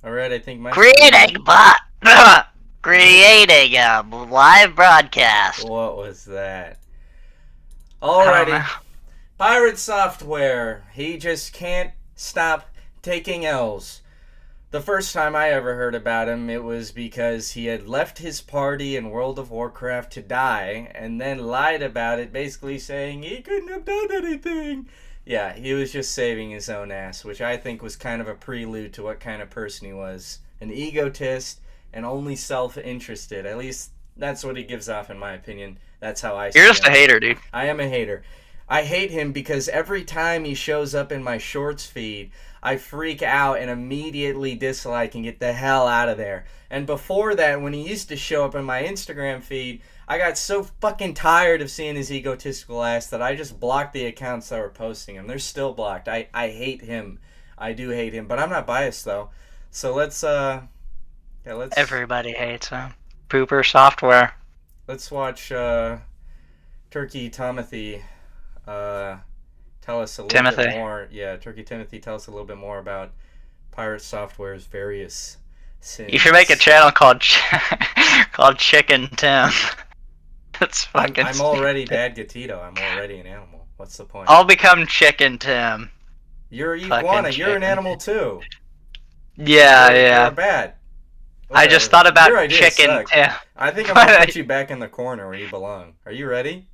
Alright, I think my Creating creating a live broadcast. What was that? I don't know. Alrighty. Pirate Software. He just can't stop taking L's. The first time I ever heard about him, it was because he had left his party in World of Warcraft to die, and then lied about it, basically saying he couldn't have done anything. Yeah, he was just saving his own ass, which I think was kind of a prelude to what kind of person he was. An egotist and only self-interested. At least that's what he gives off, in my opinion. That's how I see him. You're just a hater, dude. I am a hater. I hate him because every time he shows up in my shorts feed, I freak out and immediately dislike and get the hell out of there. And before that, when he used to show up in my Instagram feed, I got so fucking tired of seeing his egotistical ass that I just blocked the accounts that were posting him. They're still blocked. I hate him. I do hate him, but I'm not biased though. So let's Everybody hates him. Pooper Software. let's watch Turkey Timothy tell us a little bit more. Yeah, Turkey Timothy, tell us a little bit more about Pirate Software's various sins. You should make a channel called called Chicken Tim. That's fucking. I'm already Dad Gatito. I'm already an animal. What's the point? I'll become Chicken Tim. You're iguana. You're an animal too. Yeah, yeah. You're bad. I just thought about Chicken Tim. I think I'm gonna put you back in the corner where you belong. Are you ready?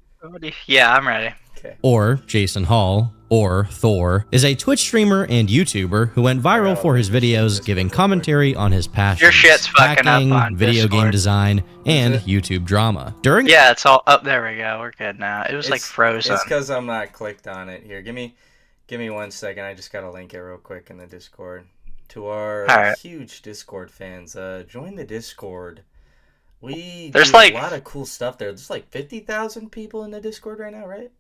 Yeah, I'm ready. Okay. Or Jason Hall, or Thor, is a Twitch streamer and YouTuber who went viral for his videos giving commentary on his passions, Your shit's fucking hacking, up on video game Discord. design, and YouTube drama. During Yeah, it's all up. There we go. We're good now. It was like frozen. It's because I'm not clicked on it. Here, give me 1 second. I just gotta link it real quick in the Discord. To our huge Discord fans, join the Discord. There's do a lot of cool stuff there. There's like 50,000 people in the Discord right now, right?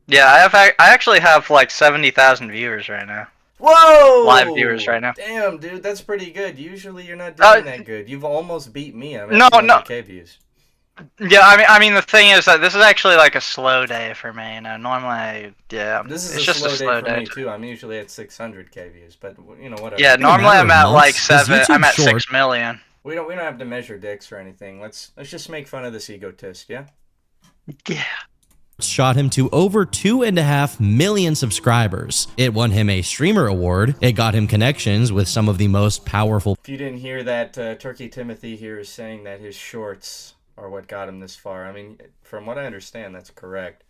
Yeah, I actually have like 70,000 viewers right now. Whoa! Live viewers right now. Damn, dude, that's pretty good. Usually you're not doing that good. You've almost beat me. I'm at 200K views. Yeah, I mean, the thing is that this is actually like a slow day for me. You know, normally, yeah, this is it's a just slow day for me too. I'm usually at 600K views, but you know whatever. Yeah, normally I'm at like 7. I'm at 6 million. We don't have to measure dicks or anything. Let's just make fun of this egotist, yeah? Yeah. Shot him to over 2.5 million subscribers. It won him a streamer award. It got him connections with some of the most powerful. If you didn't hear that, Turkey Timothy here is saying that his shorts are what got him this far. I mean, from what I understand, that's correct.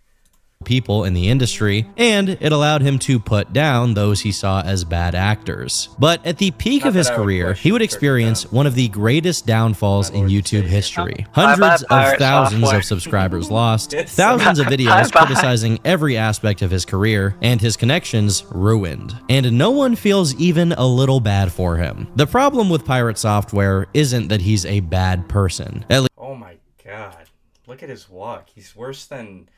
People in the industry, and it allowed him to put down those he saw as bad actors. But at the peak of his career, he would experience one of the greatest downfalls in YouTube history. Hundreds of thousands of subscribers lost, thousands of videos criticizing every aspect of his career, and his connections ruined. And no one feels even a little bad for him. The problem with Pirate Software isn't that he's a bad person. Oh my god. Look at his walk. He's worse than...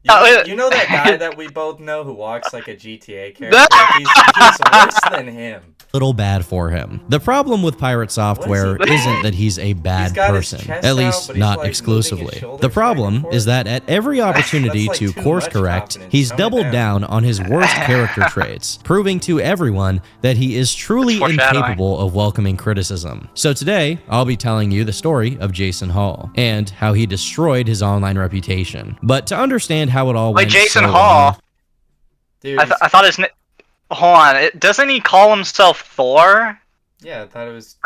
You know that guy that we both know who walks like a GTA character? He's worse than him. Little bad for him. The problem with Pirate Software isn't that he's a bad person, at least not exclusively. The problem is that at every opportunity to course correct, he's doubled down on his worst character traits, proving to everyone that he is truly incapable of welcoming criticism. So today, I'll be telling you the story of Jason Hall and how he destroyed his online reputation. But to understand how it all went. Wait, Jason so Hall? Dude, I thought his name. Hold on, doesn't he call himself Thor? Yeah, I thought it was.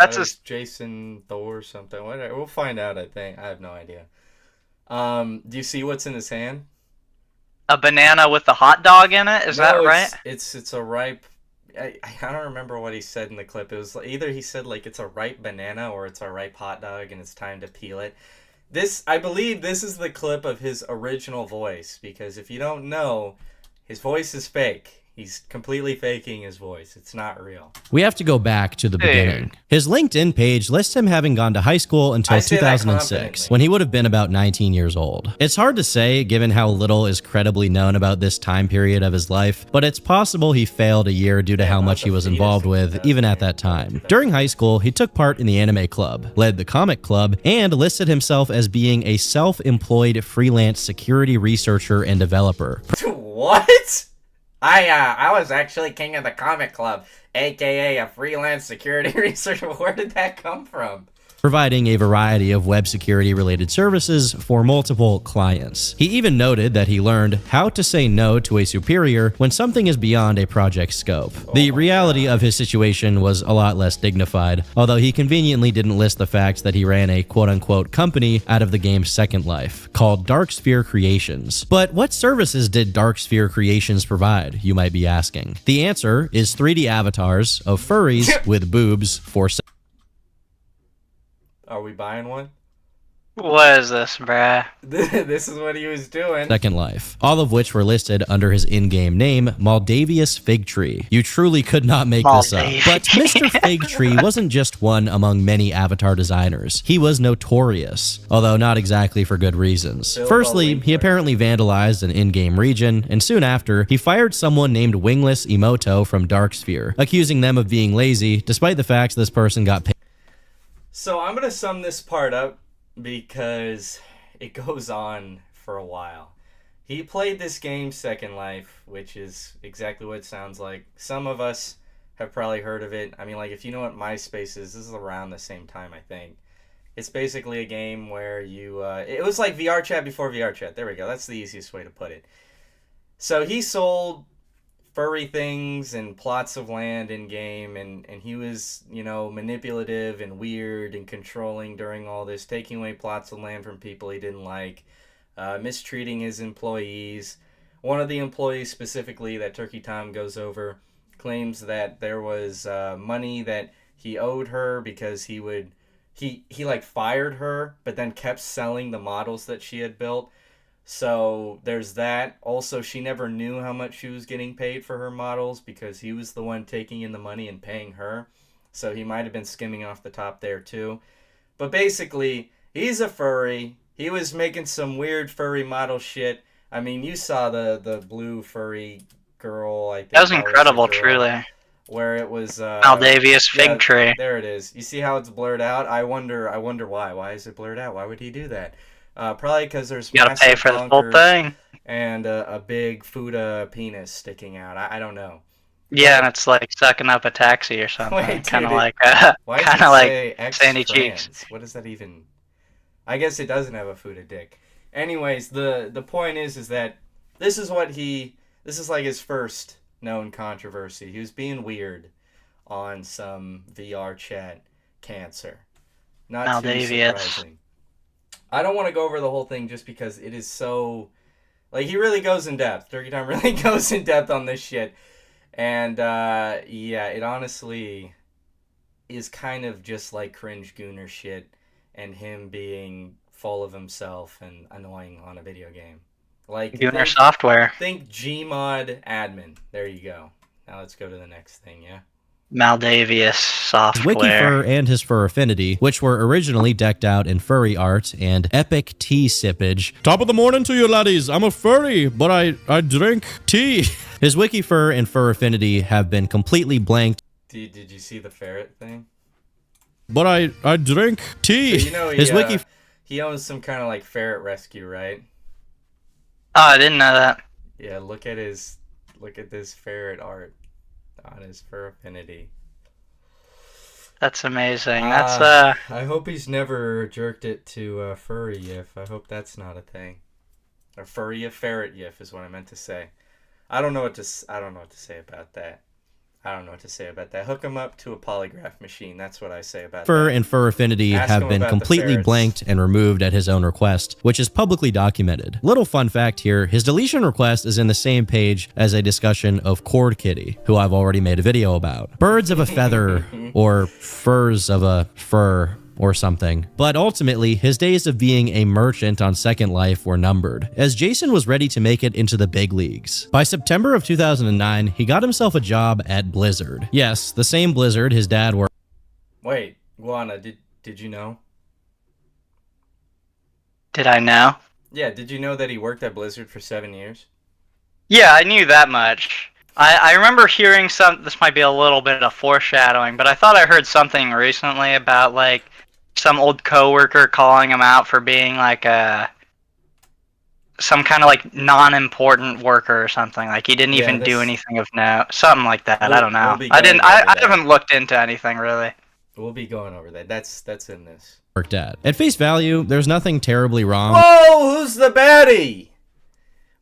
Jason Thor or something. Whatever. We'll find out. I think I have no idea. Do you see what's in his hand? A banana with a hot dog in it. Is that right? It's a ripe. I don't remember what he said in the clip. It was either he said like it's a ripe banana or it's a ripe hot dog and it's time to peel it. I believe this is the clip of his original voice, because if you don't know, his voice is fake. He's completely faking his voice. It's not real. We have to go back to the beginning. His LinkedIn page lists him having gone to high school until 2006, when he would have been about 19 years old. It's hard to say, given how little is credibly known about this time period of his life, but it's possible he failed a year due to how much he was involved with, even at that time. During high school, he took part in the anime club, led the comic club, and listed himself as being a self-employed freelance security researcher and developer. What? I was actually king of the comic club, aka a freelance security researcher. Where did that come from? Providing a variety of web security related services for multiple clients. He even noted that he learned how to say no to a superior when something is beyond a project scope. The reality of his situation was a lot less dignified, although he conveniently didn't list the fact that he ran a quote-unquote company out of the game's Second Life, called Darksphere Creations. But what services did Darksphere Creations provide, you might be asking? The answer is 3D avatars of furries with boobs for Are we buying one? What is this, bruh? This is what he was doing. Second Life, all of which were listed under his in-game name, Maldavius Figtree. You truly could not make this up. But Mr. Figtree wasn't just one among many avatar designers. He was notorious, although not exactly for good reasons. Firstly, he apparently vandalized an in-game region, and soon after, he fired someone named Wingless Emoto from Darksphere, accusing them of being lazy, despite the fact this person got paid. So I'm gonna sum this part up because it goes on for a while. He played this game Second Life, which is exactly what it sounds like. Some of us have probably heard of it. I mean, like, if you know what MySpace is, this is around the same time, I think. It's basically a game where you it was like VR chat before VR chat. There we go. That's the easiest way to put it. So he sold furry things and plots of land in game, and he was, you know, manipulative and weird and controlling during all this, taking away plots of land from people he didn't like, mistreating his employees. One of the employees specifically that Turkey Tom goes over claims that there was money that he owed her because he like fired her but then kept selling the models that she had built. So there's that. Also, she never knew how much she was getting paid for her models because he was the one taking in the money and paying her. So he might have been skimming off the top there too. But basically, he's a furry. He was making some weird furry model shit. I mean, you saw the blue furry girl. I think That was incredible, truly. Where it was Maldavius Figtree. There it is. You see how it's blurred out? I wonder why. Why is it blurred out? Why would he do that? Probably because there's you gotta pay for the whole thing. And a big Fuda penis sticking out. I don't know. Yeah, and it's like sucking up a taxi or something. Kind of like Sandy Cheeks. What does that even? I guess it doesn't have a Fuda dick. Anyways, the point is that this is like his first known controversy. He was being weird on some VR chat cancer. Not too surprising. I don't want to go over the whole thing just because it is so... Like, he really goes in depth. Turkey Time really goes in depth on this shit. And, yeah, it honestly is kind of just like cringe gooner shit and him being full of himself and annoying on a video game. Like Gooner software. Think Gmod admin. There you go. Now let's go to the next thing, yeah? Maldavius software. WikiFur and his fur affinity, which were originally decked out in furry art and epic tea sippage. Top of the morning to you laddies, I'm a furry, but I drink tea. His WikiFur and fur affinity have been completely blanked. Did you see the ferret thing? But I drink tea. So you know he owns some kind of like ferret rescue, right? Oh, I didn't know that. Yeah, look at this ferret art on his fur affinity. That's amazing. I hope he's never jerked it to furry yif. I hope that's not a thing. Or furry yif, ferret yif is what I meant to say. I don't know what to say about that. Hook him up to a polygraph machine. That's what I say about Fur that. and fur affinity have been completely blanked and removed at his own request, which is publicly documented. Little fun fact here, his deletion request is in the same page as a discussion of Cord Kitty, who I've already made a video about. Birds of a feather, or furs of a fur, or something. But ultimately, his days of being a merchant on Second Life were numbered, as Jason was ready to make it into the big leagues. By September of 2009, he got himself a job at Blizzard. Yes, the same Blizzard his dad worked. Wait, Guana, did you know? Did I know? Yeah, did you know that he worked at Blizzard for 7 years? Yeah, I knew that much. I remember hearing this might be a little bit of foreshadowing, but I thought I heard something recently about, like, some old coworker calling him out for being like a some kind of like non-important worker or something. Like he didn't Yeah, even do this- anything of note. Something like that. I don't know. we'll be I didn't. going over I that. haven't looked into anything really. We'll be going over that. That's in this. Worked at. At face value, there's nothing terribly wrong. Whoa, who's the baddie?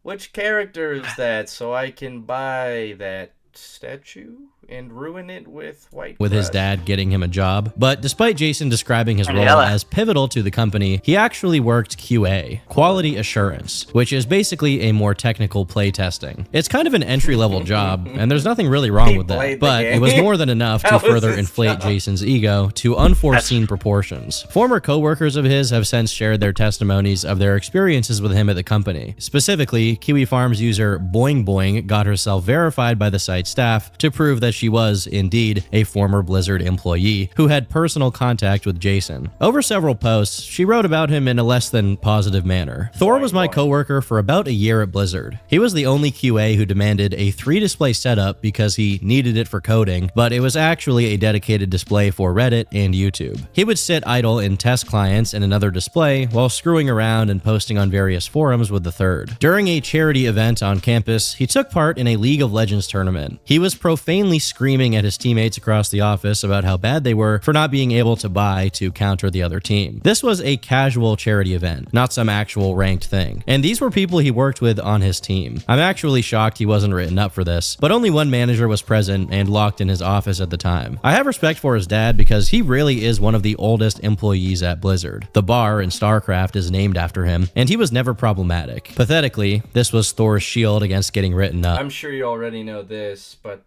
Which character is that so I can buy that statue and ruin it with white With his brush? dad getting him a job. But despite Jason describing his role Yeah. as pivotal to the company, he actually worked QA, quality assurance, which is basically a more technical play testing. It's kind of an entry-level job, and there's nothing really wrong He with that, played the but it was game. more than enough to That was further his inflate job. Jason's ego to unforeseen proportions. Former co-workers of his have since shared their testimonies of their experiences with him at the company. Specifically, Kiwi Farms user Boing Boing got herself verified by the site staff to prove that she was, indeed, a former Blizzard employee who had personal contact with Jason. Over several posts, she wrote about him in a less than positive manner. Thor was my coworker for about a year at Blizzard. He was the only QA who demanded a 3-display setup because he needed it for coding, but it was actually a dedicated display for Reddit and YouTube. He would sit idle in test clients and another display while screwing around and posting on various forums with the third. During a charity event on campus, he took part in a League of Legends tournament. He was profanely screaming at his teammates across the office about how bad they were for not being able to buy to counter the other team. This was a casual charity event, not some actual ranked thing. And these were people he worked with on his team. I'm actually shocked he wasn't written up for this, but only one manager was present and locked in his office at the time. I have respect for his dad because he really is one of the oldest employees at Blizzard. The bar in StarCraft is named after him, and he was never problematic. Pathetically, this was Thor's shield against getting written up. I'm sure you already know this, but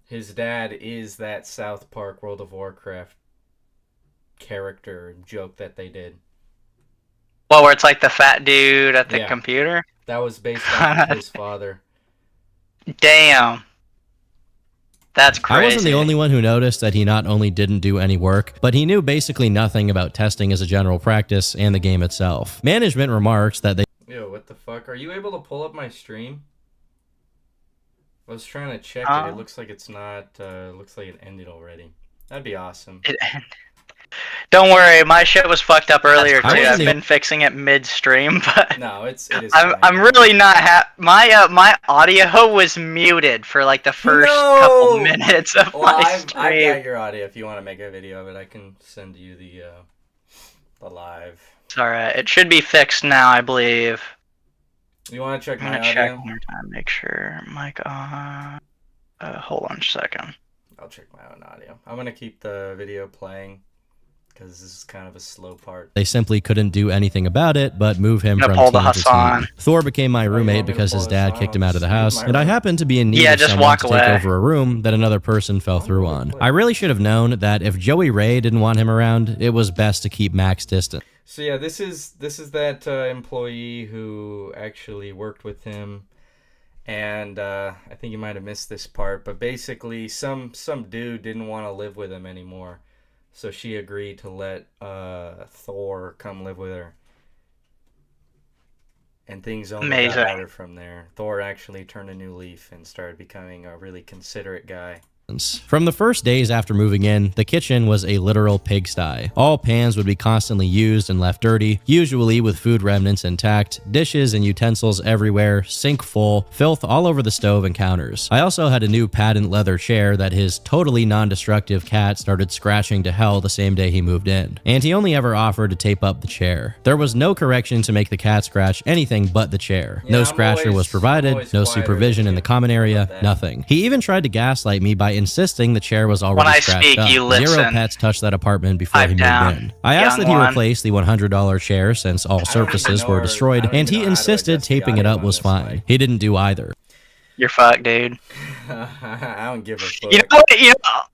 his dad is that South Park World of Warcraft character joke that they did. Well, where it's like the fat dude at the Yeah. computer. That was based off of his father. Damn. That's crazy. I wasn't the only one who noticed that he not only didn't do any work, but he knew basically nothing about testing as a general practice and the game itself. Management remarks that they Yo, what the fuck? Are you able to pull up my stream? I was trying to check it. It looks like it's not. Looks like it ended already. That'd be awesome. Don't worry, my shit was fucked up earlier too. wasn't I've the- been fixing it midstream, but No, it is. I'm fine. really not my audio was muted for like the first No! couple minutes of Well, my I've stream. got your audio. If you want to make a video of it, I can send you the live. It's alright. It should be fixed now, I believe. You want to check I'm my gonna audio? check one more time, make sure mic on. Hold on a second. I'll check my own audio. I'm gonna keep the video playing because this is kind of a slow part. simply couldn't do anything about it but move him I'm from gonna pull team the to Hassan. team. Thor became my you roommate want me to because pull his dad Hassan? kicked him I'll out of the just house, leave my and I room. happened to be in need Yeah, of just someone walk to away. take over a room that another person fell through on. quick. I really should have known that if Joey Ray didn't want him around, it was best to keep Max distant. So yeah, this is that employee who actually worked with him, and I think you might have missed this part, but basically some dude didn't want to live with him anymore, so she agreed to let Thor come live with her, and things only got Amazing. better from there. Thor actually turned a new leaf and started becoming a really considerate guy. From the first days after moving in, the kitchen was a literal pigsty. All pans would be constantly used and left dirty, usually with food remnants intact, dishes and utensils everywhere, sink full, filth all over the stove and counters. I also had a new patent leather chair that his totally non-destructive cat started scratching to hell the same day he moved in, and he only ever offered to tape up the chair. There was no correction to make the cat scratch anything but the chair. Yeah, No I'm scratcher always- was provided, always no quieter supervision than in the you. common How area, about that? nothing. He even tried to gaslight me by insisting the chair was already When I scratched speak, up. you Zero listen. pets touched that apartment before Pipe he moved down, in. I asked young that he one. replace the $100 chair since all even surfaces know were her- destroyed, I don't and even he know how to insisted adjust the taping it audio up on was this fine. mic. He didn't do either. You're fucked, dude. I don't give a fuck. You know what?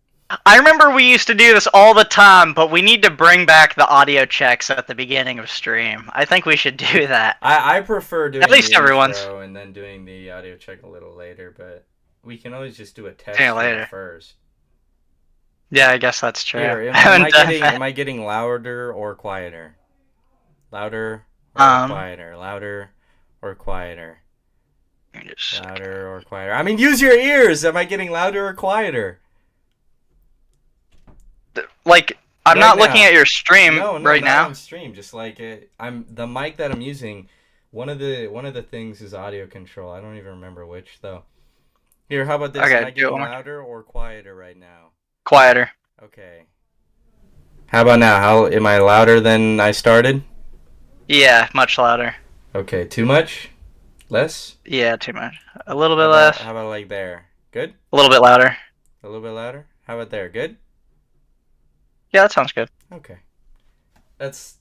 I remember we used to do this all the time, but we need to bring back the audio checks at the beginning of stream. I think we should do that. I prefer doing At least the everyone's- intro and then doing the audio check a little later, but we can always just do a test Yeah, stream later. first. Yeah, I guess that's true. Here, I haven't done that. am I getting louder or quieter? Louder or quieter? Louder or quieter? Just- Louder or quieter? I mean, use your ears! Am I getting louder or quieter? Like, I'm Right not now. looking at your stream No, right not now. on stream. Just like the mic that I'm using One of the things is audio control. I don't even remember which though. Here, how about this? Okay, Am I do it getting one more. louder or quieter right now? Quieter. Okay. How about now? How am I louder than I started? Yeah, much louder. Okay, too much? Less? Yeah, too much. A little bit How less. about like there? Good? A little bit louder. A little bit louder? How about there? Good? Yeah, that sounds good. Okay. That's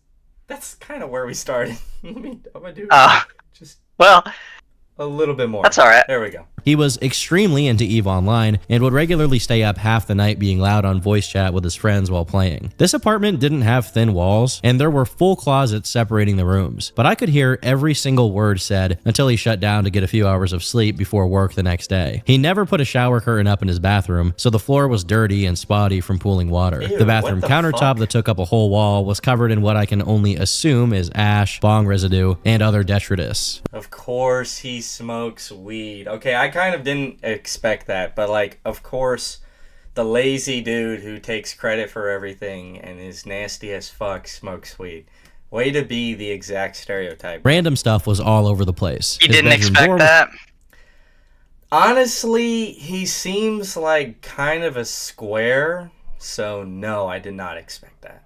kind of where we started. I'm gonna do just Well, a little bit more. that's all right. There we go. He was extremely into EVE Online and would regularly stay up half the night being loud on voice chat with his friends while playing. This apartment didn't have thin walls, and there were full closets separating the rooms, but I could hear every single word said until he shut down to get a few hours of sleep before work the next day. He never put a shower curtain up in his bathroom, so the floor was dirty and spotty from pooling water. Ew, the bathroom what the countertop fuck? that took up a whole wall was covered in what I can only assume is ash, bong residue, and other detritus. Of course he smokes weed. Okay, I kind of didn't expect that, but like, of course, the lazy dude who takes credit for everything and is nasty as fuck smokes weed. Way to be the exact stereotype. Random stuff was all over the place. You His didn't bedroom expect door that? Honestly, he seems like kind of a square, so no, I did not expect that.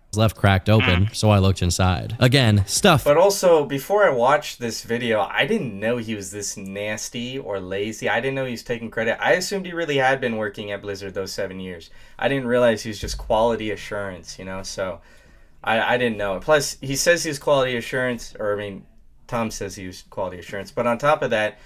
was left cracked open, so I looked inside. Again, stuff. But also, before I watched this video, I didn't know he was this nasty or lazy. I didn't know he was taking credit. I assumed he really had been working at Blizzard those 7 years. I didn't realize he was just quality assurance, you know, so I didn't know. Plus, he says he's quality assurance, or I mean, Tom says he was quality assurance, but on top of that,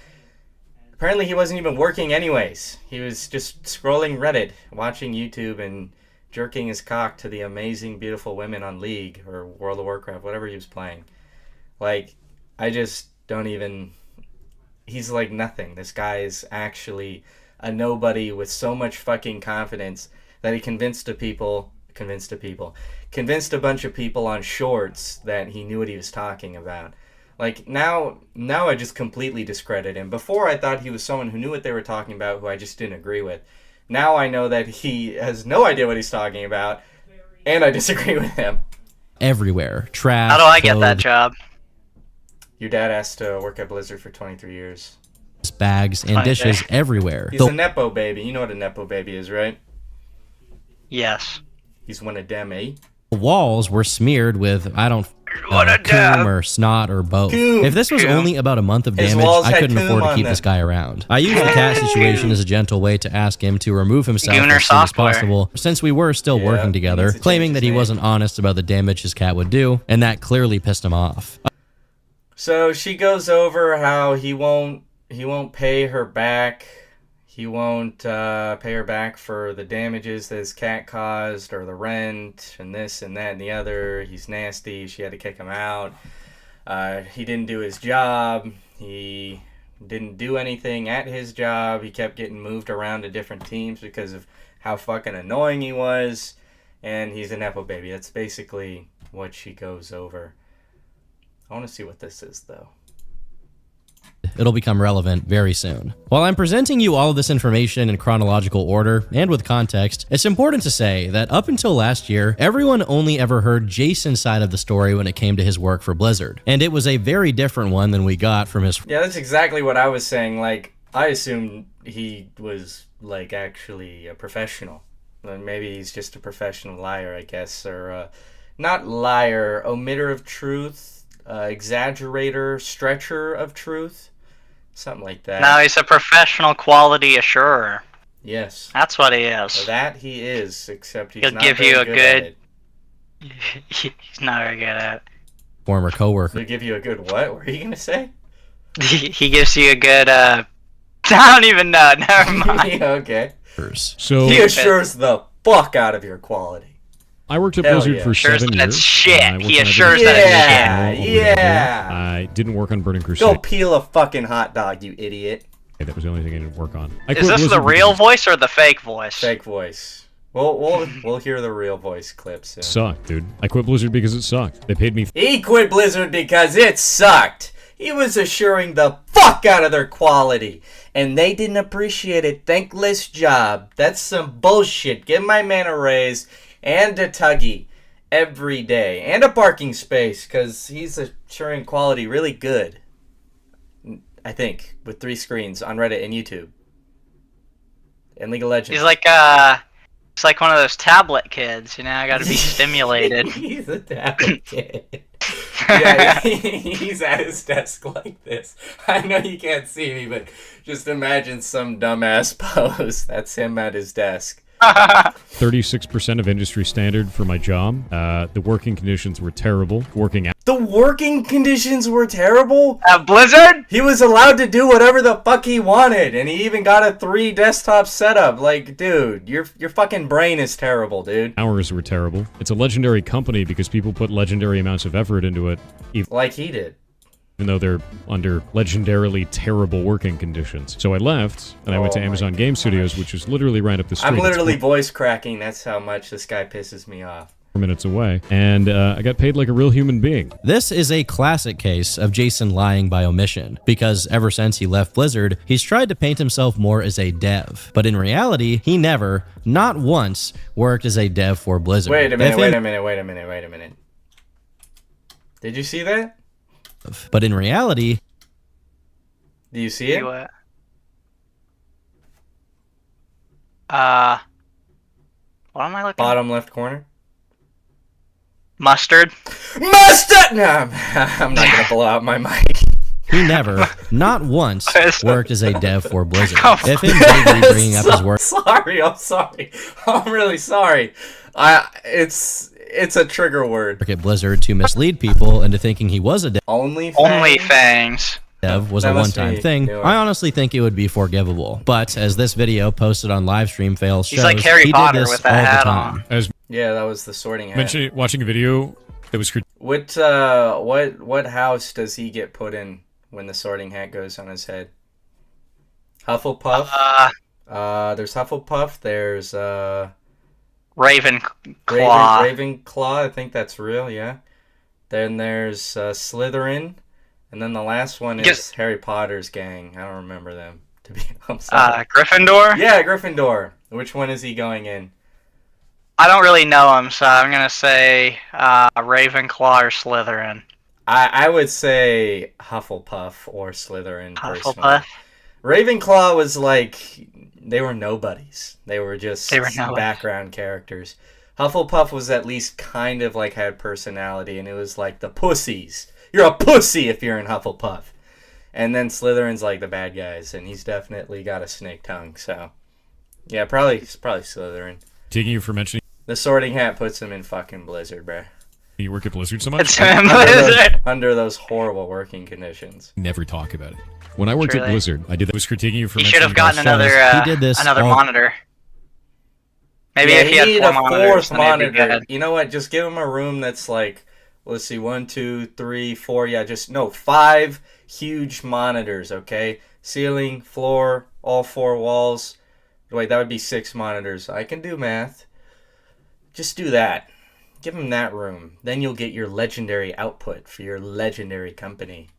apparently he wasn't even working anyways. He was just scrolling Reddit, watching YouTube, and jerking his cock to the amazing, beautiful women on League or World of Warcraft, whatever he was playing. Like, I just don't even... He's like nothing. This guy is actually a nobody with so much fucking confidence that he convinced a bunch of people on shorts that he knew what he was talking about. Like, now I just completely discredit him. Before, I thought he was someone who knew what they were talking about, who I just didn't agree with. Now I know that he has no idea what he's talking about, and I disagree with him. Everywhere. Trash. How do I get that clothes, job? Your dad has to work at Blizzard for 23 years. bags, and Fine, dishes Jay. everywhere. He's a Nepo baby. You know what a Nepo baby is, right? Yes. He's one of them, eh? The walls were smeared with, I don't What a dab. coom or snot or both. Coom. If this was Coom. only about a month of His damage, walls I had couldn't coom afford to on keep them. this guy around. I used the cat situation as a gentle way to ask him to remove himself Gooner as soon as software. possible, since we were still Yeah, working he together, needs to claiming change that his he name. wasn't honest about the damage his cat would do, and that clearly pissed him off. So she goes over how he won't pay her back. He won't pay her back for the damages that his cat caused, or the rent, and this and that and the other. He's nasty. She had to kick him out. He didn't do his job. He didn't do anything at his job. He kept getting moved around to different teams because of how fucking annoying he was. And he's a Nepo baby. That's basically what she goes over. I want to see what this is, though. It'll become relevant very soon. While I'm presenting you all of this information in chronological order and with context, it's important to say that up until last year, everyone only ever heard Jason's side of the story when it came to his work for Blizzard. And it was a very different one than we got from his Yeah, that's exactly what I was saying. Like, I assumed he was, like, actually a professional. Maybe he's just a professional liar, I guess. Or, not liar, omitter of truth, exaggerator, stretcher of truth. Something like that. Now he's a professional quality assurer. Yes. That's what he is. That he is, except he's He'll not give very you a good good- at it. He's not very good at it. former coworker. He'll give you a good what? What are you going to say? He gives you a good, I don't even know. Never mind. Okay. So He assures the fuck out of your quality. I worked at Hell Blizzard yeah. for Assures 7 that years. it's shit. I worked He on assures everything that it's from shit. over there. Yeah. I didn't work on Burning Crusade. Go peel a fucking hot dog, you idiot. That was the only thing I didn't work on. I Is quit this the Blizzard real because voice or the fake voice? Fake voice. We'll hear the real voice clips soon. it sucked, dude. I quit Blizzard because it sucked. They paid me He quit Blizzard because it sucked. He was assuring the fuck out of their quality. And they didn't appreciate it. Thankless job. That's some bullshit. Give my man a raise and a tuggy. every day. And a parking space, because he's assuring quality really good. I think, with 3 screens on Reddit and YouTube. And League of Legends. He's like it's like one of those tablet kids, you know, I gotta be stimulated. He's a tablet kid. Yeah, he's at his desk like this. I know you can't see me, but just imagine some dumbass pose. That's him at his desk. 36% of industry standard for my job. The working conditions were terrible. The working conditions were terrible? At Blizzard? He was allowed to do whatever the fuck he wanted, and he even got a 3 desktop setup. Like, dude, your fucking brain is terrible, dude. Hours were terrible. It's a legendary company because people put legendary amounts of effort into it, Like he did. even though they're under legendarily terrible working conditions. So I left, and I went to Amazon Game Studios, which is literally right up the street. I'm literally voice cracking. That's how much this guy pisses me off. 4 minutes away, and I got paid like a real human being. This is a classic case of Jason lying by omission, because ever since he left Blizzard, he's tried to paint himself more as a dev. But in reality, he never, not once, worked as a dev for Blizzard. Wait a minute. Did you see that? But in reality... Do you see it? What am I looking Bottom left corner. Mustard? Mustard! No, I'm not gonna blow out my mic. He never, not once, worked as a dev for Blizzard. Come on. If him vaguely bringing up his work... I'm sorry. I'm really sorry. It's a trigger word. At Blizzard to mislead people into thinking he was a Only Fangs. dev was That a must one-time be thing, newer. I honestly think it would be forgivable. But as this video posted on livestream fails shows, He's like Harry he Potter did this with all that the hat time. on. I was Yeah, that was the sorting hat. watching a video that was What house does he get put in when the sorting hat goes on his head? Hufflepuff. There's Hufflepuff. There's Ravenclaw. Ravenclaw. I think that's real. Yeah. Then there's Slytherin, and then the last one is Harry Potter's gang. I don't remember them. To be honest. Gryffindor? Yeah, Gryffindor. Which one is he going in? I don't really know him, so I'm gonna say Ravenclaw or Slytherin. I would say Hufflepuff or Slytherin personally. Hufflepuff? Ravenclaw was like, they were nobodies. They were just nobodies. background characters. Hufflepuff was at least kind of like had personality, and it was like the pussies. You're a pussy if you're in Hufflepuff. And then Slytherin's like the bad guys, and he's definitely got a snake tongue. So yeah, probably Slytherin. taking you for mentioning The sorting hat puts him in fucking Blizzard, bruh. you work at Blizzard so much. It's Blizzard. Under those horrible working conditions. Never talk about it. When I worked Truly. at Blizzard, I did that. I was critiquing you for He should have mentioning gotten those another shows. He did this another all- monitor. Maybe Yeah, if he had need 4 a monitors, fourth then it'd be monitor. good. You know what? Just give him a room that's like, let's see, 1, 2, 3, 4. Yeah, just no 5 huge monitors. Okay, ceiling, floor, all 4 walls. Wait, that would be 6 monitors. I can do math. Just do that. Give him that room. Then you'll get your legendary output for your legendary company.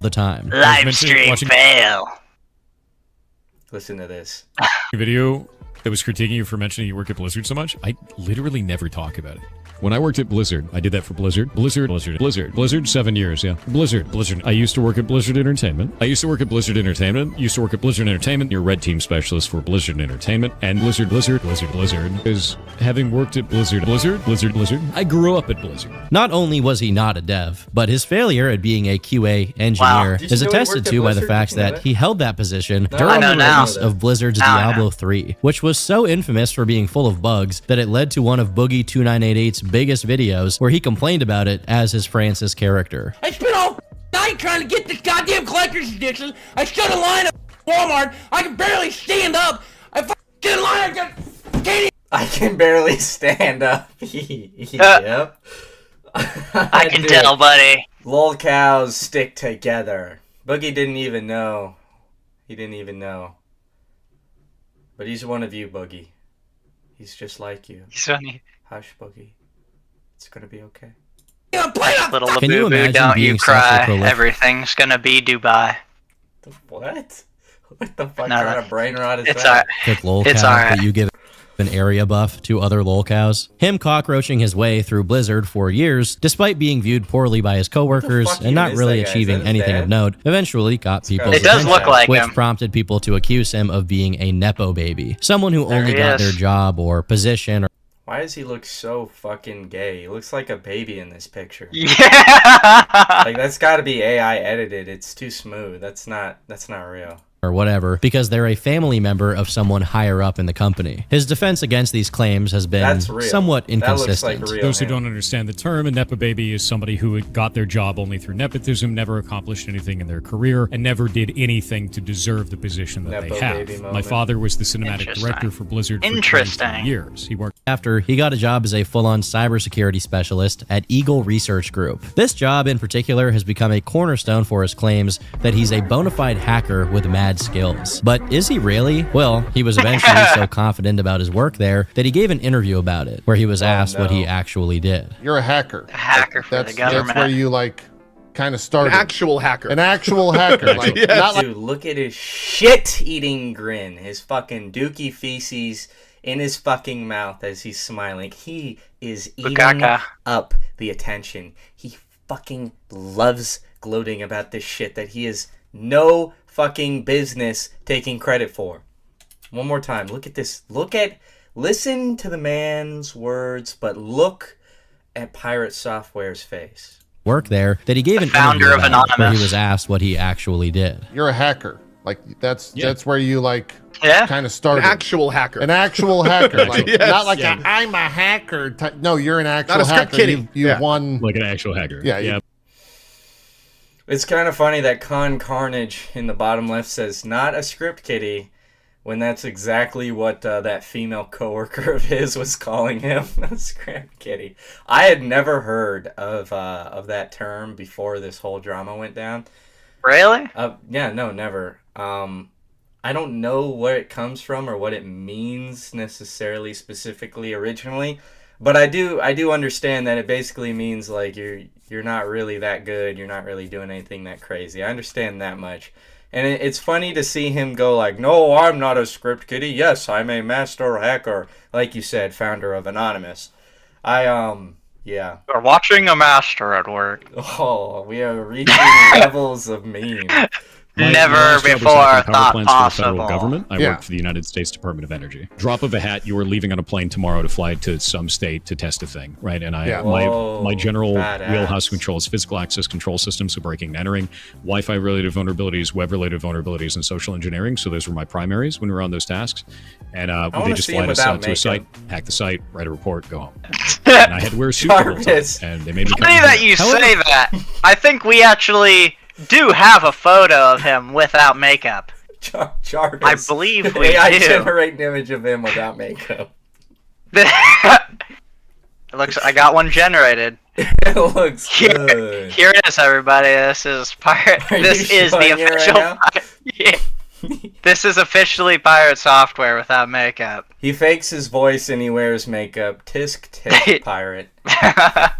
the time. Live mentioning stream watching- fail. Listen to this. Video that was critiquing you for mentioning you work at Blizzard so much. I literally never talk about it. When I worked at Blizzard, I did that for Blizzard. Blizzard, 7 years, yeah. Blizzard. I used to work at Blizzard Entertainment. Used to work at Blizzard Entertainment. Your red team specialist for Blizzard Entertainment. And Blizzard. Is having worked at Blizzard. I grew up at Blizzard. Not only was he not a dev, but his failure at being a QA engineer Wow. Did you is know he attested worked at to by the Blizzard? fact Did you know that that? he held that position I during know the now. release of Blizzard's Now I know. Diablo 3, which was so infamous for being full of bugs that it led to one of Boogie2988's biggest videos where he complained about it as his Francis character. I spent all night trying to get this goddamn collector's edition. I stood in line at Walmart. I can barely stand up. I stood in line. I just can't I can barely stand up. Yep. I can Dude, tell, buddy. Lolcows stick together. Boogie didn't even know. He didn't even know. But he's one of you, Boogie. He's just like you. He's funny. Hush, Boogie. It's gonna be okay. even play on. Little Can you Labubu, imagine don't being you such a cry. prolific- Everything's gonna be Dubai. What? What the fuck No, kind that- of brain rot is It's that? alright. With Lolcow It's alright. that you give an area buff to other lolcows. Him cockroaching his way through Blizzard for years, despite being viewed poorly by his coworkers fuck and even not is really that guy? Is achieving that his anything dad? of note, eventually got people's It does attention, look like which him. prompted people to accuse him of being a Nepo baby, someone who only he got is. their job or position or Why does he look so fucking gay? He looks like a baby in this picture. Yeah. Like, that's got to be AI edited. It's too smooth. That's not real. whatever, because they're a family member of someone higher up in the company. His defense against these claims has been That's real. somewhat That looks like inconsistent. real. Those who him. don't understand the term, a Nepo baby is somebody who got their job only through nepotism, never accomplished anything in their career, and never did anything to deserve the position that Nepo they baby have. My moment. father was the cinematic Interesting. director for Blizzard for Interesting. 23 years. He worked After he got a job as a full-on cybersecurity specialist at Eagle Research Group. This job in particular has become a cornerstone for his claims that he's a bona fide hacker with mad skills. But is he really? Well, he was eventually so confident about his work there that he gave an interview about it, where he was asked what he no. actually did. You're a hacker. A hacker for That's the government. That's where you like kind of started. An actual hacker. An actual hacker. Like Yes. not like Dude, look at his shit-eating grin. His fucking dookie feces in his fucking mouth as he's smiling. He is eating Bukaka. up the attention. He fucking loves gloating about this shit that he is no fucking business taking credit for. One more time. Look at this. Listen to the man's words, but look at Pirate Software's face. Work there that he gave an founder interview of about, where he Anonymous. was asked what he actually did. you're a hacker. Like that's where you like Yeah. kind of An started. actual hacker. An actual hacker. Like Yes. not like Yeah. I'm a hacker type. No, you're an actual Not a script hacker. kiddie. You Yeah. won. like an actual hacker. Yeah, yeah. It's kind of funny that Con Carnage in the bottom left says, not a script kiddie, when that's exactly what that female coworker of his was calling him, a script kiddie. I had never heard of that term before this whole drama went down. Really? Yeah, no, never. I don't know where it comes from or what it means necessarily specifically originally, but I do understand that it basically means like you're not really that good, you're not really doing anything that crazy. I understand that much. And it's funny to see him go like, no, I'm not a script kiddie. Yes, I'm a master hacker. Like you said, founder of Anonymous. Yeah. We're watching a master at work. Oh, we are reaching levels of meme. My Never last job was before hacking power thought plants for the federal possible. government. I Yeah. worked for the United States Department of Energy. Drop of a hat, you were leaving on a plane tomorrow to fly to some state to test a thing, right? And Yeah. Whoa, my general badass. wheelhouse control is physical access control systems, so breaking and entering, Wi-Fi related vulnerabilities, web related vulnerabilities, and social engineering. So those were my primaries when we were on those tasks. And they wanna just see fly him us without to a site, makeup. hack the site, write a report, go home. And I had to wear a suit the whole time, Jarvis. and they made me Funny come that you say that. I think we actually do have a photo of him without makeup. Jarvis. I believe we AI do. generate an image of him without makeup. It looks. I got one generated. It looks Here, good. here it is, everybody. This is pirate. Are This you is the showing it right official. now? Yeah. This is officially pirate software without makeup. He fakes his voice and he wears makeup. Tisk tisk pirate. I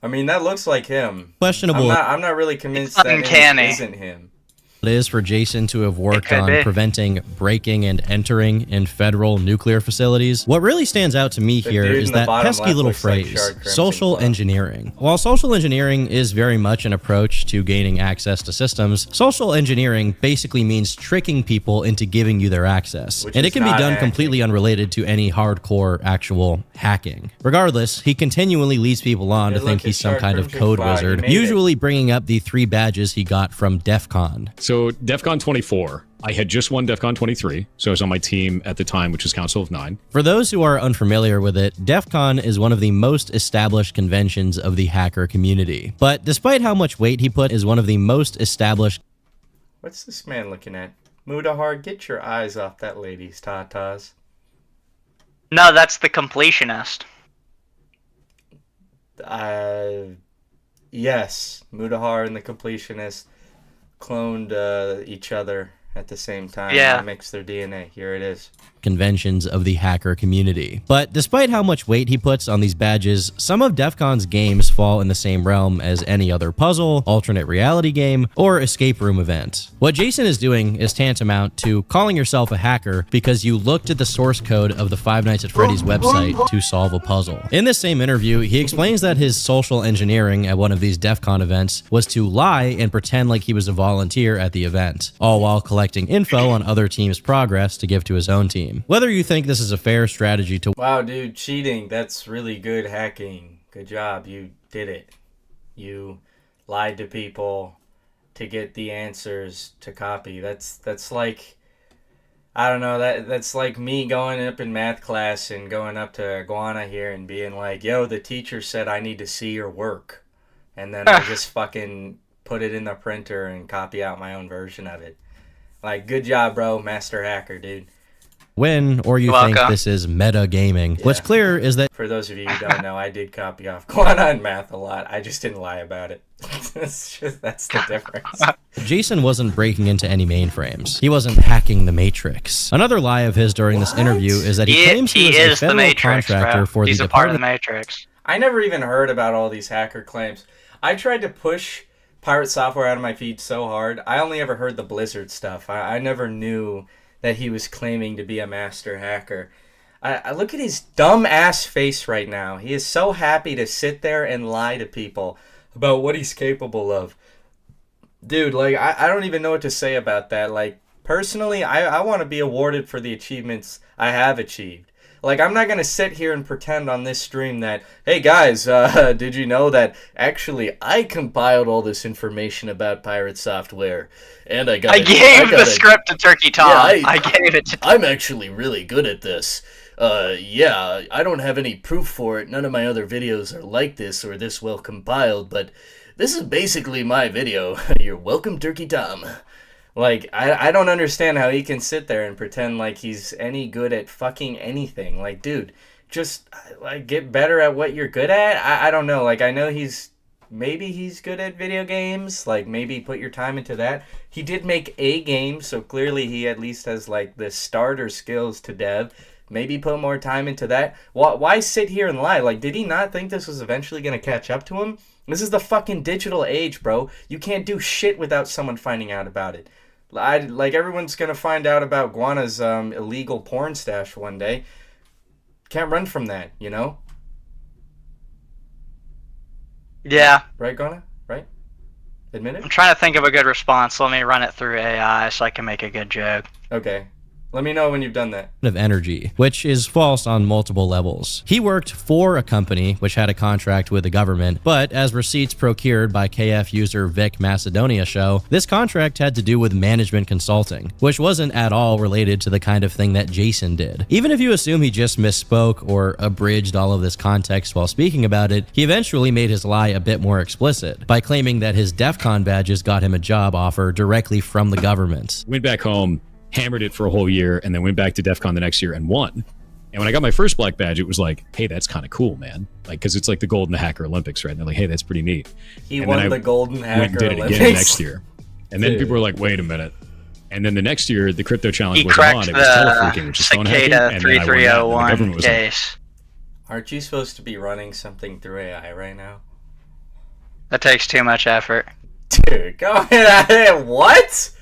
mean, that looks like him. Questionable I'm not really convinced It's that uncanny. it isn't him. it is for Jason to have worked could on be. preventing breaking and entering in federal nuclear facilities. What really stands out to me The here dude is in the that bottom pesky left little looks like phrase, Shard Crimson social Club. engineering. While social engineering is very much an approach to gaining access to systems, social engineering basically means tricking people into giving you their access. Which And is it can be not done hacking. completely unrelated to any hardcore actual hacking. Regardless, he continually leads people on Hey, to think look, he's it's some Shard kind of Crimson code Cloud. You wizard, made it. usually bringing up the 3 badges he got from Defcon. So DEFCON 24, I had just won DEFCON 23, so I was on my team at the time, which is Council of 9. For those who are unfamiliar with it, Defcon is one of the most established conventions of the hacker community. But despite how much weight he put, is one of the most established What's this man looking at? Mudahar, get your eyes off that lady's tatas. No, that's the completionist. Yes, Mudahar and the completionist cloned each other at the same time. Yeah. They mix their DNA. Here it is. Conventions of the hacker community. But despite how much weight he puts on these badges, some of Defcon's games fall in the same realm as any other puzzle, alternate reality game, or escape room event. What Jason is doing is tantamount to calling yourself a hacker because you looked at the source code of the Five Nights at Freddy's website to solve a puzzle. In this same interview, he explains that his social engineering at one of these Defcon events was to lie and pretend like he was a volunteer at the event, all while collecting info on other teams' progress to give to his own team. Whether you think this is a fair strategy to— Wow, dude, cheating. That's really good hacking. Good job. You did it. You lied to people to get the answers to copy. That's like, I don't know, that's like me going up in math class and going up to Iguana here and being like, yo, the teacher said I need to see your work. And then I just fucking put it in the printer and copy out my own version of it. Like, good job, bro, master hacker, dude. win, or you think this is meta gaming. What's clear is that— for those of you who don't know, I did copy off Guana and math a lot. I just didn't lie about it. That's the difference. Jason wasn't breaking into any mainframes. He wasn't hacking the Matrix. Another lie of his during this interview is that he claims he was a federal contractor for the He's a part of the Matrix. I never even heard about all these hacker claims. I tried to push pirate software out of my feed so hard. I only ever heard the Blizzard stuff. I never knew that he was claiming to be a master hacker. I look at his dumb ass face right now. He is so happy to sit there and lie to people about what he's capable of. Dude, like, I don't even know what to say about that. Like, personally, I want to be awarded for the achievements I have achieved. Like, I'm not going to sit here and pretend on this stream that, hey guys, did you know that actually I compiled all this information about pirate software, and I gave the script to Turkey Tom. Yeah, I gave it to I'm actually really good at this. Yeah, I don't have any proof for it. None of my other videos are like this or this well compiled, but this is basically my video. You're welcome, Turkey Tom. Like, I don't understand how he can sit there and pretend like he's any good at fucking anything. Like, dude, just, like, get better at what you're good at? I don't know. Like, I know maybe he's good at video games. Like, maybe put your time into that. He did make a game, so clearly he at least has, like, the starter skills to dev. Maybe put more time into that. Why sit here and lie? Like, did he not think this was eventually going to catch up to him? This is the fucking digital age, bro. You can't do shit without someone finding out about it. Like, everyone's going to find out about Guana's illegal porn stash one day. Can't run from that, you know? Yeah. Right, Guana? Right? Admit it? I'm trying to think of a good response. Let me run it through AI so I can make a good joke. Okay. Let me know when you've done that. Of energy, which is false on multiple levels. He worked for a company which had a contract with the government, but as receipts procured by KF user Vic Macedonia show, this contract had to do with management consulting, which wasn't at all related to the kind of thing that Jason did. Even if you assume he just misspoke or abridged all of this context while speaking about it, he eventually made his lie a bit more explicit by claiming that his Defcon badges got him a job offer directly from the government. Went back home, hammered it for a whole year, and then went back to DEFCON the next year and won. And when I got my first black badge, it was like, hey, that's kind of cool, man. Like, because it's like the Golden Hacker Olympics, right? And they're like, hey, that's pretty neat. He won the Golden Hacker went and did Olympics. it again next year. And then people were like, wait a minute. And then the next year, the crypto challenge wasn't on. It was telefreaking, which is phone hacking. And then I won that, and the government was case. Aren't you supposed to be running something through AI right now? That takes too much effort. Dude, go ahead. What?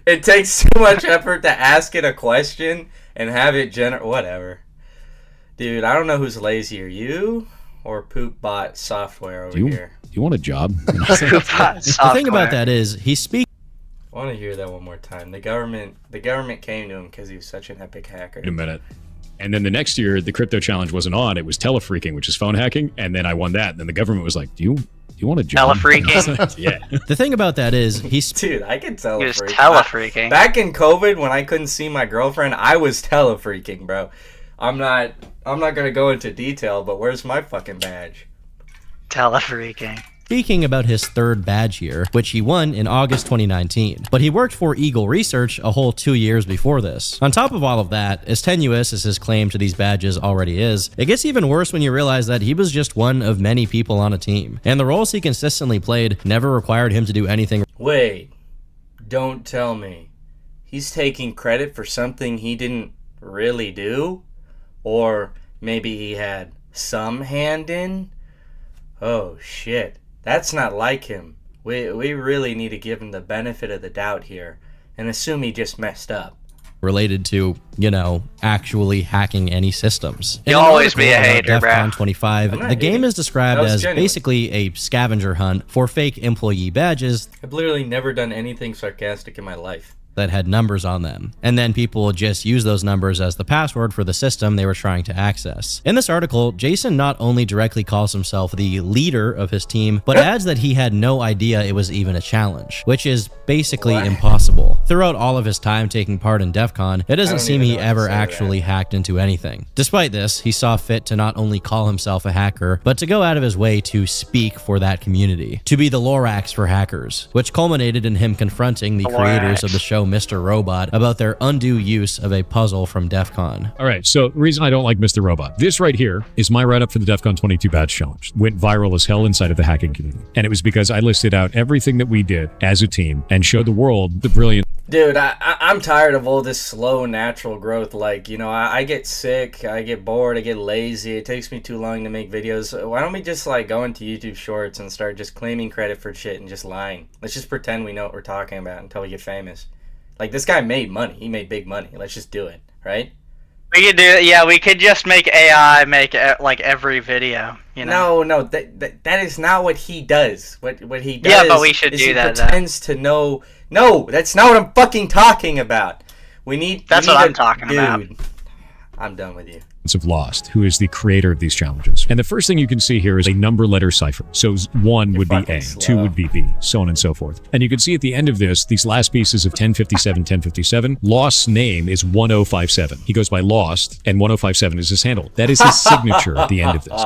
It takes too much effort to ask it a question and have it whatever. Dude, I don't know who's lazier, you or poop bot software over here. Do you want a job? The thing about that is, he's speaking. I want to hear that one more time. The government came to him because he was such an epic hacker. Wait a minute. And then the next year, the crypto challenge wasn't on. It was telefreaking, which is phone hacking. And then I won that. And then the government was like, do you want a job? Telefreaking? Yeah. The thing about that is, Dude, I can telefreak. He was telefreaking. Back in COVID, when I couldn't see my girlfriend, I was telefreaking, bro. I'm not gonna go into detail, but where's my fucking badge? Telefreaking. Speaking about his third badge here, which he won in August 2019. But he worked for Eagle Research a whole 2 years before this. On top of all of that, as tenuous as his claim to these badges already is, it gets even worse when you realize that he was just one of many people on a team. And the roles he consistently played never required him to do anything. Wait, don't tell me he's taking credit for something he didn't really do? Or maybe he had some hand in? Oh shit, that's not like him. We really need to give him the benefit of the doubt here and assume he just messed up. Related to, actually hacking any systems. You'll always be a hater, bro. Defcon 25, the game is described as genuine. basically a scavenger hunt for fake employee badges I've literally never done anything sarcastic in my life. that had numbers on them, and then people would just use those numbers as the password for the system they were trying to access. In this article, Jason not only directly calls himself the leader of his team, but adds that he had no idea it was even a challenge, which is basically impossible. Throughout all of his time taking part in Defcon, it doesn't seem he ever actually hacked into anything. Despite this, he saw fit to not only call himself a hacker, but to go out of his way to speak for that community, to be the Lorax for hackers, which culminated in him confronting the creators of the show Mr. Robot about their undue use of a puzzle from Defcon. All right, so the reason I don't like Mr. Robot, this right here is my write-up for the Defcon 22 badge challenge. Went viral as hell inside of the hacking community. And it was because I listed out everything that we did as a team and showed the world the brilliant... Dude, I'm tired of all this slow natural growth. Like, I get sick, I get bored, I get lazy. It takes me too long to make videos. Why don't we just go into YouTube Shorts and start just claiming credit for shit and just lying? Let's just pretend we know what we're talking about until we get famous. Like, this guy made money. He made big money. Let's just do it, right? We could do it. Yeah, we could just make AI make every video. No, that is not what he does. What he does. Yeah, but we should is do he that. Pretends to know. No, that's not what I'm fucking talking about. That's what I'm talking about. Dude, I'm done with you. of Lost, who is the creator of these challenges. And the first thing you can see here is a number letter cipher. So 1 would be A, 2 would be B, so on and so forth. And you can see at the end of this, these last pieces of 1057, Lost's name is 1057. He goes by Lost, and 1057 is his handle. That is his signature at the end of this.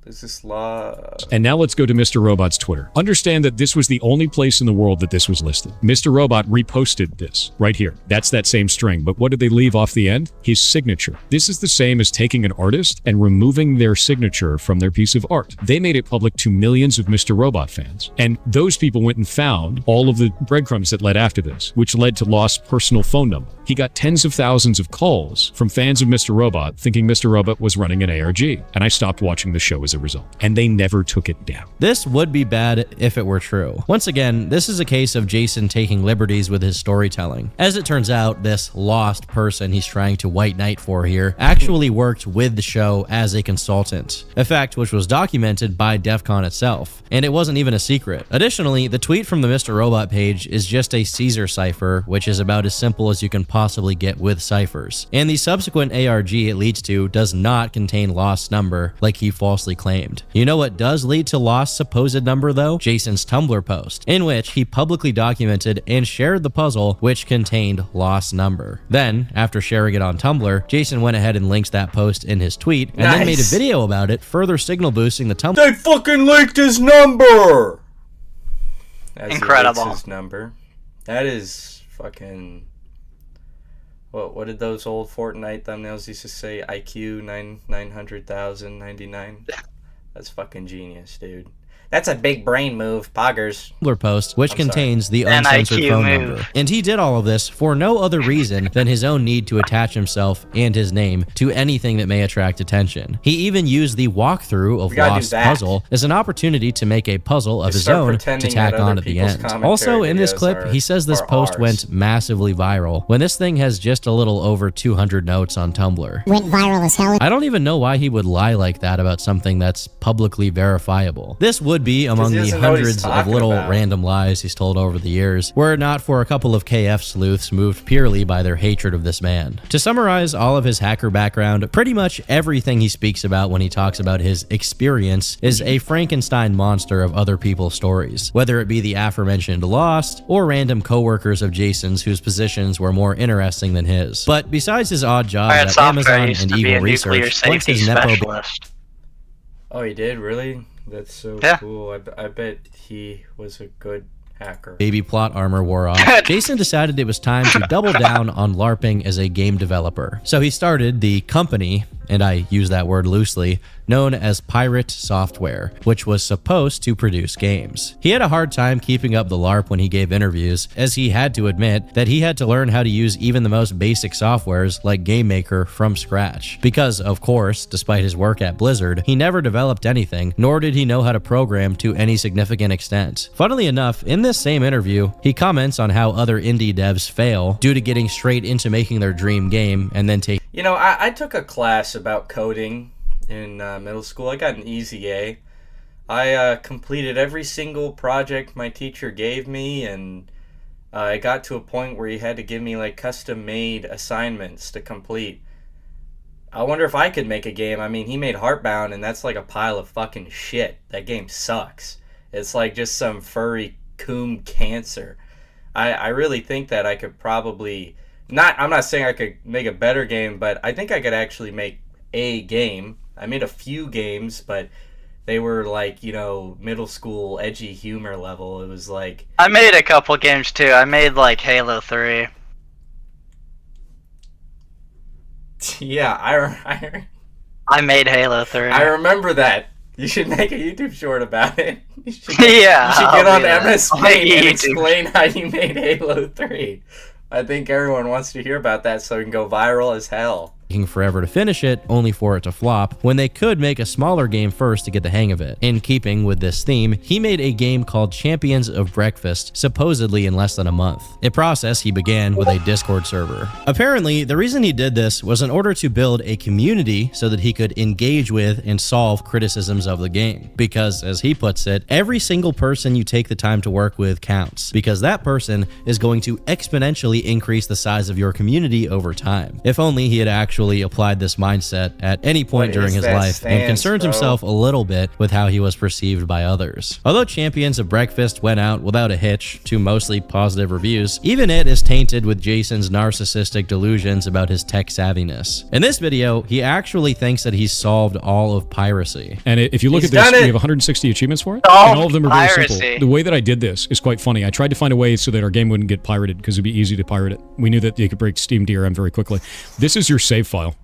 Is this law? And now let's go to Mr. Robot's Twitter. Understand that this was the only place in the world that this was listed. Mr. Robot reposted this right here. That's that same string. But what did they leave off the end? His signature. This is the same as taking an artist and removing their signature from their piece of art. They made it public to millions of Mr. Robot fans. And those people went and found all of the breadcrumbs that led after this, which led to Lost's personal phone number. He got tens of thousands of calls from fans of Mr. Robot thinking Mr. Robot was running an ARG. And I stopped watching the show as a result. And they never took it down. This would be bad if it were true. Once again, this is a case of Jason taking liberties with his storytelling. As it turns out, this lost person he's trying to white knight for here actually worked with the show as a consultant, a fact which was documented by Defcon itself, and it wasn't even a secret. Additionally, the tweet from the Mr. Robot page is just a Caesar cipher, which is about as simple as you can possibly get with ciphers. And the subsequent ARG it leads to does not contain Lost's number like he falsely claimed. You know what does lead to Lost's supposed number though? Jason's Tumblr post, in which he publicly documented and shared the puzzle which contained Lost's number. Then, after sharing it on Tumblr, Jason went ahead and linked that post in his tweet and then made a video about it, further signal boosting the Tumblr. They fucking leaked his number! Incredible. His number. That is fucking... What did those old Fortnite thumbnails used to say? IQ 900,099. That's fucking genius, dude. That's a big brain move, poggers. Post, which contains the uncensored phone number. And he did all of this for no other reason than his own need to attach himself and his name to anything that may attract attention. He even used the walkthrough of Lost's puzzle as an opportunity to make a puzzle of his own to tack on at the end. Also, in this clip, he says this post went massively viral, when this thing has just a little over 200 notes on Tumblr. Went viral as hell. I don't even know why he would lie like that about something that's publicly verifiable. This would be among the hundreds of little random lies he's told over the years, were it not for a couple of KF sleuths moved purely by their hatred of this man. To summarize all of his hacker background, pretty much everything he speaks about when he talks about his experience is a Frankenstein monster of other people's stories, whether it be the aforementioned Lost or random co-workers of Jason's whose positions were more interesting than his. But besides his odd job at Amazon and Eagle Research, once his Nepo... Oh, he did? Really? That's so cool. I bet he was a good hacker. Baby plot armor wore off. Jason decided it was time to double down on LARPing as a game developer. So he started the company and I use that word loosely, known as pirate software, which was supposed to produce games. He had a hard time keeping up the LARP when he gave interviews, as he had to admit that he had to learn how to use even the most basic softwares like Game Maker from scratch. Because, of course, despite his work at Blizzard, he never developed anything, nor did he know how to program to any significant extent. Funnily enough, in this same interview, he comments on how other indie devs fail due to getting straight into making their dream game and then take. You know, I took a class about coding in middle school. I got an easy A. I completed every single project my teacher gave me, and I got to a point where he had to give me like custom-made assignments to complete. I wonder if I could make a game. I mean, he made Heartbound, and that's like a pile of fucking shit. That game sucks. It's like just some furry coom cancer. I really think that I could probably... I'm not saying I could make a better game, but I think I could actually make a game. I made a few games, but they were like, you know, middle school edgy humor level. It was like... I made a couple games too. I made like Halo 3. Yeah, I made Halo 3. I remember that. You should make a YouTube short about it. You should Yeah, you should get on MS I'll make Paint and YouTube. explain how you made Halo 3. I think everyone wants to hear about that so it can go viral as hell. Taking forever to finish it, only for it to flop, when they could make a smaller game first to get the hang of it. In keeping with this theme, he made a game called Champions of Breakfast, supposedly in less than a month, a process he began with a Discord server. Apparently, the reason he did this was in order to build a community so that he could engage with and solve criticisms of the game. Because, as he puts it, every single person you take the time to work with counts, because that person is going to exponentially increase the size of your community over time. If only he had actually applied this mindset at any point during his life and concerned himself a little bit with how he was perceived by others. Although Champions of Breakfast went out without a hitch to mostly positive reviews, even it is tainted with Jason's narcissistic delusions about his tech savviness. In this video, he actually thinks that he's solved all of piracy. And if you look He's at this, done it. we have 160 achievements for it, Solved and all of them are very piracy. simple. The way that I did this is quite funny. I tried to find a way so that our game wouldn't get pirated, because it'd be easy to pirate it. We knew that you could break Steam DRM very quickly. This is your save file.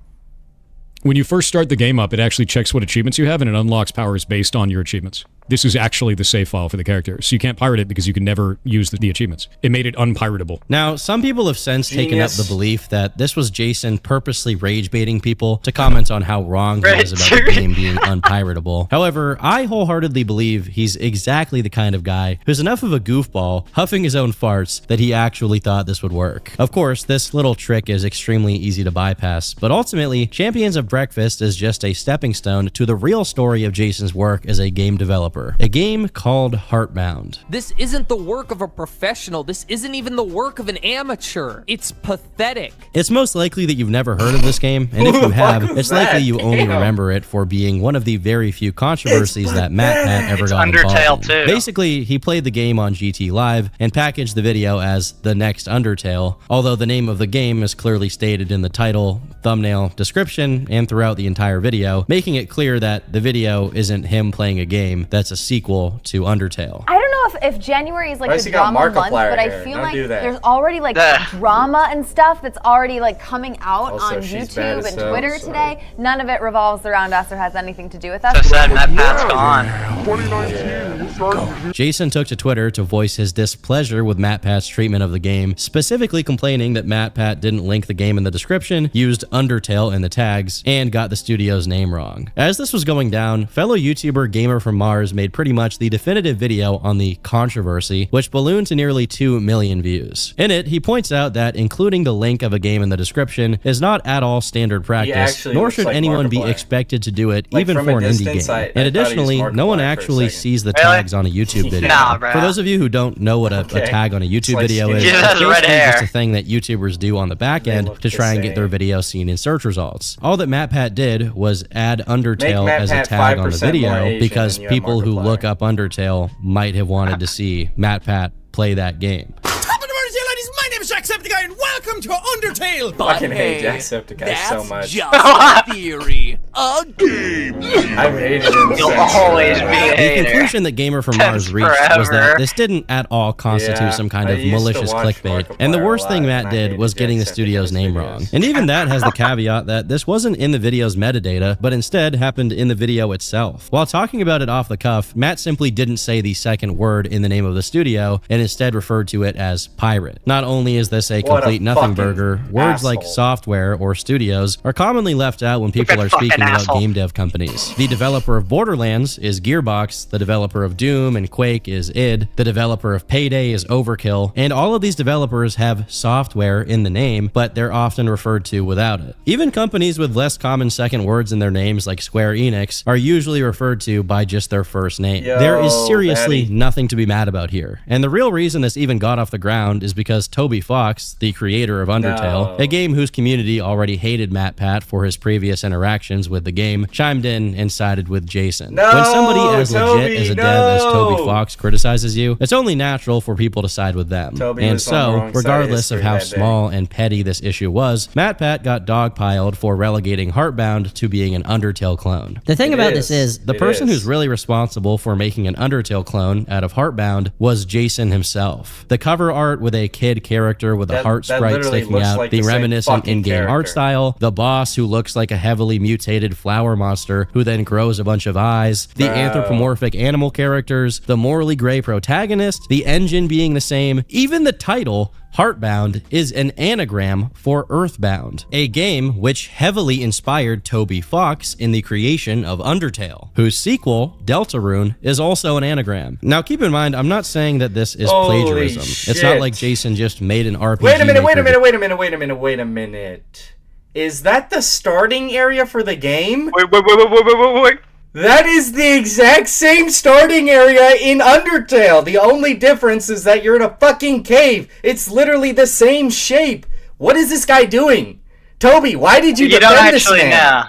When you first start the game up, it actually checks what achievements you have, and it unlocks powers based on your achievements. This is actually the save file for the character, so you can't pirate it because you can never use the achievements. It made it unpiratable. Now, some people have since taken up Genius. the belief that this was Jason purposely rage baiting people to comment on how wrong he was about the game being unpiratable. However, I wholeheartedly believe he's exactly the kind of guy who's enough of a goofball, huffing his own farts, that he actually thought this would work. Of course, this little trick is extremely easy to bypass, but ultimately, Champions of Breakfast is just a stepping stone to the real story of Jason's work as a game developer. A game called Heartbound. This isn't the work of a professional. This isn't even the work of an amateur. It's pathetic. It's most likely that you've never heard of this game, and if Who you the have, fuck was it's likely that? you only Damn. remember it for being one of the very few controversies that Matt ever It's got Undertale involved in. too. Basically, he played the game on GT Live and packaged the video as the next Undertale, although the name of the game is clearly stated in the title, thumbnail, description, and throughout the entire video, making it clear that the video isn't him playing a game that's a sequel to Undertale. I don't know if January is like Why has the he got drama month, Markiplier but I here? feel Don't like do that. there's already like Ugh. drama and stuff that's already like coming out Also, on she's bad YouTube as and hell, Twitter sorry. today. None of it revolves around us or has anything to do with us. So sad Matt Pat's gone. 2019, you started. Jason took to Twitter to voice his displeasure with MatPat's treatment of the game, specifically complaining that MatPat didn't link the game in the description, used Undertale in the tags, and got the studio's name wrong. As this was going down, fellow YouTuber Gamer from Mars made pretty much the definitive video on the controversy, which ballooned to nearly 2 million views. In it, he points out that including the link of a game in the description is not at all standard practice, actually nor looks should like anyone be Markiplier. expected to do it, Like, even from for a an indie distance, game. I And thought he was additionally, no one Markiplier for a actually second. sees the Really? tags on a YouTube video. Nah, bro. For those of you who don't know what a Okay. tag on a YouTube like video is, Steve. Yeah, it's that's red basically just hair. a thing that YouTubers do on the back They end look to the try and get their same. video seen in search results. All that MatPat did was add Undertale Make as a MatPat tag on the 5% more video Asian because than you have people who Markiplier. look up Undertale might have wanted to see MatPat play that game. Top of the morning, ladies. My name is Jacksepticeye, and welcome Welcome to Undertale! Fucking hate Jacksepticeye so much. Just a theory. A game. I've hated him You'll since, always be a The hater. conclusion that Gamer from Mars reached was forever. that this didn't at all constitute Yeah, some kind I of used to malicious watch clickbait, and the Markiplier worst a thing lot, Matt and I did hated was getting the studio's Jacksepticeye's name videos. wrong. And even that has the caveat that this wasn't in the video's metadata, but instead happened in the video itself. While talking about it off the cuff, Matt simply didn't say the second word in the name of the studio, and instead referred to it as pirate. Not only is this a What a complete nothing fucking burger, words like asshole. software or studios are commonly left out when people are fucking speaking about asshole. game dev companies. The developer of Borderlands is Gearbox, the developer of Doom and Quake is id, the developer of Payday is Overkill, and all of these developers have software in the name, but they're often referred to without it. Even companies with less common second words in their names like Square Enix are usually referred to by just their first name. Yo, There is seriously Daddy. nothing to be mad about here. And the real reason this even got off the ground is because Toby Fox, the creator of Undertale, No. a game whose community already hated Matt Pat for his previous interactions with the game, chimed in and sided with Jason. No, When somebody as Toby, legit as a dev as Toby no. Fox criticizes you, it's only natural for people to side with them. Toby And was on the so, wrong side of regardless of history how that day. small and petty this issue was, Matt Pat got dogpiled for relegating Heartbound to being an Undertale clone. The thing It about is. this is, the It person is. who's really responsible for making an Undertale clone out of Heartbound was Jason himself. The cover art with a kid character with a That- heart that sprite literally sticking looks out, like the the same reminiscent fucking in-game art character. style, the boss who looks like a heavily mutated flower monster who then grows a bunch of eyes, the Bro. anthropomorphic animal characters, the morally gray protagonist, the engine being the same, even the title, Heartbound, is an anagram for Earthbound, a game which heavily inspired Toby Fox in the creation of Undertale, whose sequel, Deltarune, is also an anagram. Now keep in mind, I'm not saying that this is Holy plagiarism. It's shit. not like Jason just made an RPG. Wait a minute, wait a Maker minute. Is that the starting area for the game? Wait. That is the exact same starting area in Undertale. The only difference is that you're in a fucking cave. It's literally the same shape. What is this guy doing? Toby, why did you You don't defend this actually man? know.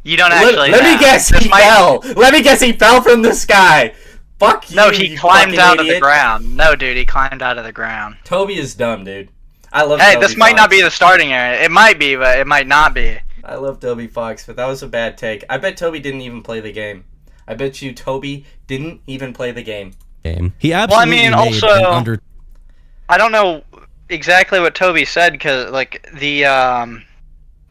You don't actually Let know. me guess This he might- fell. Let me guess he fell from the sky. Fuck you, No, he you climbed fucking out of idiot. the ground. No, dude, he climbed out of the ground. Toby is dumb, dude. I love Hey, Toby this might not Fox. be the starting area. It might be, but it might not be. I love Toby Fox, but that was a bad take. I bet Toby didn't even play the game. I bet you Toby didn't even play the game. game. He absolutely mean, made also- an Undertale. I don't know exactly what Toby said because, like, the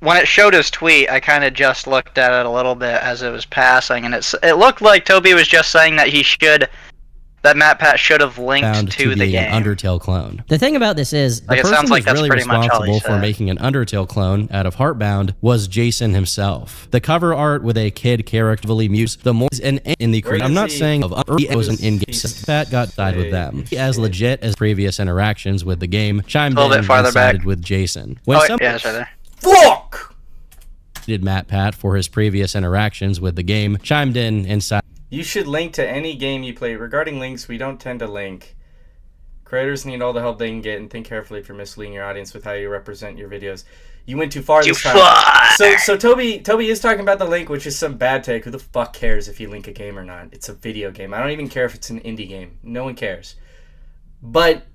when it showed his tweet, I kind of just looked at it a little bit as it was passing, and it looked like Toby was just saying that Matt Pat should have linked Bound to the being game. an Undertale clone. The thing about this is, the Like, it person sounds like who's that's really pretty much all he responsible for said. making an Undertale clone out of Heartbound was Jason himself. The cover art with a kid character mute the more and in the Where I'm not does he- saying of it was an does in-game. he Pat got side with them. say As legit as previous interactions with the game, chimed A little in bit farther and sided back. with Jason. When Oh, some yeah, it's right there. Fuck! did Matt Pat for his previous interactions with the game, chimed in and sided. You should link to any game you play. Regarding links, we don't tend to link. Creators need all the help they can get, and think carefully if you're misleading your audience with how you represent your videos. You went too far You this time. fuck! So Toby is talking about the link, which is some bad take. Who the fuck cares if you link a game or not? It's a video game. I don't even care if it's an indie game. No one cares. But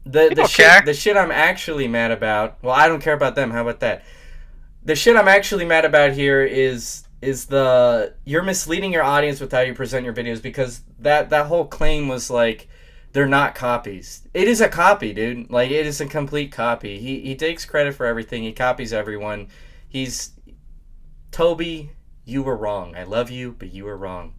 the People care. shit I'm actually mad about. Well, I don't care about them. How about that? The shit I'm actually mad about here is you're misleading your audience with how you present your videos, because that whole claim was like they're not copies. It is a copy, dude. Like, it is a complete copy. He takes credit for everything. He copies everyone. Toby, you were wrong. I love you, but you were wrong.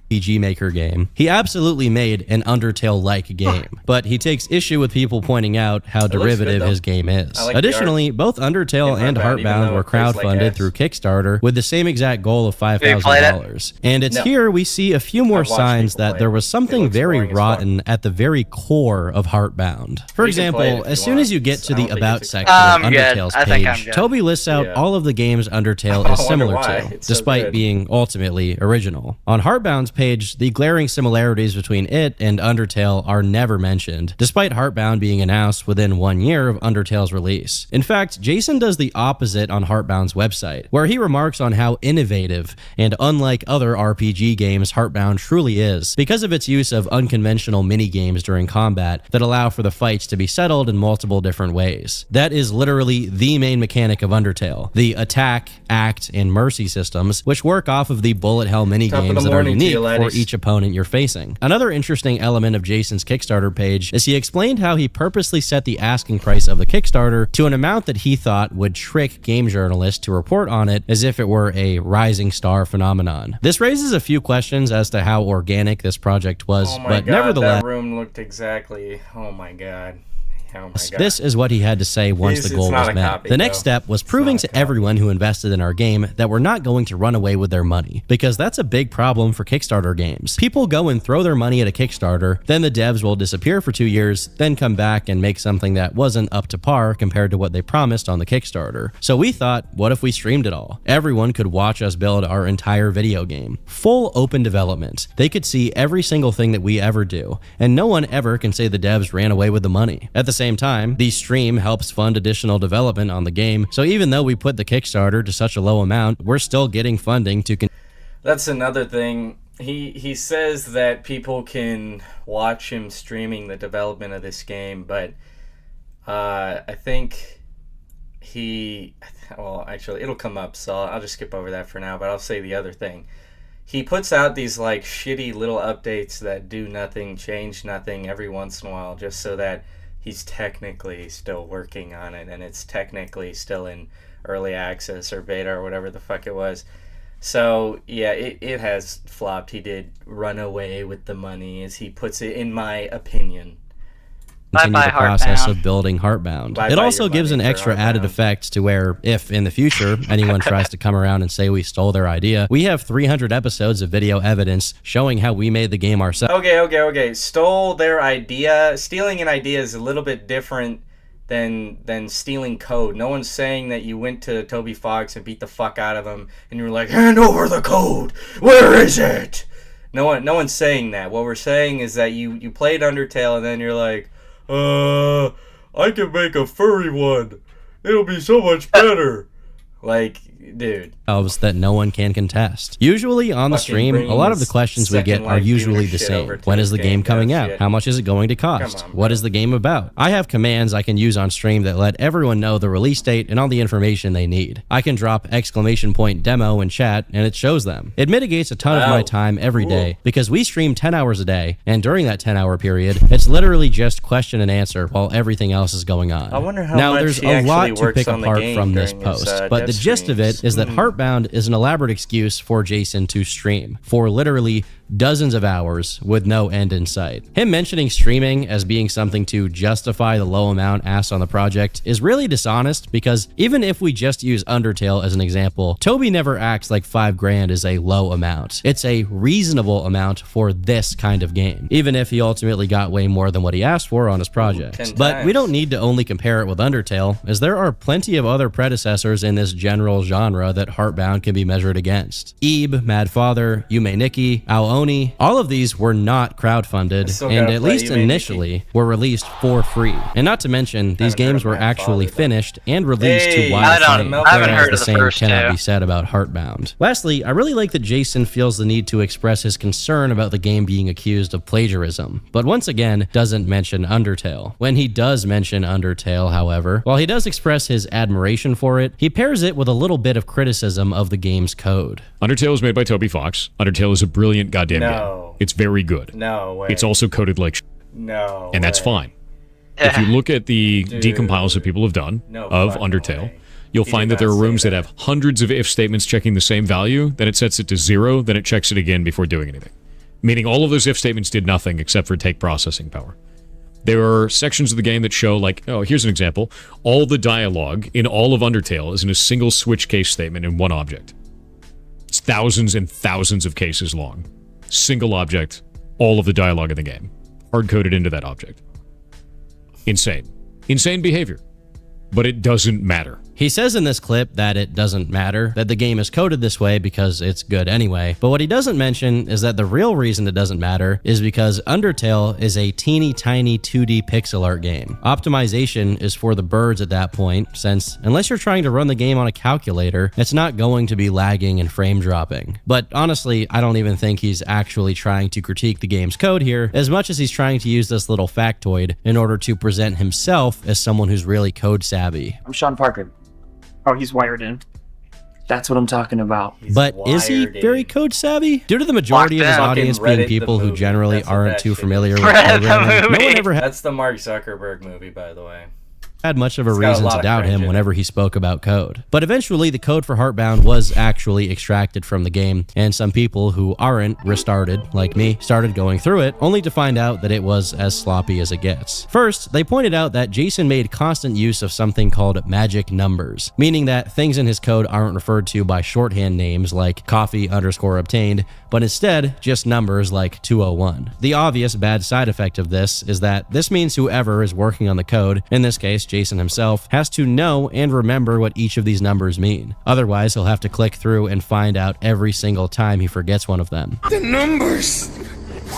RPG Maker game. He absolutely made an Undertale-like game, but he takes issue with people pointing out how looks good, derivative though. his game is. I like the Additionally, both Undertale in and Heartbound, even Heartbound though were it plays like crowdfunded ass. through Kickstarter with the same exact goal of you played $5,000. And it's No. here we see a few more I've watched signs people that play there it. was It something looks very boring as fuck. rotten at the very core of Heartbound. For You can play it example, if as you soon want. as you get to I the don't think About it's section of I'm good. Undertale's I think I'm page, good. Toby lists out Yeah. all of the games Undertale I is wonder similar why. to, It's so despite good. being ultimately original. On Heartbound's page, the glaring similarities between it and Undertale are never mentioned, despite Heartbound being announced within 1 year of Undertale's release. In fact, Jason does the opposite on Heartbound's website, where he remarks on how innovative and unlike other RPG games Heartbound truly is, because of its use of unconventional mini-games during combat that allow for the fights to be settled in multiple different ways. That is literally the main mechanic of Undertale, the attack, act, and mercy systems, which work off of the bullet hell mini-games that are unique for each opponent you're facing. Another interesting element of Jason's Kickstarter page is he explained how he purposely set the asking price of the Kickstarter to an amount that he thought would trick game journalists to report on it as if it were a rising star phenomenon. This raises a few questions as to how organic this project was, but nevertheless, that room looked exactly, oh my god. Oh my God. This is what he had to say once the goal was met. The next step was proving to everyone who invested in our game that we're not going to run away with their money, because that's a big problem for Kickstarter games. People go and throw their money at a Kickstarter, then the devs will disappear for 2 years, then come back and make something that wasn't up to par compared to what they promised on the Kickstarter. So we thought, what if we streamed it all? Everyone could watch us build our entire video game. Full open development. They could see every single thing that we ever do, and no one ever can say the devs ran away with the money. At the same time, the stream helps fund additional development on the game, so even though we put the Kickstarter to such a low amount, we're still getting funding to That's another thing. He says that people can watch him streaming the development of this game, but I think well, actually, it'll come up, so I'll just skip over that for now, but I'll say the other thing. He puts out these like shitty little updates that do nothing, change nothing every once in a while, just so that he's technically still working on it, and it's technically still in early access or beta or whatever the fuck it was. So, yeah, it has flopped. He did run away with the money, as he puts it, in my opinion. Continue the process of building Heartbound. It also gives an extra added effect to where, if in the future anyone tries to come around and say we stole their idea, we have 300 episodes of video evidence showing how we made the game ourselves. Okay. Stole their idea. Stealing an idea is a little bit different than stealing code. No one's saying that you went to Toby Fox and beat the fuck out of him and you were like, hand over the code. Where is it? No one's saying that. What we're saying is that you played Undertale and then you're like, I can make a furry one. It'll be so much better. Like, dude. That no one can contest. Usually on the stream, a lot of the questions we get are usually the same. When is the game coming out? How much is it going to cost? What is the game about? I have commands I can use on stream that let everyone know the release date and all the information they need. I can drop !demo in chat and it shows them. It mitigates a ton of my time every day because we stream 10 hours a day, and during that 10-hour period, it's literally just question and answer while everything else is going on. I wonder how now, much there's he a lot actually to works pick on the apart game from this during his, post, but the gist of it is that Heartbound is an elaborate excuse for Jason to stream for literally dozens of hours with no end in sight. Him mentioning streaming as being something to justify the low amount asked on the project is really dishonest, because even if we just use Undertale as an example, Toby never acts like $5,000 is a low amount. It's a reasonable amount for this kind of game, even if he ultimately got way more than what he asked for on his project. But we don't need to only compare it with Undertale, as there are plenty of other predecessors in this general genre that Heartbound can be measured against. Ebe, Mad Father, Yume Nikki, Ao Oni, all of these were not crowdfunded, and at least initially were released for free. And not to mention, these games were actually finished and released to wide acclaim, whereas the same cannot be said about Heartbound. Lastly, I really like that Jason feels the need to express his concern about the game being accused of plagiarism, but once again, doesn't mention Undertale. When he does mention Undertale, however, while he does express his admiration for it, he pairs it with a little bit of criticism of the game's code. Undertale was made by Toby Fox. Undertale is a brilliant goddamn game. It's very good. No way. It's also coded like no and that's fine. If you look at the decompiles that people have done of Undertale, you'll find that there are rooms that have hundreds of if statements checking the same value, then it sets it to 0, then it checks it again before doing anything. Meaning all of those if statements did nothing except for take processing power. There are sections of the game that show, like, oh, here's an example. All the dialogue in all of Undertale is in a single switch case statement in one object. It's thousands and thousands of cases long. Single object, all of the dialogue in the game. Hard-coded into that object. Insane. Insane behavior. But it doesn't matter. He says in this clip that it doesn't matter, that the game is coded this way because it's good anyway, but what he doesn't mention is that the real reason it doesn't matter is because Undertale is a teeny tiny 2D pixel art game. Optimization is for the birds at that point, since unless you're trying to run the game on a calculator, it's not going to be lagging and frame dropping. But honestly, I don't even think he's actually trying to critique the game's code here, as much as he's trying to use this little factoid in order to present himself as someone who's really code savvy. I'm Sean Parker. Oh, he's wired in. That's what I'm talking about. But is he very code savvy? Due to the majority of his audience being people who generally aren't too familiar with programming, no one ever That's the Mark Zuckerberg movie, by the way. Had much of a reason to doubt him whenever he spoke about code. But eventually the code for Heartbound was actually extracted from the game, and some people who aren't restarted, like me, started going through it, only to find out that it was as sloppy as it gets. First, they pointed out that Jason made constant use of something called magic numbers, meaning that things in his code aren't referred to by shorthand names like coffee_obtained, but instead just numbers like 201. The obvious bad side effect of this is that this means whoever is working on the code, in this case Jason himself, has to know and remember what each of these numbers mean. Otherwise, he'll have to click through and find out every single time he forgets one of them. The numbers!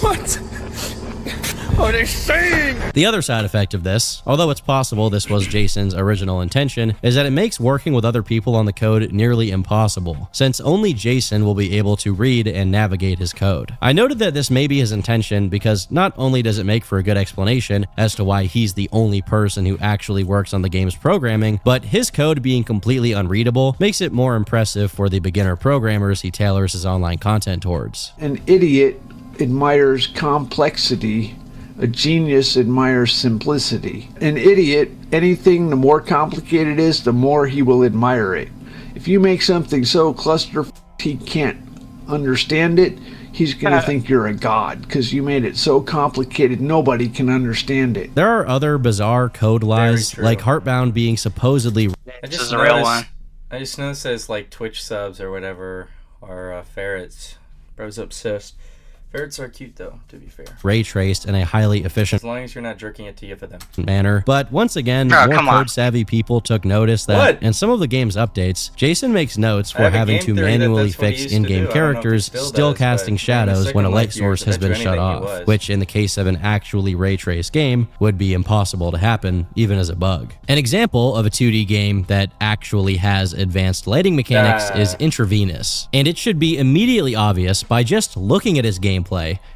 What are they saying? The other side effect of this, although it's possible this was Jason's original intention, is that it makes working with other people on the code nearly impossible, since only Jason will be able to read and navigate his code. I noted that this may be his intention because not only does it make for a good explanation as to why he's the only person who actually works on the game's programming, but his code being completely unreadable makes it more impressive for the beginner programmers he tailors his online content towards. An idiot admires complexity. A genius admires simplicity. An idiot, anything the more complicated it is, the more he will admire it. If you make something so cluster he can't understand it, he's gonna think you're a god because you made it so complicated nobody can understand it. There are other bizarre code lies, like Heartbound being supposedly. This is a real one. I just noticed that like Twitch subs or whatever are ferrets. Bro's obsessed. Ferrets are cute though, to be fair. Ray traced in a highly efficient, as long as you're not jerking it to you for them, manner. But once again, more code savvy people took notice that in some of the game's updates, Jason makes notes for having to manually fix in-game characters still casting shadows when a light source has been shut off, which in the case of an actually ray traced game would be impossible to happen even as a bug. An example of a 2D game that actually has advanced lighting mechanics is Intravenous, and it should be immediately obvious by just looking at his gameplay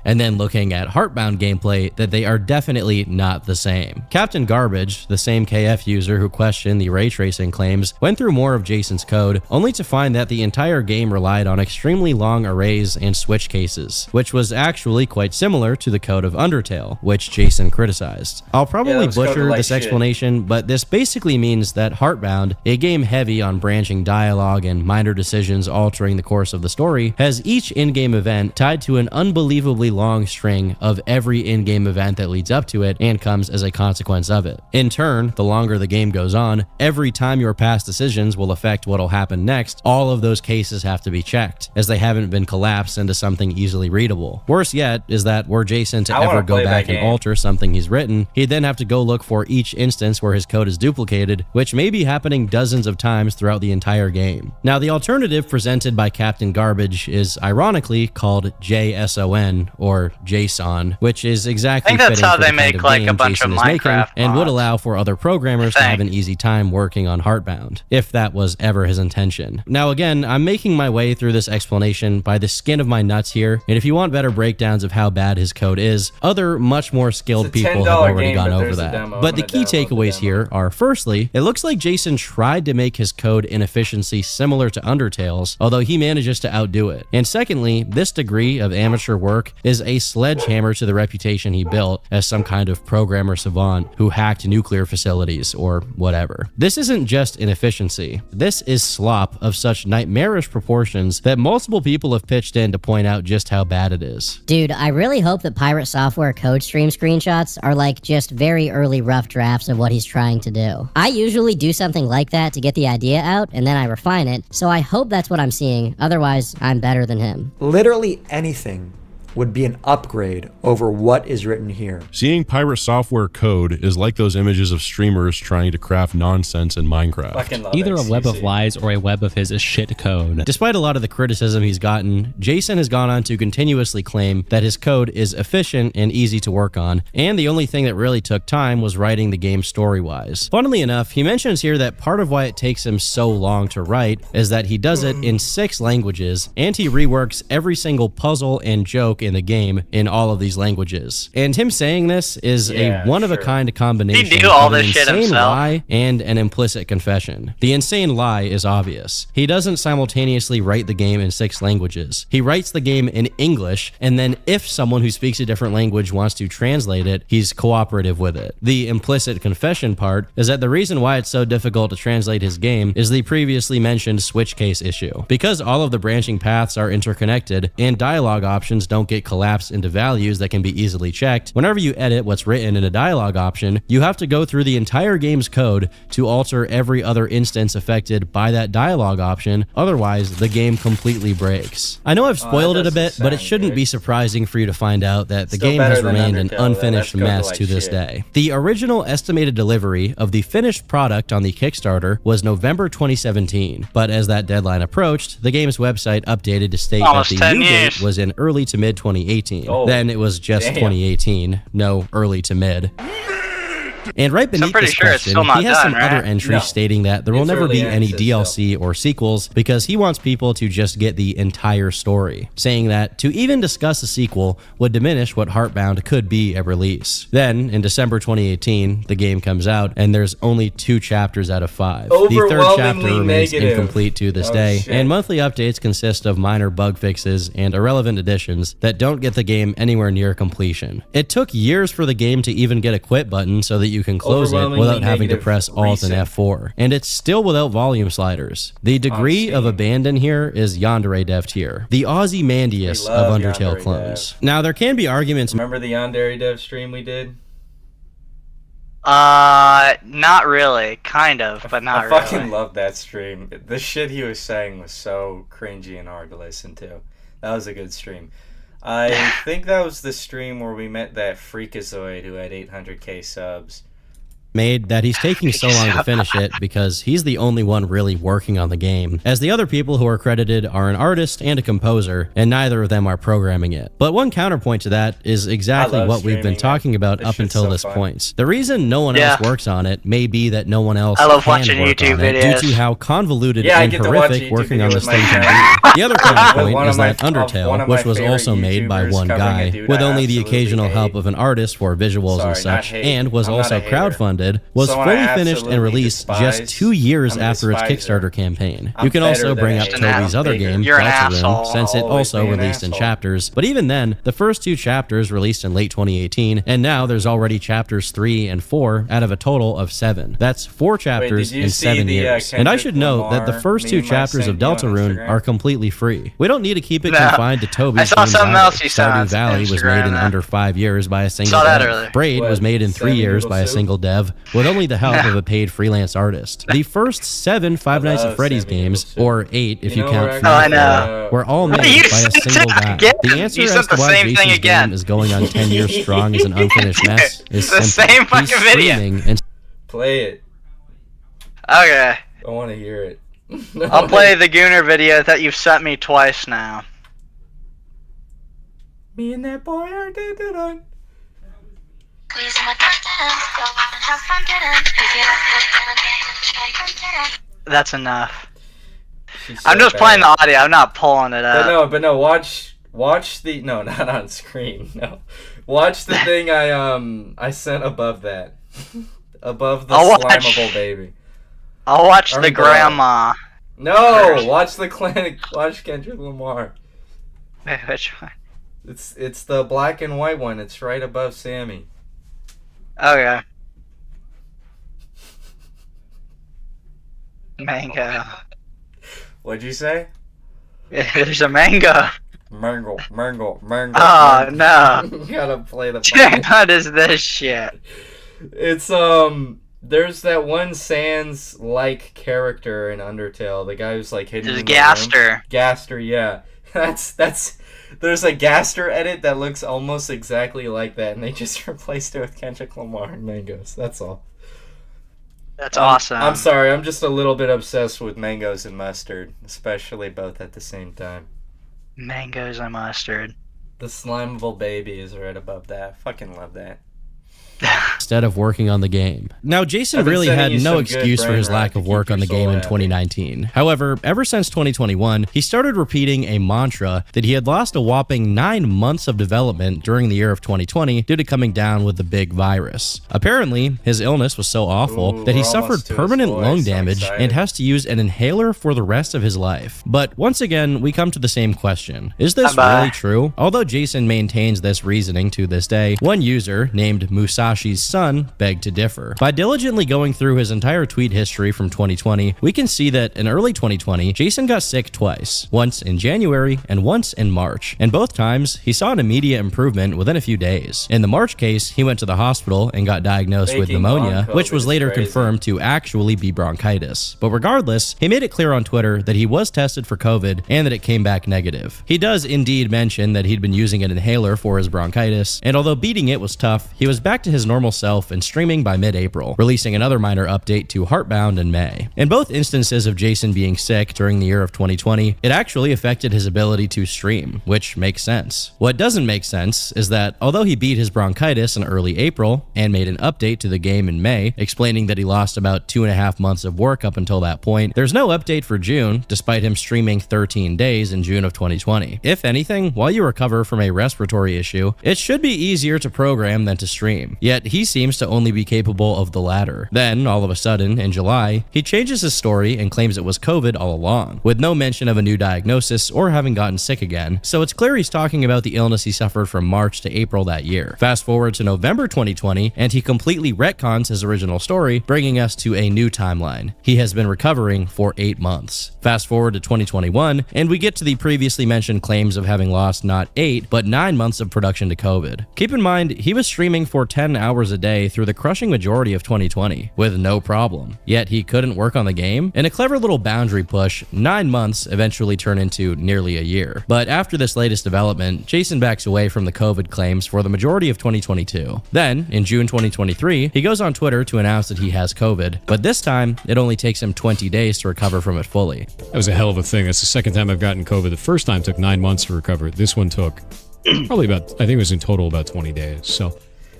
and then looking at Heartbound gameplay that they are definitely not the same. Captain Garbage, the same KF user who questioned the ray tracing claims, went through more of Jason's code only to find that the entire game relied on extremely long arrays and switch cases, which was actually quite similar to the code of Undertale, which Jason criticized. I'll probably butcher this explanation, but this basically means that Heartbound, a game heavy on branching dialogue and minor decisions altering the course of the story, has each in-game event tied to an unbelievably long string of every in-game event that leads up to it and comes as a consequence of it. In turn, the longer the game goes on, every time your past decisions will affect what'll happen next, all of those cases have to be checked, as they haven't been collapsed into something easily readable. Worse yet is that were Jason to ever go back and alter something he's written, he'd then have to go look for each instance where his code is duplicated, which may be happening dozens of times throughout the entire game. Now, the alternative presented by Captain Garbage is ironically called JSON, or JSON, which is exactly fitting for the kind of game Jason is making and would allow for other programmers to have an easy time working on Heartbound, if that was ever his intention. Now again, I'm making my way through this explanation by the skin of my nuts here, and if you want better breakdowns of how bad his code is, other much more skilled people have already gone over that. But the key takeaways here are, firstly, it looks like Jason tried to make his code inefficiency similar to Undertale's, although he manages to outdo it. And secondly, this degree of amateur work is a sledgehammer to the reputation he built as some kind of programmer savant who hacked nuclear facilities or whatever. This isn't just inefficiency. This is slop of such nightmarish proportions that multiple people have pitched in to point out just how bad it is. Dude, I really hope that Pirate Software code stream screenshots are like just very early rough drafts of what he's trying to do. I usually do something like that to get the idea out and then I refine it, so I hope that's what I'm seeing, otherwise I'm better than him. Literally anything would be an upgrade over what is written here. Seeing pirate software code is like those images of streamers trying to craft nonsense in Minecraft. Either a web of lies or a web of his shit code. Despite a lot of the criticism he's gotten, Jason has gone on to continuously claim that his code is efficient and easy to work on, and the only thing that really took time was writing the game story-wise. Funnily enough, he mentions here that part of why it takes him so long to write is that he does it in 6 languages, and he reworks every single puzzle and joke in the game in all of these languages. And him saying this is a one-of-a-kind combination of an insane lie and an implicit confession. The insane lie is obvious. He doesn't simultaneously write the game in 6 languages. He writes the game in English, and then if someone who speaks a different language wants to translate it, he's cooperative with it. The implicit confession part is that the reason why it's so difficult to translate his game is the previously mentioned switch case issue. Because all of the branching paths are interconnected and dialogue options don't get collapsed into values that can be easily checked, whenever you edit what's written in a dialogue option, you have to go through the entire game's code to alter every other instance affected by that dialogue option, otherwise the game completely breaks. I know I've spoiled it a bit, but it shouldn't be surprising for you to find out that the game has remained an unfinished mess to this day. The original estimated delivery of the finished product on the Kickstarter was November 2017, but as that deadline approached, the game's website updated to state that the new date was in early to mid 2018. Then it was just 2018, no early to mid. And right beneath this question, he has some other entries stating that there will never be any DLC or sequels because he wants people to just get the entire story, saying that to even discuss a sequel would diminish what Heartbound could be at release. Then, in December 2018, the game comes out, and there's only 2 chapters out of 5. The third chapter remains incomplete to this day, and monthly updates consist of minor bug fixes and irrelevant additions that don't get the game anywhere near completion. It took years for the game to even get a quit button so that you can close it without having to press Alt and F4, and it's still without volume sliders. The degree of abandon here is Yandere Dev tier, the Ozymandias of Undertale clones. Now there can be arguments. Remember the Yandere Dev stream we did? Not really. Kind of, but not really. I fucking loved that stream. The shit he was saying was so cringy and hard to listen to. That was a good stream. I think that was the stream where we met that freakazoid who had 800k subs. Made that he's taking so long to finish it because he's the only one really working on the game, as the other people who are credited are an artist and a composer, and neither of them are programming it. But one counterpoint to that is exactly what we've been talking about up until this point. The reason no one else works on it may be that no one else can work on it due to how convoluted and horrific working on this thing can be. The other counterpoint is that Undertale, which was also made by one guy, with only the occasional help of an artist for visuals and such, and was also crowdfunded, was fully finished and released just 2 years after its Kickstarter campaign. You can also bring up Toby's other game, Deltarune, since it also released in chapters, but even then, the first 2 chapters released in late 2018, and now there's already chapters 3 and 4 out of a total of 7. That's 4 chapters in 7 years. And I should note that the first 2 chapters of Deltarune are completely free. We don't need to keep it confined to Toby's games either. Stardew Valley was made in under 5 years by a single dev. Braid was made in 3 years by a single dev, with only the help of a paid freelance artist. The first 7 Five Nights at Freddy's games, or 8 if you count FNAF, were all made by a single guy. The answer as to why Jason's game is going on 10 years strong as an unfinished mess is simple. He's streaming and play it. Okay. I want to hear it. I'll play the Gooner video that you've sent me twice now. Me and that boy are dead. That's enough. I'm just playing the audio. I'm not pulling it up. But no. Watch the not on screen. No, watch the thing I sent above that, above the slimeable baby. I'll watch the grandma. No, watch the watch Kendrick Lamar. Wait, which one? It's the black and white one. It's right above Sammy. Okay. Mango. What'd you say? There's a mango. Mango. Oh no! You gotta play the. What is this shit? It's There's that one Sans-like character in Undertale. The guy who's like hidden. There's in Gaster. Gaster, yeah. That's There's a Gaster edit that looks almost exactly like that, and they just replaced it with Kendrick Lamar and mangoes. That's all. That's awesome. I'm sorry, I'm just a little bit obsessed with mangoes and mustard, especially both at the same time. Mangoes and mustard. The slimeable baby is right above that. Fucking love that. Instead of working on the game. Now, Jason really had no excuse for his lack of work on the game in 2019. However, ever since 2021, he started repeating a mantra that he had lost a whopping 9 months of development during the year of 2020 due to coming down with the big virus. Apparently, his illness was so awful that he suffered permanent lung damage and has to use an inhaler for the rest of his life. But once again, we come to the same question. Is this really true? Although Jason maintains this reasoning to this day, one user named Musashi's son begged to differ. By diligently going through his entire tweet history from 2020, we can see that in early 2020, Jason got sick twice, once in January and once in March, and both times he saw an immediate improvement within a few days. In the March case, he went to the hospital and got diagnosed with pneumonia, which was later confirmed to actually be bronchitis. But regardless, he made it clear on Twitter that he was tested for COVID and that it came back negative. He does indeed mention that he'd been using an inhaler for his bronchitis, and although beating it was tough, he was back to his normal self and streaming by mid-April, releasing another minor update to Heartbound in May. In both instances of Jason being sick during the year of 2020, it actually affected his ability to stream, which makes sense. What doesn't make sense is that although he beat his bronchitis in early April and made an update to the game in May, explaining that he lost about 2.5 months of work up until that point, there's no update for June, despite him streaming 13 days in June of 2020. If anything, while you recover from a respiratory issue, it should be easier to program than to stream. Yet he seems to only be capable of the latter. Then, all of a sudden, in July, he changes his story and claims it was COVID all along, with no mention of a new diagnosis or having gotten sick again, so it's clear he's talking about the illness he suffered from March to April that year. Fast forward to November 2020, and he completely retcons his original story, bringing us to a new timeline. He has been recovering for 8 months. Fast forward to 2021, and we get to the previously mentioned claims of having lost not 8, but 9 months of production to COVID. Keep in mind, he was streaming for 10 hours a day through the crushing majority of 2020, with no problem. Yet he couldn't work on the game? In a clever little boundary push, 9 months eventually turn into nearly a year. But after this latest development, Jason backs away from the COVID claims for the majority of 2022. Then, in June 2023, he goes on Twitter to announce that he has COVID, but this time, it only takes him 20 days to recover from it fully. That was a hell of a thing. That's the second time I've gotten COVID. The first time took 9 months to recover. This one took probably about, I think it was in total about 20 days. So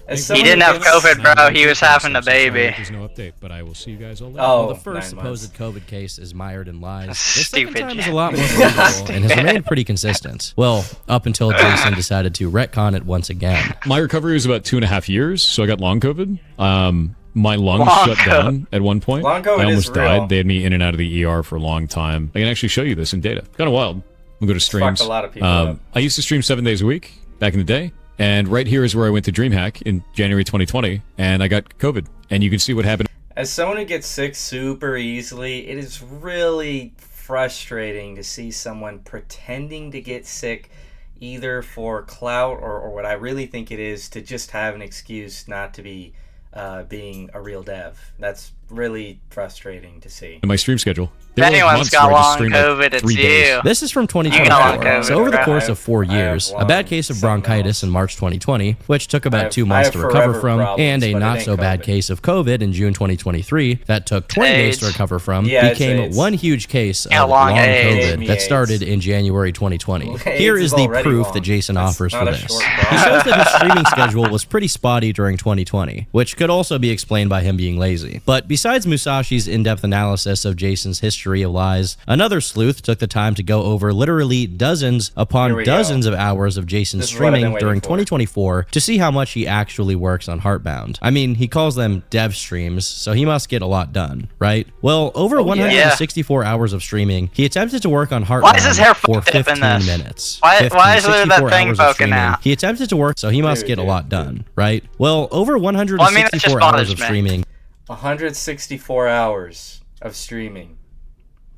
he didn't have COVID, bro. He was having a baby. There's no update, but I will see you guys all later. Well, the first supposed COVID case is mired in lies. The second time is a lot more believable and has remained pretty consistent. Well, up until Jason decided to retcon it once again. My recovery was about 2.5 years, so I got long COVID. My lungs shut down at one point. Long COVID I almost is real. died. They had me in and out of the ER for a long time. I can actually show you this in data. Kind of wild. We'll go to streams. Fucked a lot of people up. I used to stream 7 days a week back in the day. And right here is where I went to DreamHack in January 2020, and I got COVID. And you can see what happened. As someone who gets sick super easily, it is really frustrating to see someone pretending to get sick either for clout or what I really think it is to just have an excuse not to be being a real dev. That's really frustrating to see. In my stream schedule. If anyone's got long COVID, it's you. This is from 2024. So over the course of 4 years, a bad case of bronchitis in March 2020, which took about 2 months to recover from, and a not so bad case of COVID in June 2023 that took 20 days to recover from, became one huge case of long COVID that started in January 2020. Here is the proof that Jason offers for this. He shows that his streaming schedule was pretty spotty during 2020, which could also be explained by him being lazy. But besides Musashi's in-depth analysis of Jason's history of lies, another sleuth took the time to go over literally dozens upon dozens of hours of Jason's streaming during 2024 to see how much he actually works on Heartbound. I mean, he calls them dev streams, so he must get a lot done, right? Well, over 164 hours of streaming, he attempted to work on Heartbound for 15 minutes. Why is there that thing poking out? He attempted to work, so he must get a lot done, right? Well, over 164 hours of streaming. 164 hours of streaming.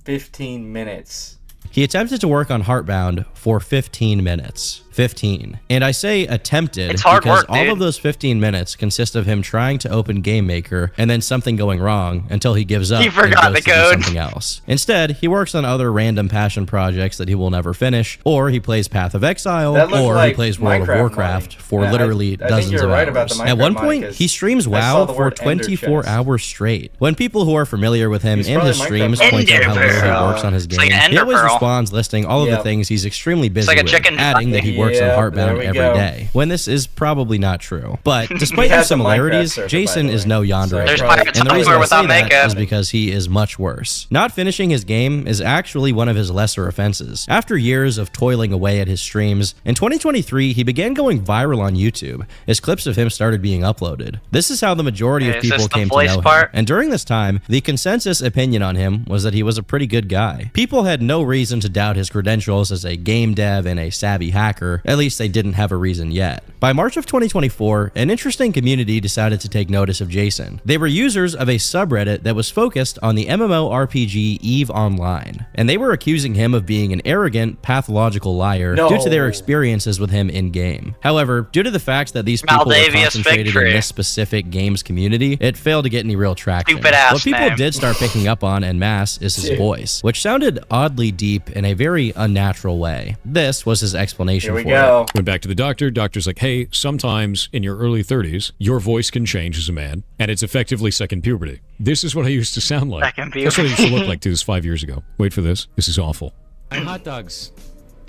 15 minutes. He attempted to work on Heartbound for 15 minutes. 15. And I say attempted It's hard because work, all dude. of those 15 minutes consist of him trying to open Game Maker and then something going wrong until he gives up He forgot and goes the to do code. something else. Instead, he works on other random passion projects that he will never finish, or he plays Path of Exile, That looked or like he plays World of Minecraft Warcraft money. for Yeah, literally I think dozens you're of right hours. about the At Minecraft one money, point, 'cause he streams I saw WoW the for word Ender 24 chest. hours straight. When people who are familiar with him He's and probably his streams Minecraft point out how Ender little Pearl. he works on his It's game, like an he Ender always Pearl. responds listing all of the Yep. things he's extremely busy like a with, chicken adding that he works on Yep, Heartbound there we every go. day, when this is probably not true. But despite He their has a Minecraft similarities, server, by Jason the is way. no Yandere. There's Probably- pirate And the reason software I say without that makeup. is because he is much worse. Not finishing his game is actually one of his lesser offenses. After years of toiling away at his streams, in 2023 he began going viral on YouTube as clips of him started being uploaded. This is how the majority of Is this people the came to voice know him. part? And during this time, the consensus opinion on him was that he was a pretty good guy. People had no reason to doubt his credentials as a game dev and a savvy hacker, at least they didn't have a reason yet. By March of 2024, an interesting community decided to take notice of Jason. They were users of a subreddit that was focused on the MMORPG EVE Online, and they were accusing him of being an arrogant, pathological liar due to their experiences with him in-game. However, due to the fact that these people were Maldavius concentrated in victory. this specific games community, it failed to get any real traction. Stupid ass What people name. did start picking up on en masse is his voice, which sounded oddly deep in a very unnatural way. This was his explanation Here we for go. Went back to the doctor. Doctor's like, hey, sometimes in your early 30s, your voice can change as a man, and it's effectively second puberty. This is what I used to sound like. Second That's what I used to look puberty. like to this 5 years ago. Wait for this. This is awful. My hot dogs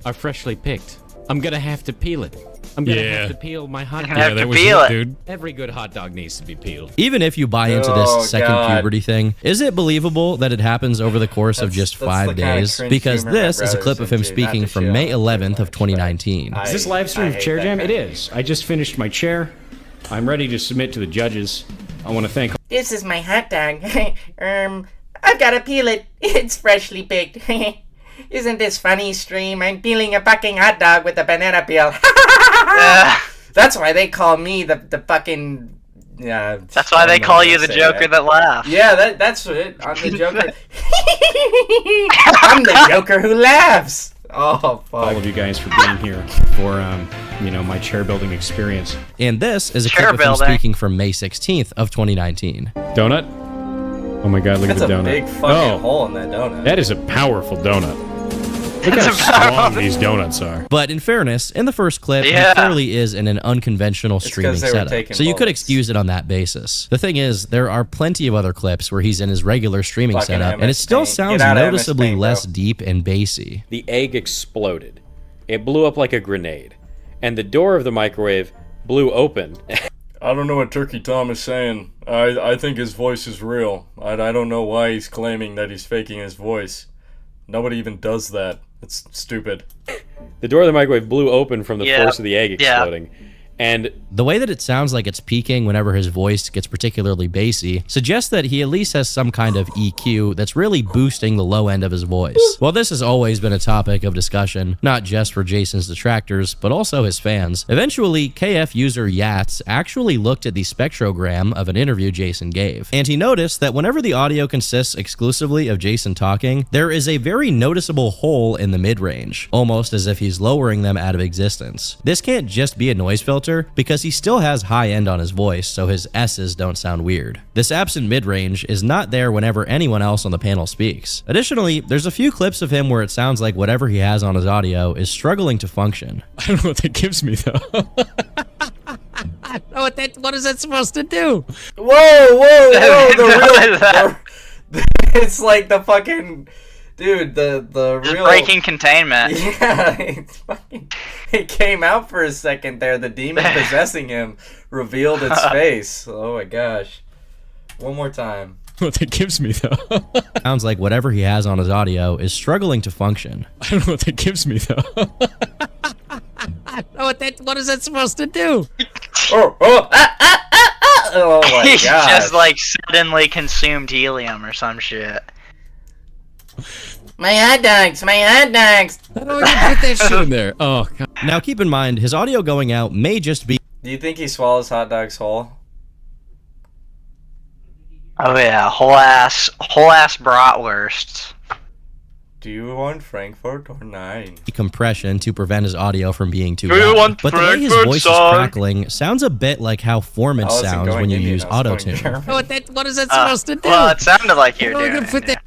are freshly picked. I'm gonna have to peel it. I'm gonna Yeah. have to peel my hot You're dog. gonna have that to was peel it, it. dude. Every good hot dog needs to be peeled. Even if you buy into Oh, this second God. puberty thing, is it believable that it happens over the course of just That's 5 the kind of days? cringe Because humor my this is a brother's clip of him into, not speaking to from shit May on 11th of much, 2019. but Is this live stream of Chair Jam? It is. I just finished my chair. I'm ready to submit to the judges. I want to thank This is my hot dog. I've got to peel it. It's freshly baked. Isn't this funny, stream? I'm peeling a fucking hot dog with a banana peel. That's why they call me the fucking. That's why they call you the Joker that laughs. Yeah, that's it. I'm the Joker. I'm the Joker who laughs. Oh fuck! all of you guys for being here for my chair building experience. And this is a Chair clip of him building. speaking from May 16th of 2019. Donut? Oh my god, look That's at the a donut. big fucking hole in that donut. That is a powerful donut. Look That's how a strong these donuts are. But in fairness, in the first clip, Yeah. he clearly is in an unconventional streaming 'cause they were setup. taking So you could bullets. excuse it on that basis. The thing is, there are plenty of other clips where he's in his regular streaming Fucking setup, and MS it still Paint. sounds Get out of MS noticeably Paint, less bro. deep and bassy. The egg exploded. It blew up like a grenade. And the door of the microwave blew open. I don't know what Turkey Tom is saying. I think his voice is real. I don't know why he's claiming that he's faking his voice. Nobody even does that. It's stupid. The door of the microwave blew open from the Yeah. force of the egg Yeah. exploding. And The way that it sounds like it's peaking whenever his voice gets particularly bassy suggests that he at least has some kind of EQ that's really boosting the low end of his voice. While this has always been a topic of discussion, not just for Jason's detractors, but also his fans, eventually KF user Yats actually looked at the spectrogram of an interview Jason gave, and he noticed that whenever the audio consists exclusively of Jason talking, there is a very noticeable hole in the mid-range, almost as if he's lowering them out of existence. This can't just be a noise filter, because he still has high end on his voice, so his S's don't sound weird. This absent mid-range is not there whenever anyone else on the panel speaks. Additionally, there's a few clips of him where it sounds like whatever he has on his audio is struggling to function. I don't know what that gives me, though. What is that supposed to do? Whoa! That- It's like the fucking dude. The Just real breaking containment. Yeah, it came out for a second there. The demon possessing him revealed its face. Oh my gosh! One more time. What that gives me, though. Sounds like whatever he has on his audio is struggling to function. I don't know what that gives me, though. What is that supposed to do? Oh my He's gosh! just like suddenly consumed helium or some shit. My hot dogs, my hot dogs. How do I put that shit in there? Oh, God. Now keep in mind, his audio going out may just be Do you think he swallows hot dogs whole? Oh yeah, whole ass bratwursts. Do you want Frankfurt or 9? Compression to prevent his audio from being too Do you loud. want But the way his Frankfurt, voice son? is crackling sounds a bit like how Foreman sounds when you use auto-tune. What is that supposed to do? Well, it sounded like you're doing it.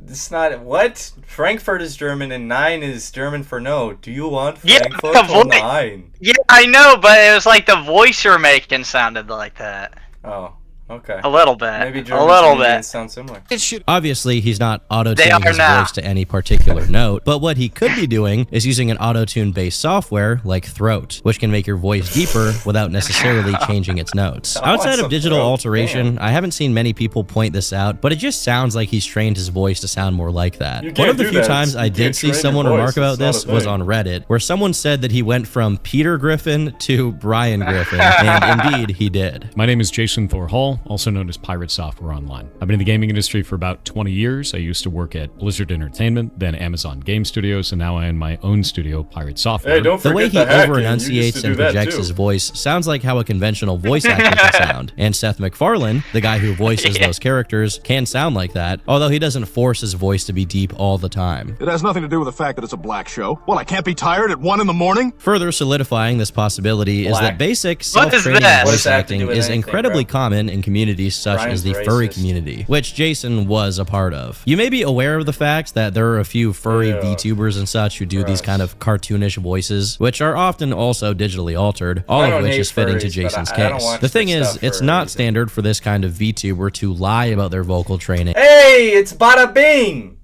It's not what? Frankfurt is German and 9 is German for no. Do you want Yeah, Frankfurt or 9? Yeah, I know, but it was like the voice you're making sounded like that. Oh, okay. A little bit. Maybe a German little Canadians bit. sound similar. Obviously, he's not They auto-tuning are his now. voice to any particular note, but what he could be doing is using an auto-tune based software like Throat, which can make your voice deeper without necessarily changing its notes. I want Outside of some digital Throat. alteration, I haven't seen many people point this out, but it just sounds like he's trained his voice to sound more like that. You One can't of the do few that. times You I can't did see train your someone voice. remark about It's not this a was thing. on Reddit, where someone said that he went from Peter Griffin to Brian Griffin, and indeed he did. My name is Jason Thor Hall, also known as Pirate Software Online. I've been in the gaming industry for about 20 years. I used to work at Blizzard Entertainment, then Amazon Game Studios, and now I own my own studio, Pirate Software. Hey, don't The way forget he the hacking. You over-enunciates used to and do that projects too. his voice sounds like how a conventional voice actor can sound. And Seth MacFarlane, the guy who voices those characters, can sound like that, although he doesn't force his voice to be deep all the time. It has nothing to do with the fact that it's a black show. Well, I can't be tired at 1 in the morning? Further solidifying this possibility is that basic What is self-training this? voice What does that have to acting do with is anything, incredibly bro? common in communities such Brian's as the furry racist. community, which Jason was a part of. You may be aware of the fact that there are a few furry Yeah. VTubers and such who do these Gross. kind of cartoonish voices, which are often also digitally altered, all I of don't which hate is fitting to furries, but Jason's I don't case. watch The thing their is, stuff it's for a not reason. standard for this kind of VTuber to lie about their vocal training. Hey, it's Bada Bing!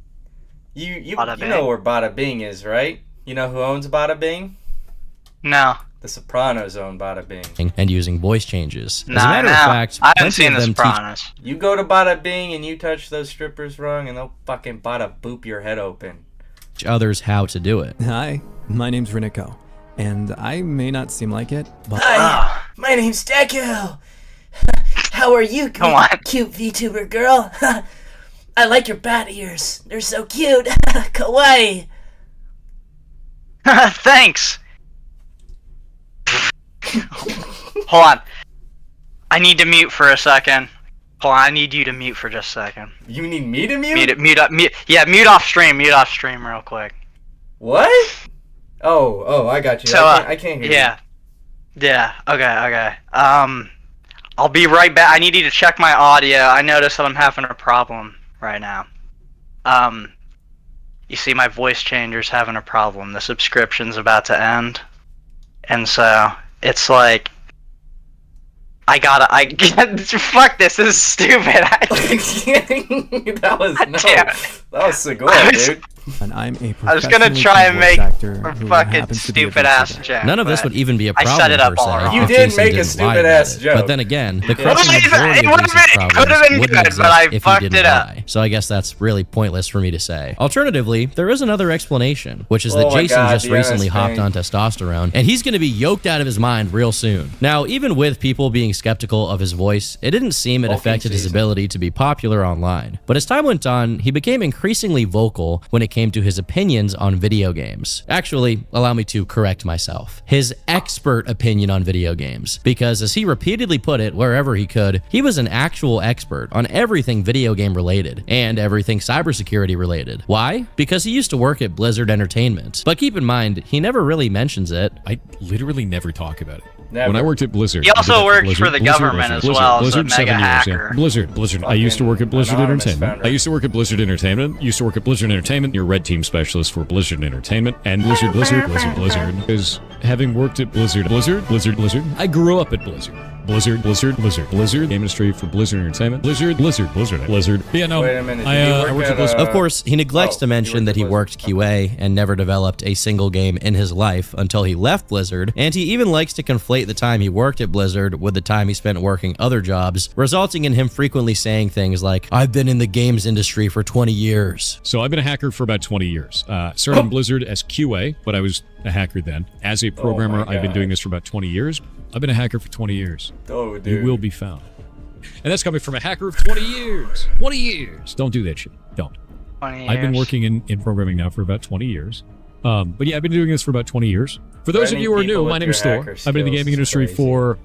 You Bada you know Bing. where Bada Bing is, right? You know who owns Bada Bing? No. The Sopranos own Bada Bing. And using voice changes. As a Nah, matter of fact, I haven't plenty seen of The them teach Sopranos. You go to Bada Bing and you touch those strippers wrong and they'll fucking Bada boop your head open. others how to do it. Hi, my name's Nepo, and I may not seem like it, but Hi, my name's Deku. How are you, Come on. cute VTuber girl? I like your bat ears. They're so cute. Kawaii. Thanks. Hold on. I need to mute for a second. Hold on, I need you to mute for just a second. You need me to mute? Mute it. Mute up. Mute. Yeah, mute off stream. Mute off stream real quick. What? Oh, I got you. So, I can't hear yeah. Yeah. Okay. I'll be right back. I need you to check my audio. I noticed that I'm having a problem right now. You see, my voice changer's having a problem. The subscription's about to end, and so it's like fuck this. This is stupid. that was Segura, dude. and I'm a I was gonna professionally try and trained make voice actor a who fucking happens to be a stupid ass VTuber. joke. None of this but would even be a I problem set it up per se. already. You if did Jason make a didn't lie stupid about ass it. joke. But then again, the It corruption would've majority been of Jason's good, problems but wouldn't I exist if he fucked didn't it up. lie. So I guess that's really pointless for me to say. Alternatively, there is another explanation, which is that Oh my Jason God, just the recently MS hopped Paint. on testosterone, and he's going to be yoked out of his mind real soon. Now, even with people being skeptical of his voice, it didn't seem it affected his ability to be popular online. But as time went on, he became increasingly vocal when it came to his opinions on video games. Actually, allow me to correct myself. His expert opinion on video games. Because as he repeatedly put it wherever he could, he was an actual expert on everything video game related and everything cybersecurity related. Why? Because he used to work at Blizzard Entertainment. But keep in mind, he never really mentions it. I literally never talk about it. Never. When I worked at Blizzard, He I did also that worked Blizzard, for the Blizzard, government Blizzard, as well as a Blizzard, mega 7 years, hacker. yeah. Blizzard. I used to work at Blizzard anonymous Entertainment. founder. I used to work at Blizzard Entertainment. Used to work at Blizzard Entertainment. Your red team specialist for Blizzard Entertainment. And Blizzard is having worked at Blizzard. I grew up at Blizzard. Blizzard. Game industry for Blizzard Entertainment. Blizzard. Yeah, no. Wait a minute, did I he work worked at, at Blizzard. Of course, he neglects to he mention worked that at he Blizzard. worked QA and never developed a single game in his life until he left Blizzard, and he even likes to conflate the time he worked at Blizzard with the time he spent working other jobs, resulting in him frequently saying things like, "I've been in the games industry for 20 years." So I've been a hacker for about 20 years. Started in Blizzard as QA, but I was a hacker then. As a programmer, I've been doing this for about 20 years. I've been a hacker for 20 years. Oh, You dude. will be found. And that's coming from a hacker of 20 years. 20 years. Don't do that shit. Don't. 20 I've been years. working in programming now for about 20 years. But yeah, I've been doing this for about 20 years. For those of Training you who are people new, my with name is your Thor. hacker I've been in the skills gaming is industry crazy. for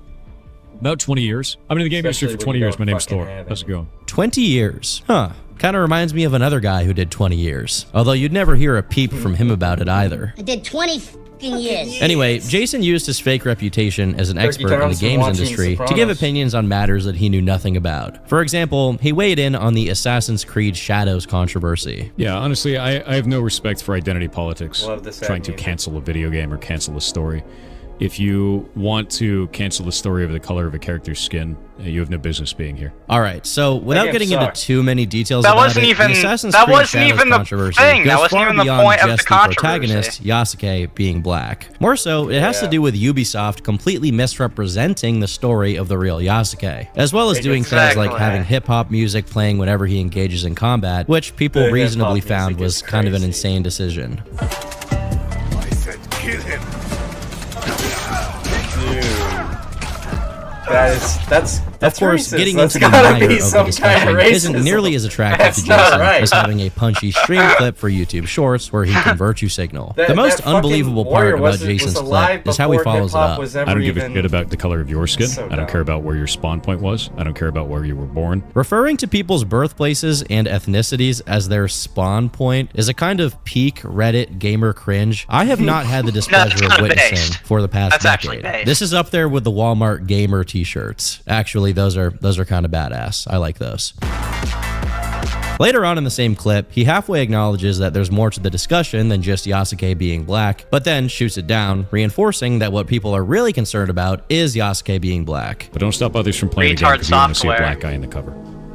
about 20 years. I've been in the gaming industry Especially for when 20 you years. don't My name's fucking Thor. have How's it any. going? 20 years. Huh. Kinda reminds me of another guy who did 20 years. Although you'd never hear a peep from him about it either. I did 20 years. Anyway, Jason used his fake reputation as an expert in the games industry to give opinions on matters that he knew nothing about. For example, he weighed in on the Assassin's Creed Shadows controversy. Yeah, honestly, I have no respect for identity politics. Love this Trying to music. cancel a video game or cancel a story. If you want to cancel the story of the color of a character's skin, you have no business being here. All right, so without game getting into sucked. too many details That about wasn't it, even- the Assassin's that Creed wasn't Shadows even the controversy thing. That goes wasn't far even the beyond point of just the the controversy. protagonist, Yasuke, being black. More so, it has to do with Ubisoft completely misrepresenting the story of the real Yasuke, as well as doing things like having hip-hop music playing whenever he engages in combat, which people The reasonably hip-hop found music was is kind of an crazy. insane decision. I said kill him. That's Of course, racist. getting That's into the gotta mire be of the some kind discussion of isn't racism. nearly as attractive That's to not Jason right. as having a punchy stream clip for YouTube Shorts where he can virtue signal. That- the most that fucking unbelievable warrior part about was Jason's alive clip is how he before follows it hip-hop up. was I ever don't give a even- shit about the color of your skin. So I don't care about where your spawn point was. I don't care about where you were born. Referring to people's birthplaces and ethnicities as their spawn point is a kind of peak Reddit gamer cringe I have not had the displeasure of kinda witnessing based. for the past That's actually decade. based. This is up there with the Walmart gamer t-shirts. Actually, those are kind of badass. I like those. Later on in the same clip, he halfway acknowledges that there's more to the discussion than just Yasuke being black, but then shoots it down, reinforcing that what people are really concerned about is Yasuke being black. But don't stop others from playing the game Retard because you want to see a software. black guy in the cover.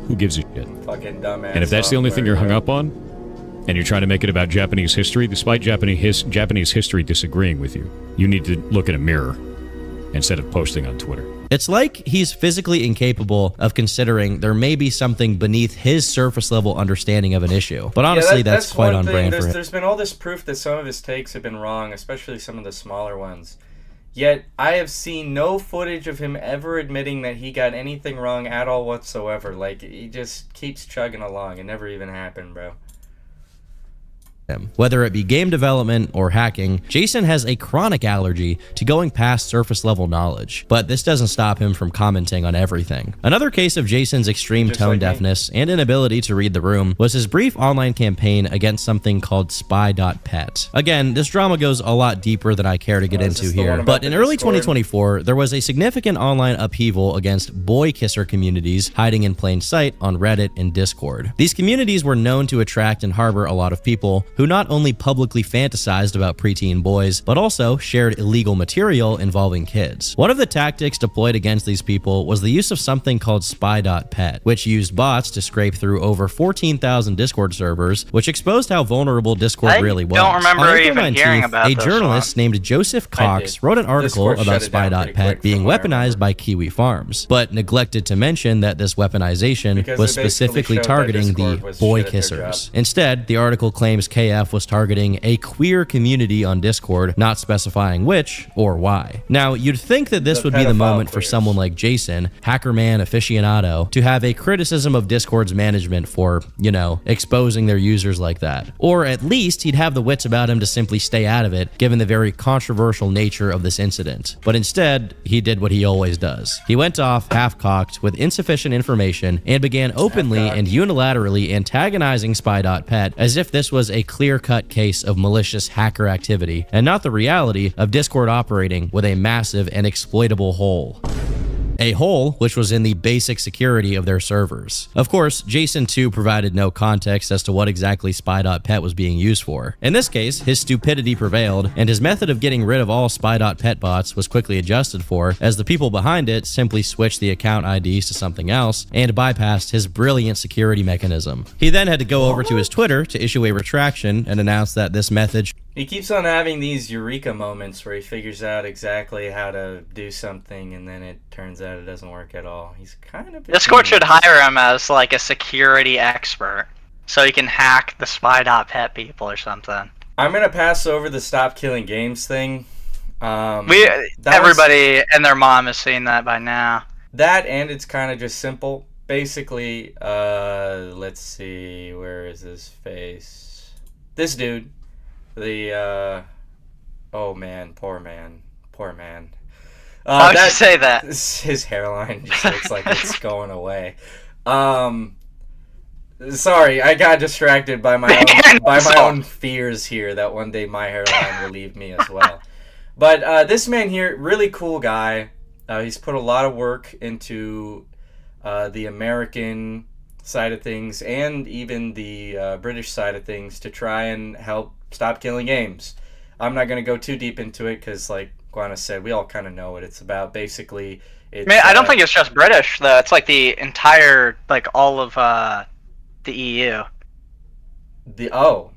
Who gives a shit? Fucking dumbass. And if that's the only thing software, you're hung bro. up on, and you're trying to make it about Japanese history, despite Japanese history disagreeing with you, you need to look in a mirror instead of posting on Twitter. It's like he's physically incapable of considering there may be something beneath his surface level understanding of an issue. But honestly, that's quite one on thing. brand for him. There's been all this proof that some of his takes have been wrong, especially some of the smaller ones. Yet, I have seen no footage of him ever admitting that he got anything wrong at all whatsoever. Like, he just keeps chugging along. It never even happened, bro. Whether it be game development or hacking, Jason has a chronic allergy to going past surface level knowledge, but this doesn't stop him from commenting on everything. Another case of Jason's extreme Just tone like me. deafness and inability to read the room was his brief online campaign against something called spy.pet. Again, this drama goes a lot deeper than I care to get Is into this the here, one about but in the early Discord? 2024, there was a significant online upheaval against boy kisser communities hiding in plain sight on Reddit and Discord. These communities were known to attract and harbor a lot of people who not only publicly fantasized about preteen boys, but also shared illegal material involving kids. One of the tactics deployed against these people was the use of something called spy.pet, which used bots to scrape through over 14,000 Discord servers, which exposed how vulnerable Discord I really was. don't remember On April even 19th, hearing about a this journalist named Joseph Cox wrote an article Discord about shut it down pretty spy.pet quick being from what I weaponized by Kiwi Farms, but neglected to mention that this weaponization Because was it basically specifically showed that targeting Discord the was boy shit at their kissers. job. Instead, the article claims KF was targeting a queer community on Discord, not specifying which or why. Now, you'd think that this The would be the pedophile moment for queers. someone like Jason, hackerman aficionado, to have a criticism of Discord's management for, you know, exposing their users like that. Or at least he'd have the wits about him to simply stay out of it, given the very controversial nature of this incident. But instead, he did what he always does. He went off half-cocked with insufficient information and began openly and unilaterally antagonizing spy.pet as if this was a clear-cut case of malicious hacker activity and not the reality of Discord operating with a massive and exploitable hole. A hole which was in the basic security of their servers. Of course, Jason too provided no context as to what exactly spy.pet was being used for. In this case, his stupidity prevailed, and his method of getting rid of all spy.pet bots was quickly adjusted for, as the people behind it simply switched the account IDs to something else and bypassed his brilliant security mechanism. He then had to go over to his Twitter to issue a retraction and announce that this method He keeps on having these eureka moments where he figures out exactly how to do something and then it turns out it doesn't work at all. He's kind of... Discord should hire him as like a security expert, so he can hack the spy.pet people or something. I'm going to pass over the stop killing games thing. Everybody and their mom has seen that by now. That, and it's kind of just simple. Basically, let's see, where is his face? This dude. Oh man, poor man. Why would you say that? His hairline just looks like it's going away. Sorry, I got distracted by my own fears here that one day my hairline will leave me as well. But this man here, really cool guy. He's put a lot of work into the American side of things and even the British side of things to try and help stop killing games. I'm not going to go too deep into it because, like Guana said, we all kind of know what it's about. Basically, it's... I don't think it's just British, though. It's like the entire, like, all of the EU.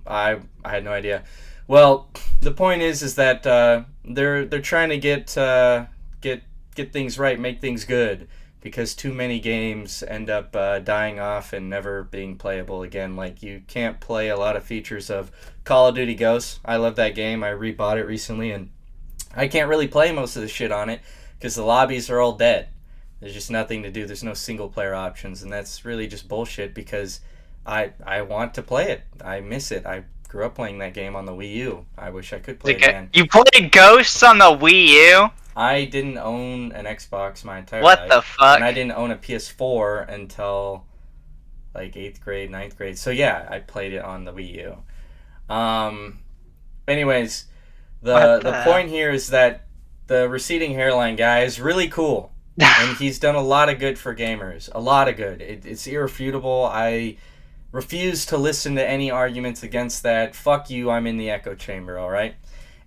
I had no idea. Well, the point is that they're trying to get things right, make things good, because too many games end up dying off and never being playable again. Like, you can't play a lot of features of Call of Duty Ghosts. I love that game. I rebought it recently, and I can't really play most of the shit on it because the lobbies are all dead. There's just nothing to do. There's no single player options, and that's really just bullshit because I want to play it. I miss it. I grew up playing that game on the Wii U. I wish I could play it again. You played Ghosts on the Wii U? I didn't own an Xbox my entire life. What the fuck? And I didn't own a PS4 until like 8th grade, 9th grade. So yeah, I played it on the Wii U. Anyways, the point here is that the receding hairline guy is really cool. And he's done a lot of good for gamers. A lot of good. It's irrefutable. I refuse to listen to any arguments against that. Fuck you, I'm in the echo chamber, alright?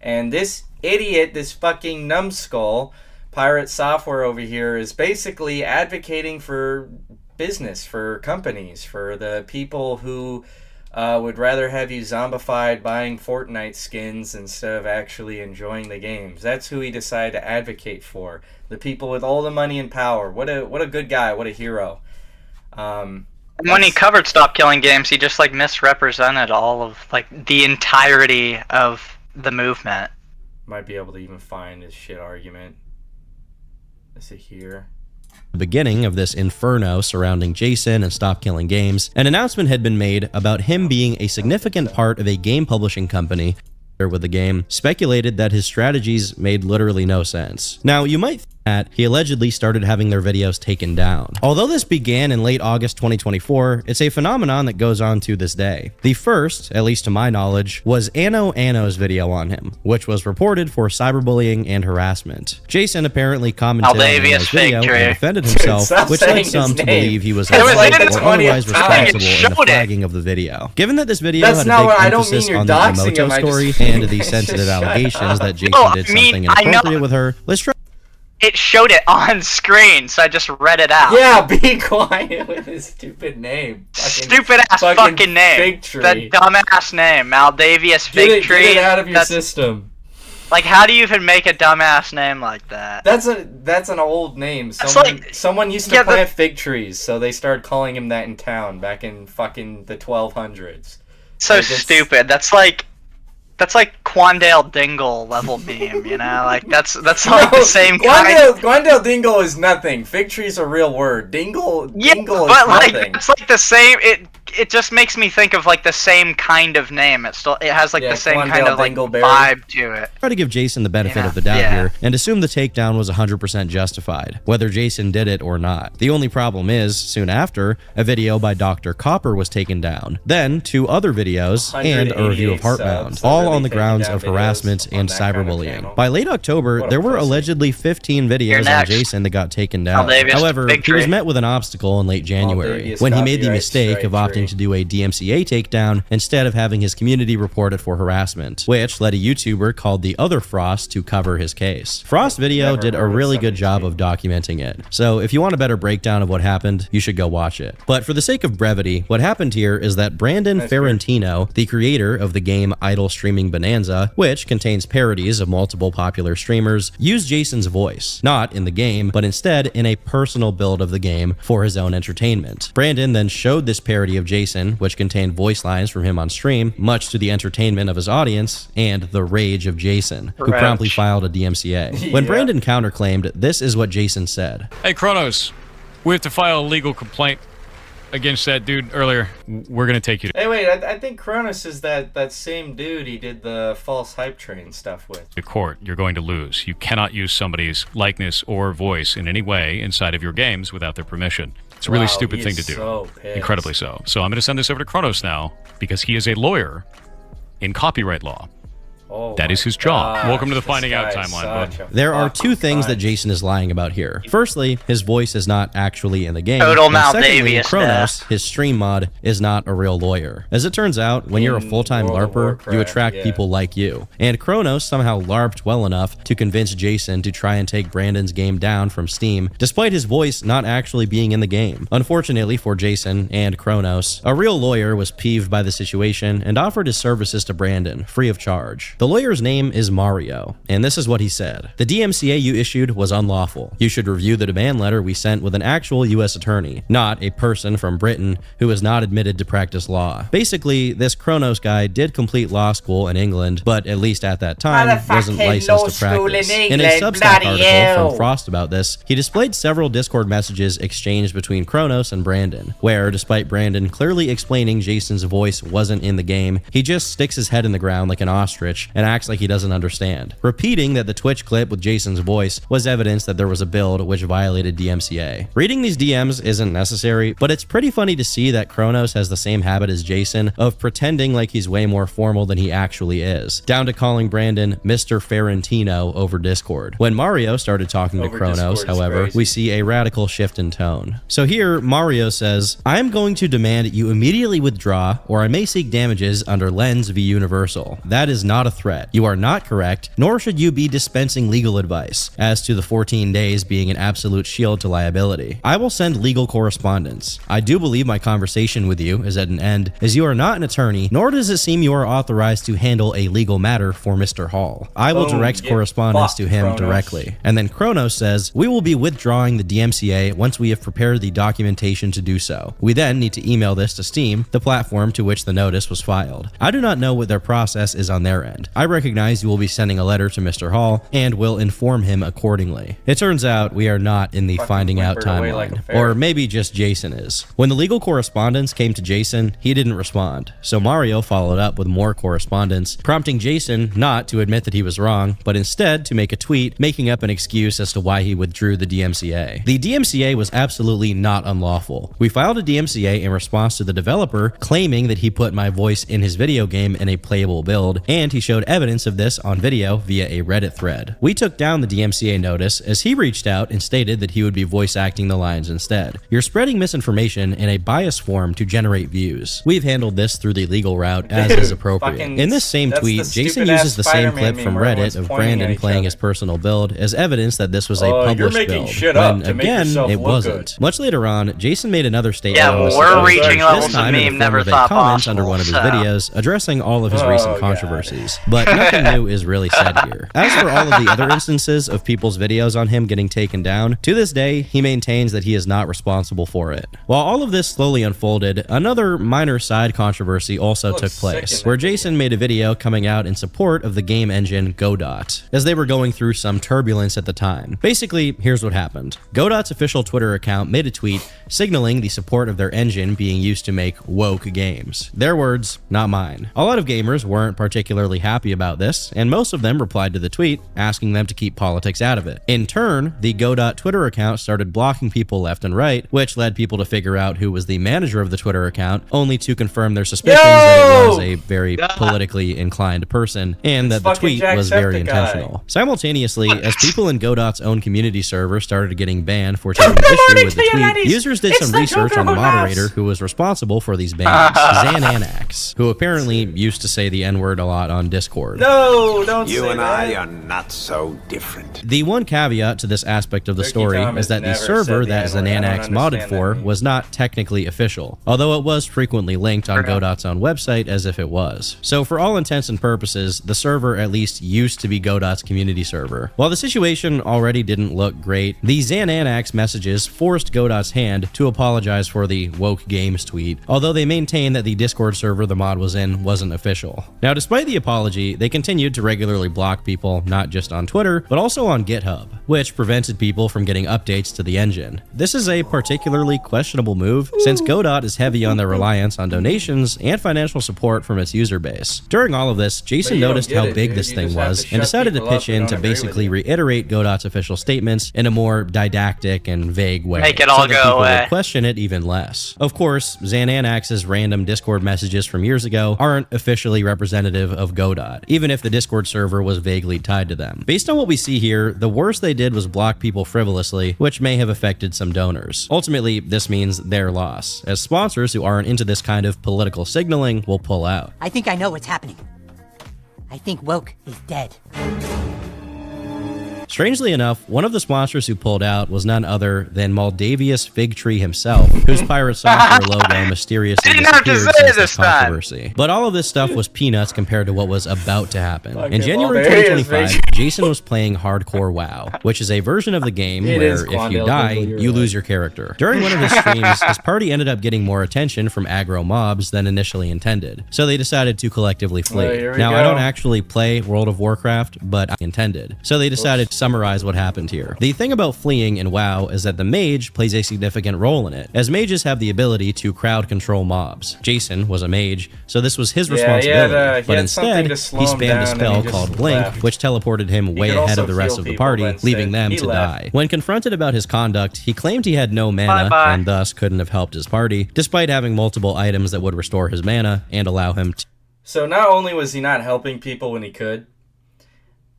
And this idiot, this fucking numbskull, Pirate Software over here, is basically advocating for business, for companies, for the people who would rather have you zombified buying Fortnite skins instead of actually enjoying the games. That's who he decided to advocate for. The people with all the money and power. What a good guy. What a hero. When he covered Stop Killing Games, he just like misrepresented all of like the entirety of the movement. Might be able to even find his shit argument. Is it here? The beginning of this inferno surrounding Jason and Stop Killing Games, an announcement had been made about him being a significant part of a game publishing company. With the game, speculated that his strategies made literally no sense. Now, you might think that he allegedly started having their videos taken down. Although this began in late August 2024, it's a phenomenon that goes on to this day. The first, at least to my knowledge, was Anno's video on him, which was reported for cyberbullying and harassment. Jason apparently commented on Anno's video and defended himself, which led some to believe he was or otherwise responsible in the flagging of the video. Given that this video had a big emphasis on the Nepo story and the sensitive allegations that Jason did something inappropriate with her, let's try. It showed it on screen, so I just read it out. Yeah, be quiet with his stupid name. Stupid ass fucking name. Fig Tree. That dumbass name, Maldavius Fig Tree. Get it out of your system. Like, how do you even make a dumbass name like that? That's an old name. Someone used to plant fig trees, so they started calling him that in town back in fucking the 1200s. So stupid. That's like Quandale Dingle level meme, you know? Like that's like the same kind. Quandale Dingle is nothing. Fig tree's a real word. Dingle but is like nothing. it's like the same. It just makes me think of like the same kind of name. It has like the same kind of like vibe to it. Try to give Jason the benefit of the doubt here and assume the takedown was 100% justified, whether Jason did it or not. The only problem is, soon after, a video by Dr. Copper was taken down. Then 2 other videos and a review of Heartbound, all on the grounds of harassment and cyberbullying. By late October, there were allegedly 15 videos on Jason that got taken down. However, he was met with an obstacle in late January when he made the mistake of opting to do a DMCA takedown instead of having his community report it for harassment, which led a YouTuber called The Other Frost to cover his case. Frost's video did a really good job of documenting it, so if you want a better breakdown of what happened, you should go watch it. But for the sake of brevity, what happened here is that Brandon Ferrantino, the creator of the game Idle Streaming Bonanza, which contains parodies of multiple popular streamers, used Jason's voice, not in the game, but instead in a personal build of the game for his own entertainment. Brandon then showed this parody of Jason, which contained voice lines from him on stream, much to the entertainment of his audience and the rage of Jason, who promptly filed a DMCA. When Brandon counterclaimed, this is what Jason said. Hey, Kronos, we have to file a legal complaint against that dude earlier. We're gonna take you to... Hey, wait, I think Kronos is that same dude he did the false hype train stuff with. The court, you're going to lose. You cannot use somebody's likeness or voice in any way inside of your games without their permission. It's a really Wow, stupid he thing to is do. so pissed. Incredibly so. So I'm going to send this over to Kronos now because he is a lawyer in copyright law. Oh that is his job. gosh, Welcome to the this finding out guy is timeline, such bud. a There are fucking two things that cunt. Jason is lying about here. Firstly, his voice is not actually in the game. Total And secondly, Maldavius Kronos, his stream mod, is not a real lawyer. As it turns out, when you're a full-time World of LARPer, Warcraft, you attract yeah. people like you. And Kronos somehow LARPed well enough to convince Jason to try and take Brandon's game down from Steam, despite his voice not actually being in the game. Unfortunately for Jason and Kronos, a real lawyer was peeved by the situation and offered his services to Brandon, free of charge. The lawyer's name is Mario, and this is what he said. The DMCA you issued was unlawful. You should review the demand letter we sent with an actual US attorney, not a person from Britain who is not admitted to practice law. Basically, this Kronos guy did complete law school in England, but at least at that time wasn't Motherfucking licensed law to school in practice. In a England, Substack bloody article hell. from Frost about this, he displayed several Discord messages exchanged between Kronos and Brandon, where, despite Brandon clearly explaining Jason's voice wasn't in the game, he just sticks his head in the ground like an ostrich and acts like he doesn't understand, repeating that the Twitch clip with Jason's voice was evidence that there was a build which violated DMCA. Reading these DMs isn't necessary, but it's pretty funny to see that Kronos has the same habit as Jason of pretending like he's way more formal than he actually is, down to calling Brandon Mr. Ferentino over Discord. When Mario started talking to Over Kronos, Discord is however, crazy. we see a radical shift in tone. So here, Mario says, "I am going to demand that you immediately withdraw, or I may seek damages under Lens v. Universal. That is not a threat. You are not correct, nor should you be dispensing legal advice as to the 14 days being an absolute shield to liability. I will send legal correspondence. I do believe my conversation with you is at an end, as you are not an attorney, nor does it seem you are authorized to handle a legal matter for Mr. Hall. I will Boom, direct get correspondence fucked, to him Kronos. directly." And then Kronos says, "We will be withdrawing the DMCA once we have prepared the documentation to do so. We then need to email this to Steam, the platform to which the notice was filed. I do not know what their process is on their end. I recognize you will be sending a letter to Mr. Hall and will inform him accordingly." It turns out we are not in the Fucking finding out whimpered away like timeline, a ferret. or maybe just Jason is. When the legal correspondence came to Jason, he didn't respond, so Mario followed up with more correspondence, prompting Jason not to admit that he was wrong, but instead to make a tweet making up an excuse as to why he withdrew the DMCA. The DMCA was absolutely not unlawful. We filed a DMCA in response to the developer claiming that he put my voice in his video game in a playable build, and he showed evidence of this on video via a Reddit thread. We took down the DMCA notice as he reached out and stated that he would be voice acting the lines instead. You're spreading misinformation in a bias form to generate views. We've handled this through the legal route as is appropriate. Fucking- In this same that's tweet, the Jason stupid-ass uses the same Spider-Man clip from meme where everyone's Reddit of pointing at Brandon each playing other. his personal build as evidence that this was a Oh, you're published making build, shit up when to make again yourself it look wasn't. good. Much later on, Jason made another statement. Yeah, on this we're subject, reaching this levels of time in the meme form never of a thought comment under possible, one of his so. videos addressing all of his Oh, recent God. controversies. But nothing new is really said here. As for all of the other instances of people's videos on him getting taken down, to this day, he maintains that he is not responsible for it. While all of this slowly unfolded, another minor side controversy also took place, where Jason made a video coming out in support of the game engine Godot, as they were going through some turbulence at the time. Basically, here's what happened. Godot's official Twitter account made a tweet signaling the support of their engine being used to make woke games. Their words, not mine. A lot of gamers weren't particularly happy about this, and most of them replied to the tweet, asking them to keep politics out of it. In turn, the Godot Twitter account started blocking people left and right, which led people to figure out who was the manager of the Twitter account, only to confirm their suspicions that it was a very politically inclined person, and that the fucking tweet was very Jacksepticeye. intentional. Simultaneously, as people in Godot's own community server started getting banned for taking issue with the tweet, users did some research on the moderator who was responsible for these bans, Xananax, who apparently used to say the N-word a lot on Discord. No, don't say You and that. I are not so different. The one caveat to this aspect of the story Thomas is that the never server said the that N-word. I don't Xananax modded understand for that meme. was not technically official, although it was frequently linked on Godot's own website as if it was. So for all intents and purposes, the server at least used to be Godot's community server. While the situation already didn't look great, the Xananax messages forced Godot's hand to apologize for the woke games tweet, although they maintain that the Discord server the mod was in wasn't official. Now, despite the apology, apology, they continued to regularly block people, not just on Twitter, but also on GitHub, which prevented people from getting updates to the engine. This is a particularly questionable move, since Godot is heavy on their reliance on donations and financial support from its user base. During all of this, Jason noticed how big this thing was and decided to pitch in to basically reiterate Godot's official statements in a more didactic and vague way. Make it all so that go people away. would question it even less. Of course, Xananax's random Discord messages from years ago aren't officially representative of Godot, even if the Discord server was vaguely tied to them. Based on what we see here, the worst they did was block people frivolously, which may have affected some donors. Ultimately, this means their loss, as sponsors who aren't into this kind of political signaling will pull out. I think I know what's happening. I think Woke is dead. Strangely enough, one of the sponsors who pulled out was none other than Moldavius Figtree himself, whose pirate software logo mysteriously disappeared since this controversy. But all of this stuff was peanuts compared to what was about to happen. In January 2025, Jason was playing Hardcore WoW, which is a version of the game where if you die, you lose your character. During one of his streams, his party ended up getting more attention from aggro mobs than initially intended, so they decided to collectively flee. Now, I don't actually play World of Warcraft, but I intended. So they decided to summarize what happened here. The thing about fleeing in WoW is that the mage plays a significant role in it, as mages have the ability to crowd control mobs. Jason was a mage, so this was his responsibility, but instead, he spammed a spell called Blink, which teleported him way ahead of the rest of the party, leaving them to die. When confronted about his conduct, he claimed he had no mana and thus couldn't have helped his party, despite having multiple items that would restore his mana and allow him to. So not only was he not helping people when he could,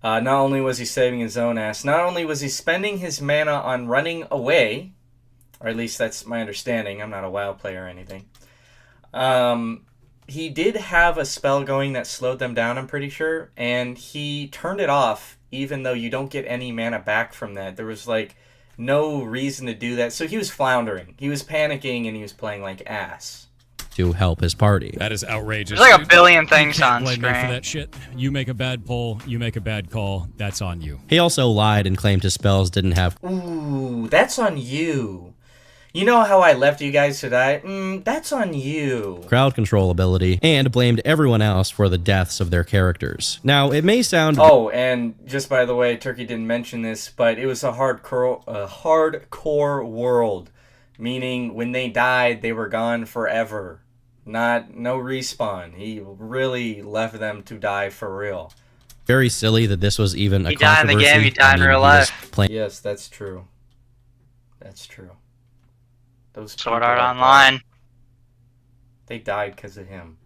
not only was he saving his own ass, not only was he spending his mana on running away, or at least that's my understanding, I'm not a WoW player or anything, he did have a spell going that slowed them down, I'm pretty sure, and he turned it off even though you don't get any mana back from that. There was like no reason to do that, so he was floundering. He was panicking and he was playing like ass. To help his party. That is outrageous. There's like a billion things on Blame me screen. for that shit. You make a bad poll, you make a bad call, that's on you. He also lied and claimed his spells didn't have. Ooh, that's on you. You know how I left you guys to die? That's on you. Crowd control ability, and blamed everyone else for the deaths of their characters. Now, it may sound. Oh, and just by the way, Turkey didn't mention this, but it was a hardcore world, meaning when they died, they were gone forever. No respawn. He really left them to die for real. Very silly that this was even a controversy. You die in the game, you die in real life. Yes, that's true. That's true. Those Sword Art Online. They died because of him.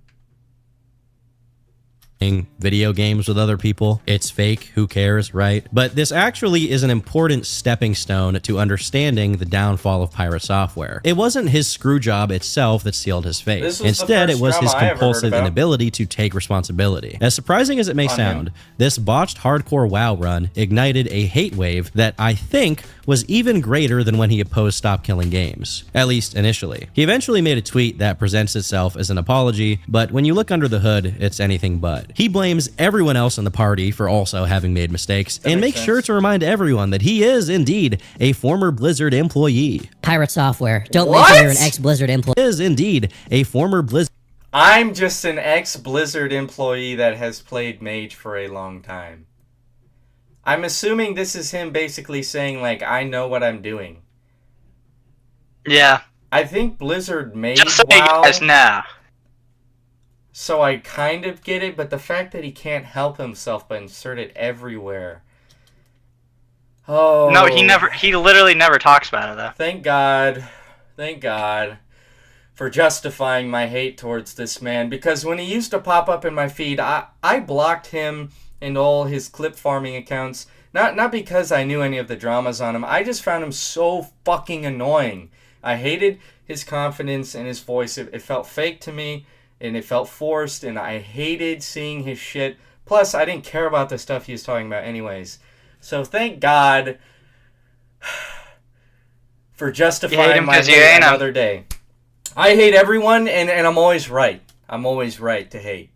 Video games with other people. It's fake, who cares, right? But this actually is an important stepping stone to understanding the downfall of pirate software. It wasn't his screw job itself that sealed his fate. Instead, it was his compulsive inability to take responsibility. As surprising as it may sound, this botched hardcore WoW run ignited a hate wave that I think was even greater than when he opposed Stop Killing Games, at least initially. He eventually made a tweet that presents itself as an apology, but when you look under the hood, it's anything but. He blames everyone else in the party for also having made mistakes, and makes sure to remind everyone that he is indeed a former Blizzard employee. Pirate software. Don't mention you're an ex-Blizzard employee. Is indeed a former Blizzard. I'm just an ex-Blizzard employee that has played Mage for a long time. I'm assuming this is him basically saying, like, I know what I'm doing. Yeah. I think Blizzard made Just so you WoW, guys know. so I kind of get it, but the fact that he can't help himself but insert it everywhere. Oh. No, he literally never talks about it, though. Thank God for justifying my hate towards this man, because when he used to pop up in my feed, I blocked him and all his clip farming accounts, not because I knew any of the dramas on him. I just found him so fucking annoying. I hated his confidence and his voice. It felt fake to me, and it felt forced, and I hated seeing his shit. Plus, I didn't care about the stuff he was talking about anyways. So thank God for justifying my hate another day. I hate everyone, and I'm always right. I'm always right to hate.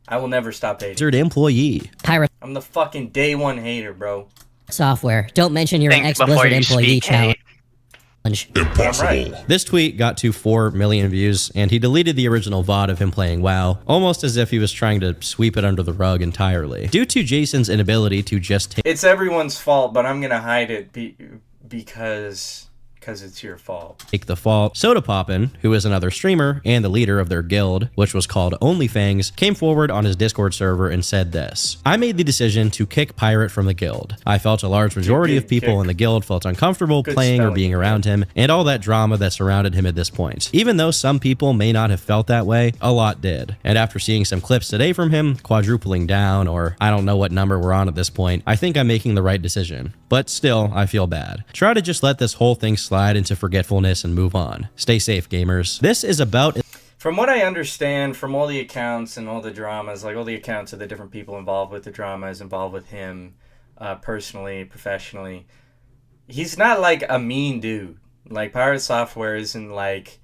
I will never stop hating. Blizzard employee. Pirate I'm the fucking day one hater, bro. software. Don't mention you're an ex-Blizzard employee challenge. Impossible. This tweet got to 4 million views, and he deleted the original VOD of him playing WoW, almost as if he was trying to sweep it under the rug entirely. Due to Jason's inability to just take— It's everyone's fault, but I'm gonna hide it because it's your fault. Take the fall. Soda Poppin', who is another streamer and the leader of their guild, which was called OnlyFangs, came forward on his Discord server and said this: I made the decision to kick Pirate from the guild. I felt a large majority of people in the guild felt uncomfortable playing or being around him, and all that drama that surrounded him at this point. Even though some people may not have felt that way, a lot did. And after seeing some clips today from him, quadrupling down, or I don't know what number we're on at this point, I think I'm making the right decision. But still, I feel bad. Try to just let this whole thing slide into forgetfulness and move on. Stay safe, gamers. This is about— From what I understand from all the accounts and all the dramas, like all the accounts of the different people involved with the dramas, involved with him personally, professionally, he's not like a mean dude. Like Pirate Software isn't like,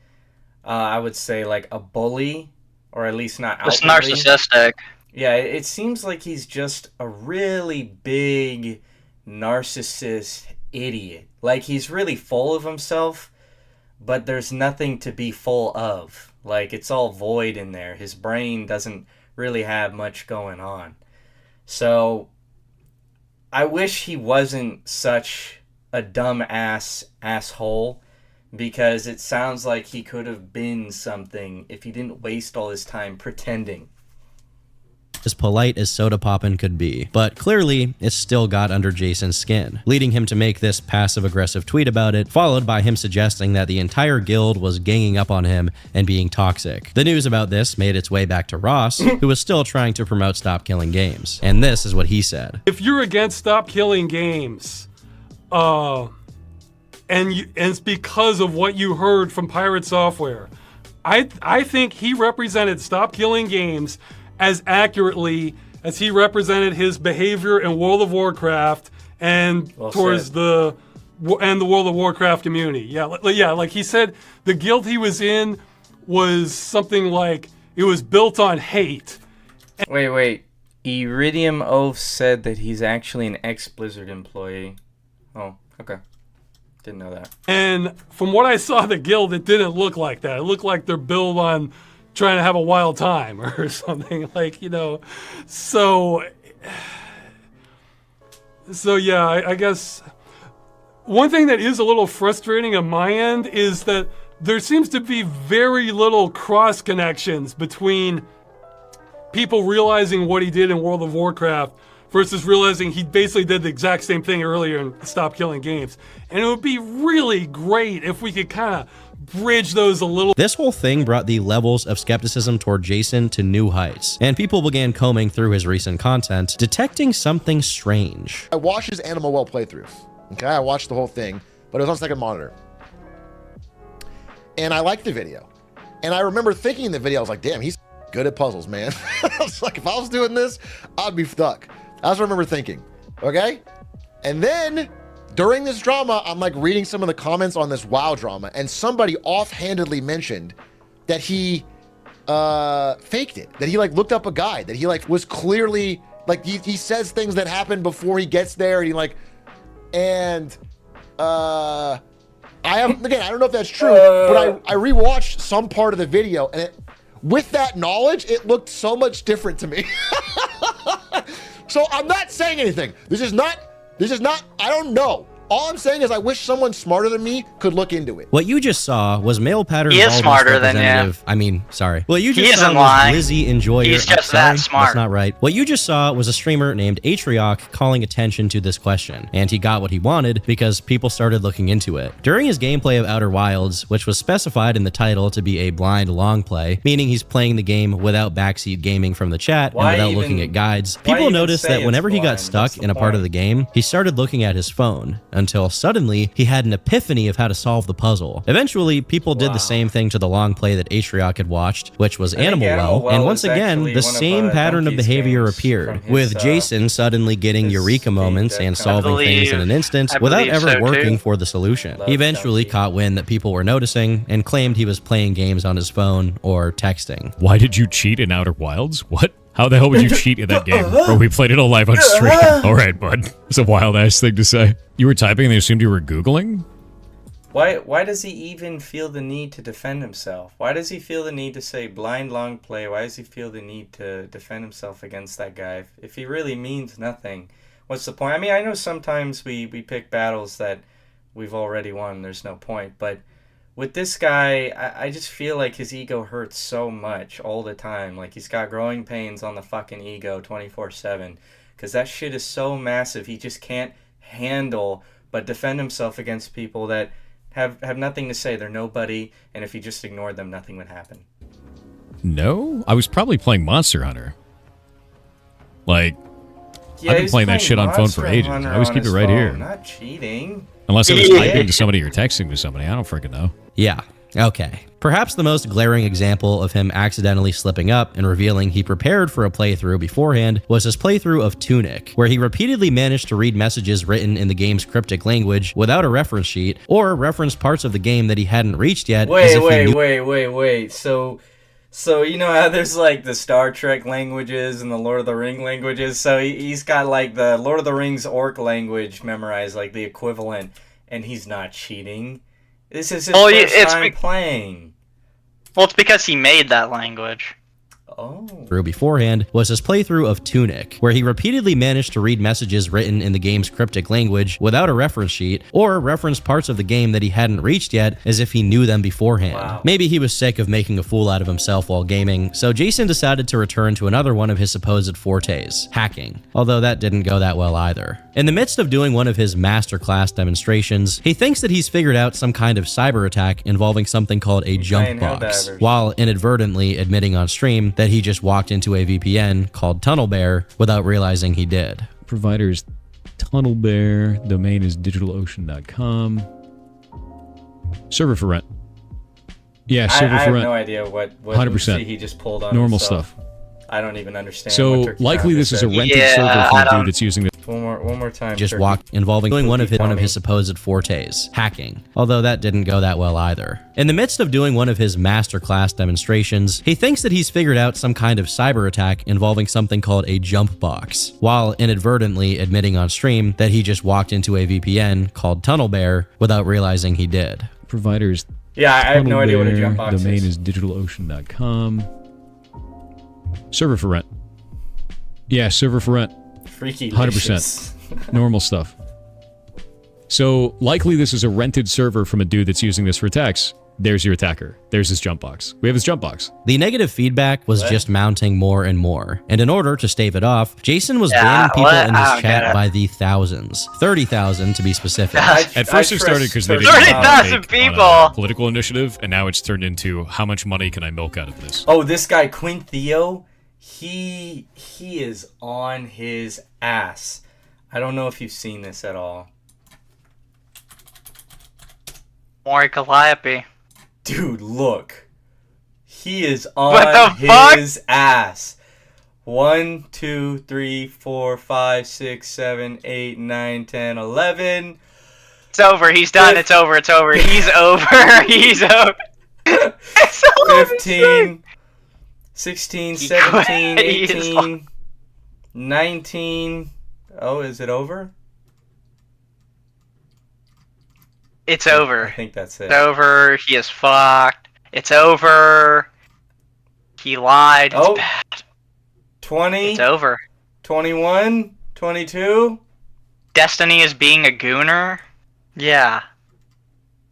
I would say like a bully, or at least not outwardly. It's narcissistic. Yeah, it seems like he's just a really big narcissist idiot. Like, he's really full of himself, but there's nothing to be full of. Like, it's all void in there. His brain doesn't really have much going on. So, I wish he wasn't such a dumb asshole, because it sounds like he could have been something if he didn't waste all his time pretending. As polite as Soda Poppin' could be, but clearly it still got under Jason's skin, leading him to make this passive-aggressive tweet about it, followed by him suggesting that the entire guild was ganging up on him and being toxic. The news about this made its way back to Ross, who was still trying to promote Stop Killing Games, and this is what he said. If you're against Stop Killing Games, and it's because of what you heard from Pirate Software, I think he represented Stop Killing Games as accurately as he represented his behavior in World of Warcraft and towards the World of Warcraft community. Yeah, like he said, the guild he was in was something like, it was built on hate. Wait. Iridium Oath said that he's actually an ex-Blizzard employee. Oh, okay. Didn't know that. And from what I saw the guild, it didn't look like that. It looked like they're built on trying to have a wild time or something, like, you know. So yeah, I guess one thing that is a little frustrating on my end is that there seems to be very little cross connections between people realizing what he did in World of Warcraft versus realizing he basically did the exact same thing earlier in Stop Killing Games. And it would be really great if we could kind of bridge those a little. This whole thing brought the levels of skepticism toward Jason to new heights, and people began combing through his recent content, detecting something strange. I watched his Animal Well playthrough. Okay, I watched the whole thing, but it was on second monitor. And I liked the video. And I remember thinking in the video, I was like, damn, he's good at puzzles, man. I was like, if I was doing this, I'd be stuck. That's what I remember thinking. Okay? And then during this drama, I'm like reading some of the comments on this WoW drama, and somebody offhandedly mentioned that he faked it, that he like looked up a guide, that he like was clearly like he says things that happen before he gets there, and he like, and I don't know if that's true, but I rewatched some part of the video, and with that knowledge, it looked so much different to me. So I'm not saying anything. This is not, I don't know. All I'm saying is I wish someone smarter than me could look into it. What you just saw was male pattern. He is smarter than you. I mean, sorry. What you just He saw isn't was lying. Lizzie Enjoyer. He's just sorry, that smart. That's not right. What you just saw was a streamer named Atrioc calling attention to this question, and he got what he wanted because people started looking into it. During his gameplay of Outer Wilds, which was specified in the title to be a blind long play, meaning he's playing the game without backseat gaming from the chat and without looking at guides, people noticed that whenever he got stuck in a part of the game, he started looking at his phone until suddenly he had an epiphany of how to solve the puzzle. Eventually, people did the same thing to the long play that Atrioc had watched, which was Animal Well, and once again, the same pattern of behavior appeared, with Jason suddenly getting eureka moments and solving things in an instant without ever working for the solution. He eventually caught wind that people were noticing and claimed he was playing games on his phone or texting. Why did you cheat in Outer Wilds? What? How the hell would you cheat in that game? Bro, we played it all live on stream. All right, bud. It's a wild-ass thing to say. You were typing and they assumed you were Googling? Why does he even feel the need to defend himself? Why does he feel the need to say blind long play? Why does he feel the need to defend himself against that guy? If he really means nothing, what's the point? I mean, I know sometimes we pick battles that we've already won. There's no point. But with this guy, I just feel like his ego hurts so much all the time. Like he's got growing pains on the fucking ego 24/7. Because that shit is so massive. He just can't handle but defend himself against people that have nothing to say. They're nobody, and if he just ignored them, nothing would happen. No? I was probably playing Monster Hunter. Like, Yeah, I've been he's playing that shit on phone Monster for ages. Hunter I always on keep it his right phone. here. Not cheating. Unless I was typing to somebody or texting to somebody. I don't freaking know. Yeah, okay. Perhaps the most glaring example of him accidentally slipping up and revealing he prepared for a playthrough beforehand was his playthrough of Tunic, where he repeatedly managed to read messages written in the game's cryptic language without a reference sheet, or referenced parts of the game that he hadn't reached yet. Wait. So you know how there's like the Star Trek languages and the Lord of the Ring languages? So he's got like the Lord of the Rings orc language memorized, like the equivalent, and he's not cheating. This is his first time playing. Well, it's because he made that language. Through beforehand was his playthrough of Tunic, where he repeatedly managed to read messages written in the game's cryptic language without a reference sheet, or referenced parts of the game that he hadn't reached yet as if he knew them beforehand. Wow. Maybe he was sick of making a fool out of himself while gaming, so Jason decided to return to another one of his supposed fortes, hacking, although that didn't go that well either. In the midst of doing one of his masterclass demonstrations, he thinks that he's figured out some kind of cyber attack involving something called a jump box, while inadvertently admitting on stream that he just walked into a VPN called Tunnel Bear without realizing he did. Provider's Tunnel Bear. Domain is digitalocean.com. Server for rent. Yeah, server I for have rent. no idea what 100%. he just pulled on normal himself. Stuff. I don't even understand. So what Turkey likely Tom this just is a said. rented server from the dude that's using this. One more time. Just Turkey. walked involving doing one of Tommy. his supposed fortes, hacking, although that didn't go that well either. In the midst of doing one of his masterclass demonstrations, he thinks that he's figured out some kind of cyber attack involving something called a jump box, while inadvertently admitting on stream that he just walked into a VPN called Tunnel Bear without realizing he did. Providers. Yeah, I have no idea what a jump box Domain is. is digitalocean.com. Server for rent. Yeah, server for rent. Freaky 100%. Normal stuff. So likely this is a rented server from a dude that's using this for attacks. There's your attacker. There's his jump box. We have his jump box. The negative feedback was just mounting more and more, and in order to stave it off, Jason was banning people in his chat by the thousands. 30,000 to be specific. At first it started because they didn't 30,000 people. On a political initiative, and now it's turned into how much money can I milk out of this? Oh, this guy Quinn Theo, he is on his ass. I don't know if you've seen this at all. Maury Calliope. Dude, look. He is on his ass. 1, 2, 3, 4, 5, 6, 7, 8, 9, 10, 11. It's over. He's done. It's over. It's over. He's over. He's over. It's over. 15, 16, 17, 18, 19. Oh, is it over? It's over. I think that's it. It's over. He is fucked. It's over. He lied. It's bad. 20. It's over. 21. 22. Destiny is being a gooner. Yeah.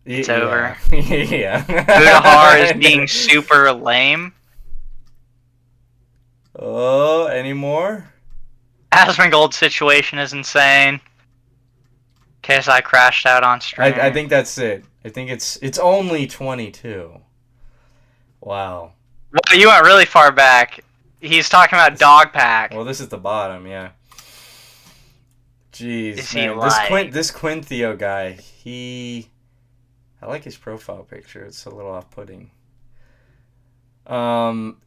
It's over. Yeah. Budahar is being super lame. Oh, any more? Asmongold's situation is insane. KSI crashed out on stream. I think that's it. I think it's only 22. Wow. Well, you went really far back. He's talking about Dog Pack. Well, this is the bottom, yeah. Jeez, Is he man. lying? This Quinn Theo guy, I like his profile picture. It's a little off-putting.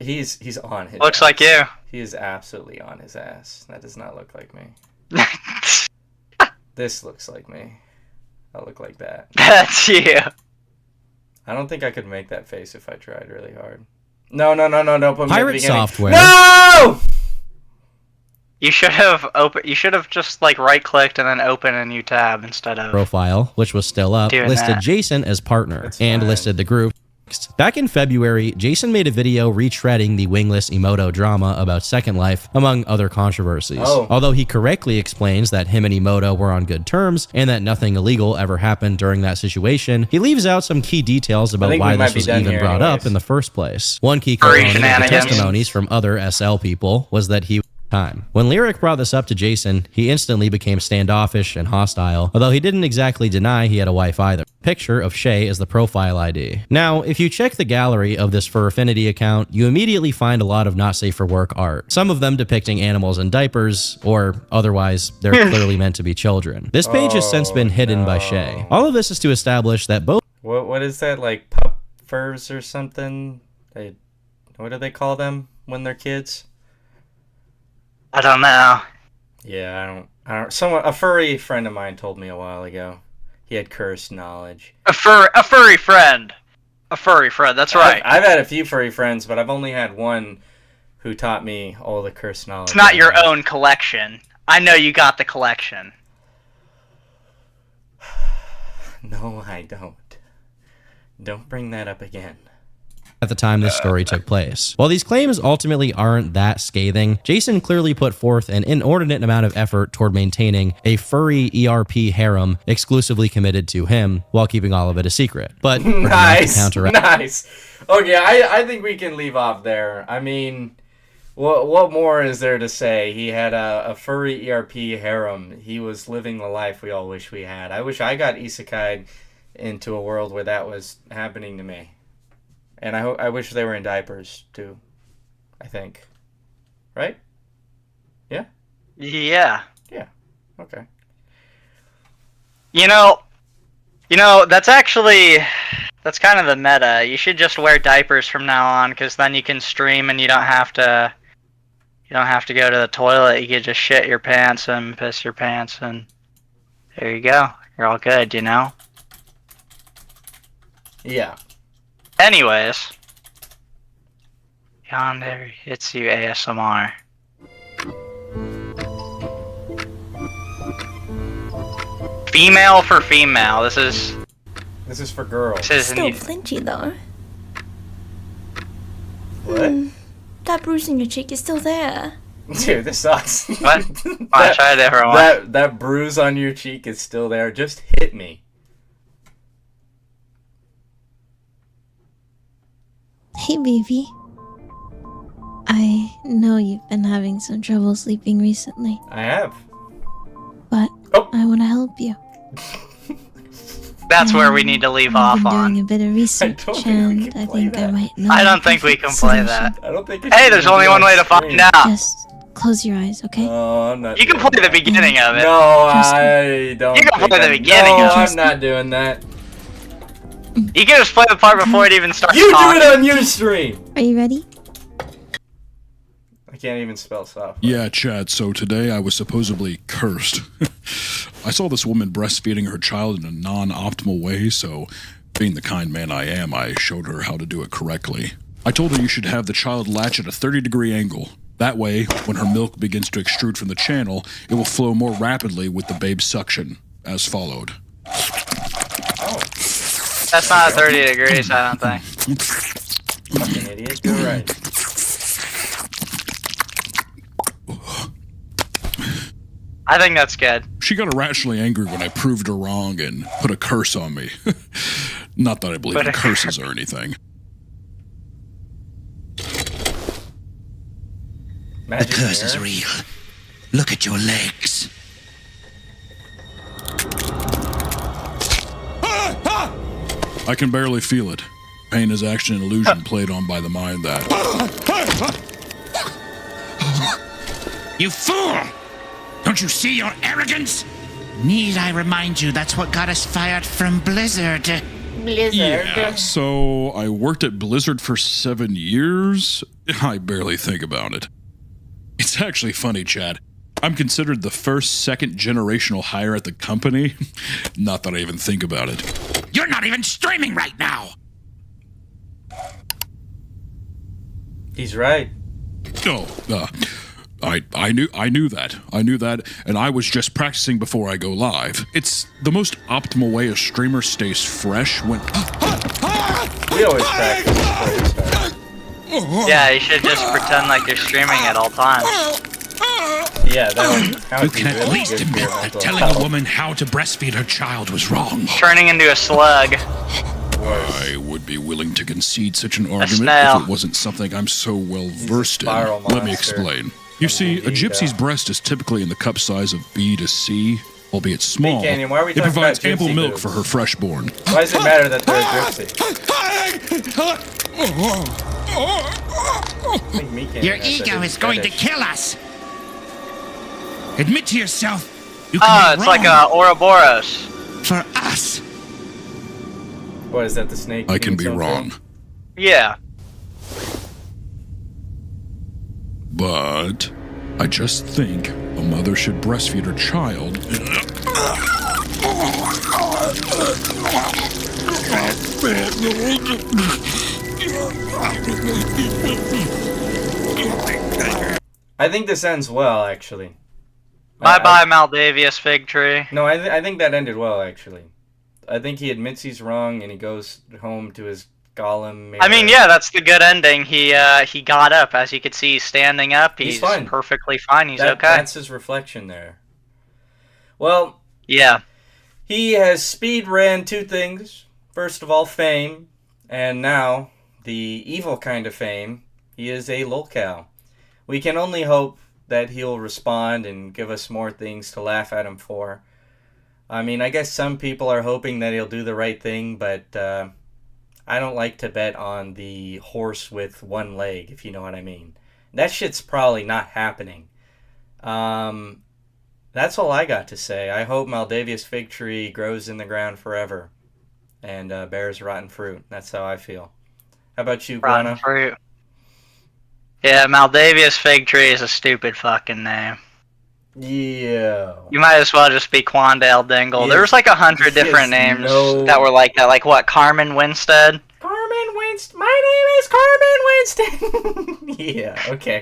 He's on his Looks ass. like you. He is absolutely on his ass. That does not look like me. This looks like me. I look like that. That's you. I don't think I could make that face if I tried really hard. No. Put me at the Pirate beginning. software. No! You should have just like right-clicked and then open a new tab instead of profile, which was still up, doing listed that. Jason as partner and listed the group. Back in February, Jason made a video retreading the wingless Emoto drama about Second Life, among other controversies. Although he correctly explains that him and Emoto were on good terms and that nothing illegal ever happened during that situation, he leaves out some key details about why this was even brought up in the first place. One key component of the testimonies from other SL people was that he time. When Lyric brought this up to Jason, he instantly became standoffish and hostile, although he didn't exactly deny he had a wife either. Picture of Shay as the profile ID. Now, if you check the gallery of this Fur Affinity account, you immediately find a lot of not safe for work art. Some of them depicting animals in diapers, or otherwise, they're clearly meant to be children. This page has since been hidden by Shay. All of this is to establish that both— What is that, like pup furs or something? What do they call them when they're kids? I don't know. Yeah, I don't. A furry friend of mine told me a while ago. He had cursed knowledge. A furry friend. A furry friend. That's right. I've had a few furry friends, but I've only had one who taught me all the cursed knowledge. It's not your own collection. I know you got the collection. No, I don't. Don't bring that up again. At the time this story took place. While these claims ultimately aren't that scathing, Jason clearly put forth an inordinate amount of effort toward maintaining a furry ERP harem exclusively committed to him while keeping all of it a secret. But nice. Okay, I think we can leave off there. I mean, what more is there to say? He had a furry ERP harem. He was living the life we all wish we had. I wish I got isekai'd into a world where that was happening to me. And I wish they were in diapers, too. I think. Right? Yeah? Yeah. Yeah. Okay. You know, that's kind of the meta. You should just wear diapers from now on, because then you can stream and you don't have to go to the toilet. You can just shit your pants and piss your pants, and there you go. You're all good, you know? Yeah. Anyways, yonder hits you ASMR. Female for female. This is for girls. Still flinchy though. What? That bruise in your cheek is still there. Dude, this sucks. What? I tried everyone. That bruise on your cheek is still there. Just hit me. Hey, baby. I know you've been having some trouble sleeping recently, I have. but I want to help you. That's where we need to leave I've off been on. doing a bit of research, and I think I might know. I don't think we can play that. I don't think. Hey, there's only one way to find out. Just close your eyes, okay? No, I'm not. You can play the beginning of it. No, I don't. You can think play the I- beginning No, of it. I'm not doing that. You can just play the part before it even starts You talking. do it on your stream. Are you ready? I can't even spell soft. Yeah, Chad, so today I was supposedly cursed. I saw this woman breastfeeding her child in a non-optimal way, so being the kind man I am, I showed her how to do it correctly. I told her you should have the child latch at a 30-degree angle. That way, when her milk begins to extrude from the channel, it will flow more rapidly with the babe's suction, as followed. That's not 30 degrees, I don't think. Fucking idiot, you're right. I think that's good. She got irrationally angry when I proved her wrong and put a curse on me. Not that I believe in curses or anything. The curse is real. Look at your legs. I can barely feel it. Pain is actually an illusion played on by the mind that... You fool! Don't you see your arrogance? Need I remind you that's what got us fired from Blizzard? Yeah, so I worked at Blizzard for 7 years. I barely think about it. It's actually funny, Chad. I'm considered the first second-generational hire at the company. Not that I even think about it. You're not even streaming right now! He's right. Oh, I knew that. I knew that, and I was just practicing before I go live. It's the most optimal way a streamer stays fresh when. We always practice before we start. Yeah, you should just pretend like you're streaming at all times. Yeah, that You would be can at really least good for admit your that mental telling health. a woman how to breastfeed her child was wrong. Turning into a slug. I would be willing to concede such an argument snail. if it wasn't something I'm so well versed in. spiral Let me monster. explain. You see, a gypsy's breast is typically in the cup size of B to C, albeit small. Canyon, why are we It talking provides about ample gypsy milk boobs? for her freshborn. Why does it matter that they're a gypsy? I think me can't Your have that ego big is going to fetish. kill us. Admit to yourself. You Oh, can be it's like wrong. Ouroboros. For us. What is that? The snake? I can eating be something? wrong, Yeah. but I just think a mother should breastfeed her child. I think this ends well, actually. Bye bye, Maldavius fig tree. No, I think that ended well, actually. I think he admits he's wrong and he goes home to his golem mirror. I mean, yeah, that's the good ending. He got up. As you could see, he's standing up. He's fine. perfectly fine. He's okay. That's his reflection there. Well, yeah. He has speed ran two things. First of all, fame, and now the evil kind of fame. He is a Lolcow. We can only hope that he'll respond and give us more things to laugh at him for. I mean, I guess some people are hoping that he'll do the right thing, but I don't like to bet on the horse with one leg, if you know what I mean. That shit's probably not happening. That's all I got to say. I hope Maldavius fig tree grows in the ground forever and bears rotten fruit. That's how I feel. How about you, Rotten Glenna? fruit. Yeah, Maldavius fig tree is a stupid fucking name. Yeah. You might as well just be Quandale Dingle. There was like 100 different names that were like that. Like what? Carmen Winstead? Carmen Winston. My name is Carmen Winston. Yeah, okay.